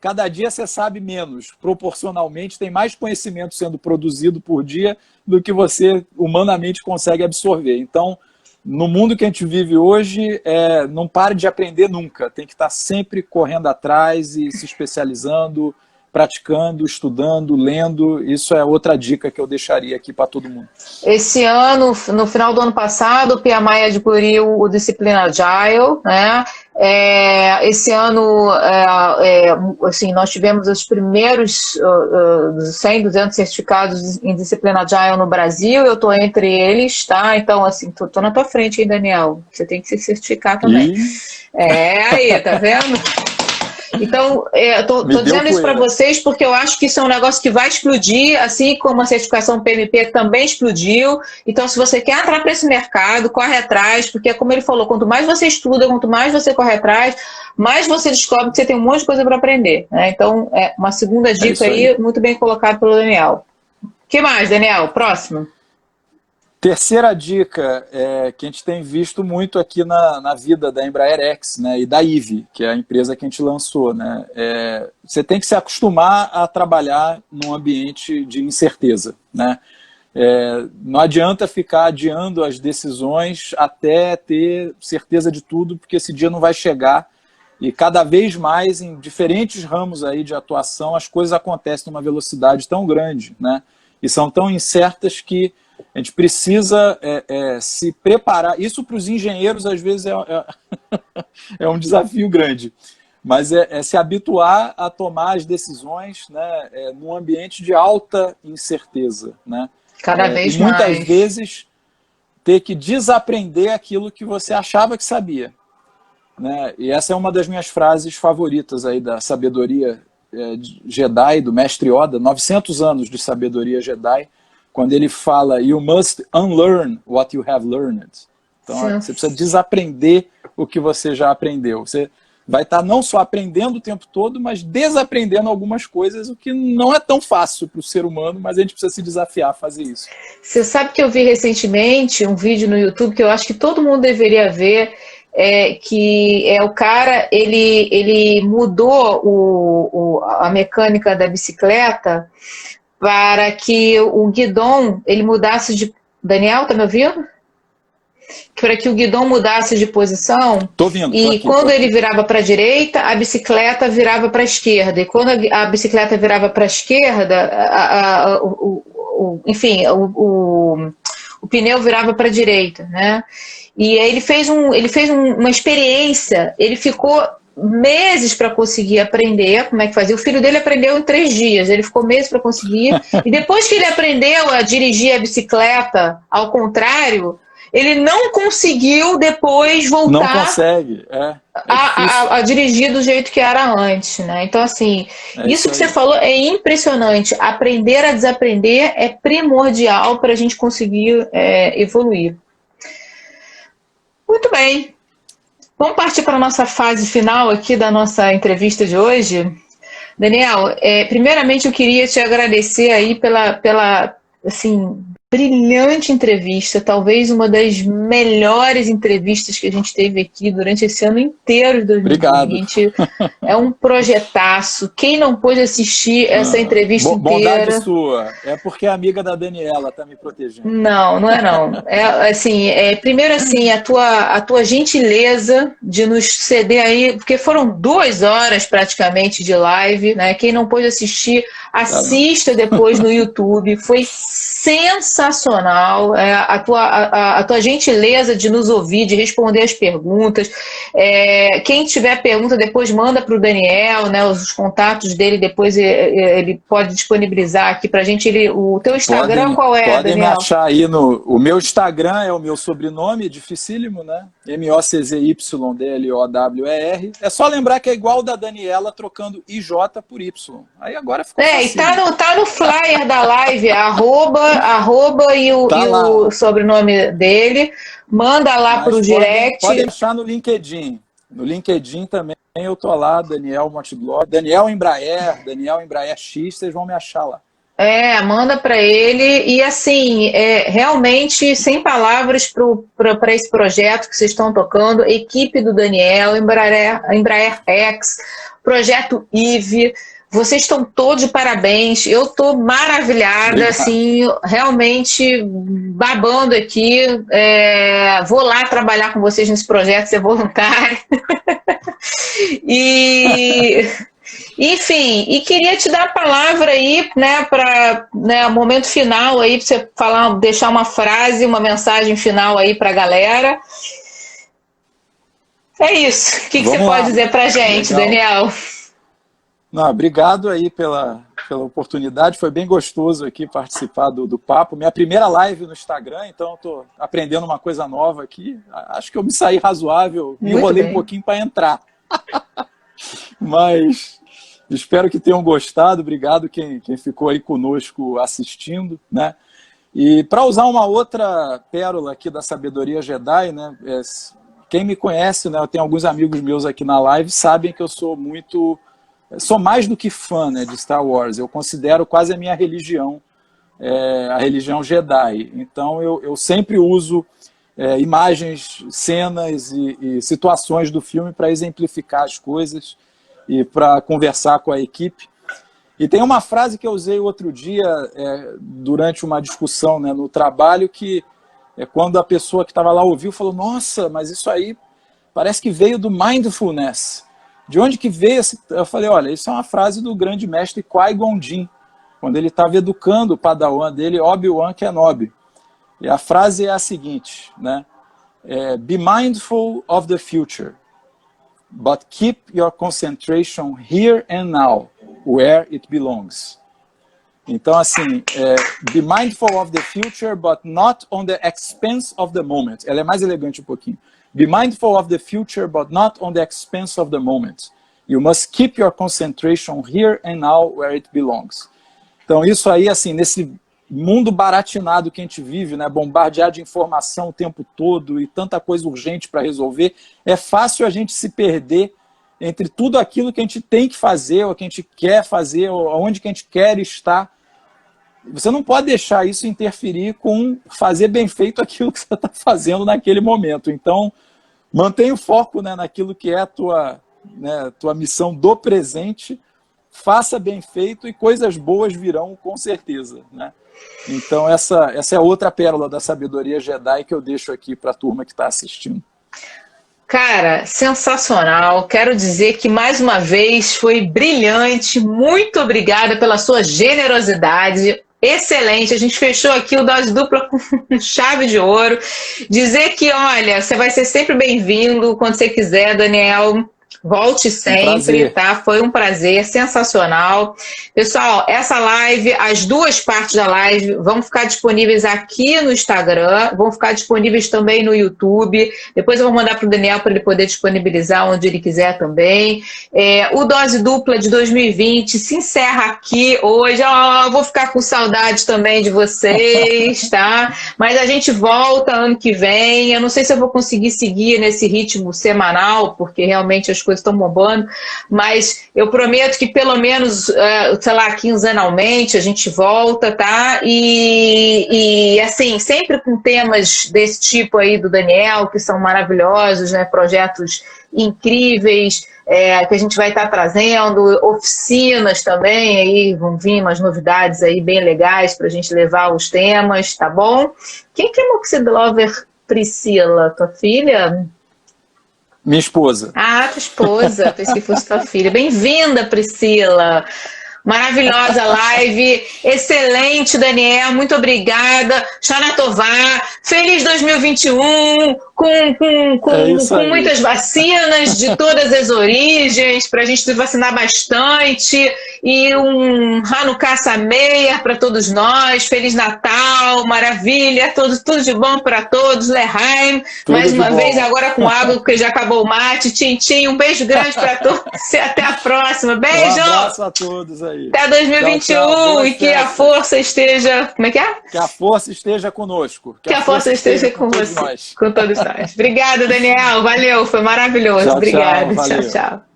Cada dia você sabe menos. Proporcionalmente, tem mais conhecimento sendo produzido por dia do que você humanamente consegue absorver. Então, no mundo que a gente vive hoje, não pare de aprender nunca. Tem que estar sempre correndo atrás e se especializando, praticando, estudando, lendo. Isso é outra dica que eu deixaria aqui para todo mundo. Esse ano, no final do ano passado, o PMI adquiriu o Disciplina Agile, né? Esse ano, assim, nós tivemos os primeiros 100, 200 certificados em Disciplina Agile no Brasil, eu estou entre eles, tá? Então, assim, tô na tua frente, hein, Daniel? Você tem que se certificar também. Aí, tá vendo? Então, estou dizendo isso para vocês porque eu acho que isso é um negócio que vai explodir, assim como a certificação PMP também explodiu. Então, se você quer entrar para esse mercado, corre atrás, porque, como ele falou, quanto mais você estuda, quanto mais você corre atrás, mais você descobre que você tem um monte de coisa para aprender, né? Então, uma segunda dica aí, muito bem colocada pelo Daniel. O que mais, Daniel? Próximo. Terceira dica que a gente tem visto muito aqui na vida da Embraer X, né, e da IVE, que é a empresa que a gente lançou. Né, você tem que se acostumar a trabalhar num ambiente de incerteza. Né, não adianta ficar adiando as decisões até ter certeza de tudo, porque esse dia não vai chegar. E cada vez mais, em diferentes ramos aí de atuação, as coisas acontecem numa velocidade tão grande, né, e são tão incertas que a gente precisa se preparar. Isso para os engenheiros, às vezes, é um desafio grande. Mas se habituar a tomar as decisões, né, num ambiente de alta incerteza. Né? Cada vez mais. Muitas vezes ter que desaprender aquilo que você achava que sabia. Né? E essa é uma das minhas frases favoritas aí da sabedoria Jedi, do mestre Yoda, 900 anos de sabedoria Jedi, quando ele fala, you must unlearn what you have learned. Então, você precisa desaprender o que você já aprendeu. Você vai estar não só aprendendo o tempo todo, mas desaprendendo algumas coisas, o que não é tão fácil para o ser humano, mas a gente precisa se desafiar a fazer isso. Você sabe que eu vi recentemente um vídeo no YouTube que eu acho que todo mundo deveria ver, que o cara, ele mudou a mecânica da bicicleta para que o guidão ele mudasse de... Daniel, tá me ouvindo? Para que o guidão mudasse de posição. Tô ouvindo, e quando ele virava para a direita, a bicicleta virava para a esquerda. E quando a bicicleta virava para a esquerda, enfim, o pneu virava para a direita, né? E aí ele fez uma experiência, ele ficou meses para conseguir aprender como é que fazia. O filho dele aprendeu em 3 dias, ele ficou meses para conseguir. E depois que ele aprendeu a dirigir a bicicleta ao contrário, ele não conseguiu depois voltar não consegue, a dirigir do jeito que era antes, né? Então, assim, isso que você falou é impressionante. Aprender a desaprender é primordial para a gente conseguir evoluir. Muito bem. Vamos partir para a nossa fase final aqui da nossa entrevista de hoje. Daniel, primeiramente eu queria te agradecer aí pela assim, brilhante entrevista, talvez uma das melhores entrevistas que a gente teve aqui durante esse ano inteiro de 2020. Obrigado. É um projetaço. Quem não pôde assistir essa entrevista inteira... Bondade sua. É porque a amiga da Daniela está me protegendo. Não é não. Primeiro assim, a tua gentileza de nos ceder aí, porque foram 2 horas praticamente de live, né? Quem não pôde assistir, assista depois no YouTube. Foi sensacional. A tua gentileza de nos ouvir, de responder as perguntas. Quem tiver pergunta, depois manda para o Daniel, né? Os contatos dele, depois ele pode disponibilizar aqui para a gente. O teu Instagram qual é, podem Daniel? Me achar aí o meu Instagram é o meu sobrenome, dificílimo, né? MOCZYDLOWER. É só lembrar que é igual o da Daniela, trocando IJ por Y. Aí agora ficou e tá no flyer da live, arroba e o sobrenome dele. Manda lá pro direct. Pode deixar no LinkedIn. No LinkedIn também eu tô lá, Daniel Monteglória, Daniel Embraer X, vocês vão me achar lá. Manda para ele. E assim, realmente, sem palavras para esse projeto que vocês estão tocando, equipe do Daniel, Embraer X, Projeto IVE, vocês estão todos de parabéns. Eu estou maravilhada, obrigado. Assim, realmente babando aqui. Vou lá trabalhar com vocês nesse projeto, ser voluntário. Enfim, e queria te dar a palavra aí, né, para o momento final aí, para você deixar uma frase, uma mensagem final aí para a galera. É isso. O que você pode dizer para a gente, legal. Daniel? Não, obrigado aí pela oportunidade, foi bem gostoso aqui participar do papo. Minha primeira live no Instagram, então estou aprendendo uma coisa nova aqui. Acho que eu me saí razoável, me enrolei um pouquinho para entrar. Mas espero que tenham gostado, obrigado quem ficou aí conosco assistindo, né? E para usar uma outra pérola aqui da sabedoria Jedi, né? Quem me conhece, né? Eu tenho alguns amigos meus aqui na live, sabem que eu sou mais do que fã, né, de Star Wars. Eu considero quase a minha religião, a religião Jedi. Então eu sempre uso imagens, cenas e situações do filme para exemplificar as coisas e para conversar com a equipe. E tem uma frase que eu usei outro dia durante uma discussão, né, no trabalho, que quando a pessoa que estava lá ouviu, falou: nossa, mas isso aí parece que veio do mindfulness. De onde que veio esse... Eu falei, olha, isso é uma frase do grande mestre Qui-Gon Jinn, quando ele estava educando o padawan dele, Obi-Wan Kenobi. E a frase é a seguinte, né? Be mindful of the future, but keep your concentration here and now, where it belongs. Então, assim, be mindful of the future, but not on the expense of the moment. Ela é mais elegante um pouquinho. Be mindful of the future, but not on the expense of the moment. You must keep your concentration here and now, where it belongs. Então, isso aí, assim, nesse mundo baratinado que a gente vive, né, bombardeado de informação o tempo todo e tanta coisa urgente para resolver, é fácil a gente se perder entre tudo aquilo que a gente tem que fazer, ou que a gente quer fazer, ou onde que a gente quer estar. Você não pode deixar isso interferir com fazer bem feito aquilo que você está fazendo naquele momento. Então, mantenha o foco, né, naquilo que é a tua missão do presente, faça bem feito e coisas boas virão com certeza, né? Então, essa é outra pérola da sabedoria Jedi que eu deixo aqui para a turma que está assistindo. Cara, sensacional. Quero dizer que, mais uma vez, foi brilhante. Muito obrigada pela sua generosidade. Excelente, a gente fechou aqui o Dose Dupla com chave de ouro. Dizer que, olha, você vai ser sempre bem-vindo quando você quiser, Daniel. Volte sempre, tá? Foi um prazer, sensacional. Pessoal, essa live, as duas partes da live vão ficar disponíveis aqui no Instagram, vão ficar disponíveis também no YouTube. Depois eu vou mandar para o Daniel para ele poder disponibilizar onde ele quiser também. O Dose Dupla de 2020 se encerra aqui hoje. Eu vou ficar com saudade também de vocês, tá? Mas a gente volta ano que vem. Eu não sei se eu vou conseguir seguir nesse ritmo semanal, porque realmente as coisas estão bombando, mas eu prometo que pelo menos, sei lá, quinzenalmente a gente volta, tá? E assim, sempre com temas desse tipo aí do Daniel, que são maravilhosos, né? Projetos incríveis, que a gente vai estar trazendo, oficinas também, aí vão vir umas novidades aí bem legais para a gente levar os temas, tá bom? Quem que é Moxie Lover Priscila? Tua filha? Minha esposa. Ah, tua esposa, pensei que fosse tua filha. Bem-vinda, Priscila! Maravilhosa live, excelente, Daniel, muito obrigada. Shana Tovar, feliz 2021, com muitas vacinas de todas as origens, para a gente se vacinar bastante, e um Hanukkah Sameach para todos nós, Feliz Natal, maravilha, tudo de bom para todos, Lehaim, mais uma vez agora com água, porque já acabou o mate, tchim, um beijo grande para todos e até a próxima, beijo! Um abraço a todos aí. Até 2021 tchau, e que a força esteja... Como é que é? Que a força esteja conosco. Que a força esteja com você, com todos nós. Obrigada, Daniel. Valeu, foi maravilhoso. Tchau, Obrigada. tchau, Tchau.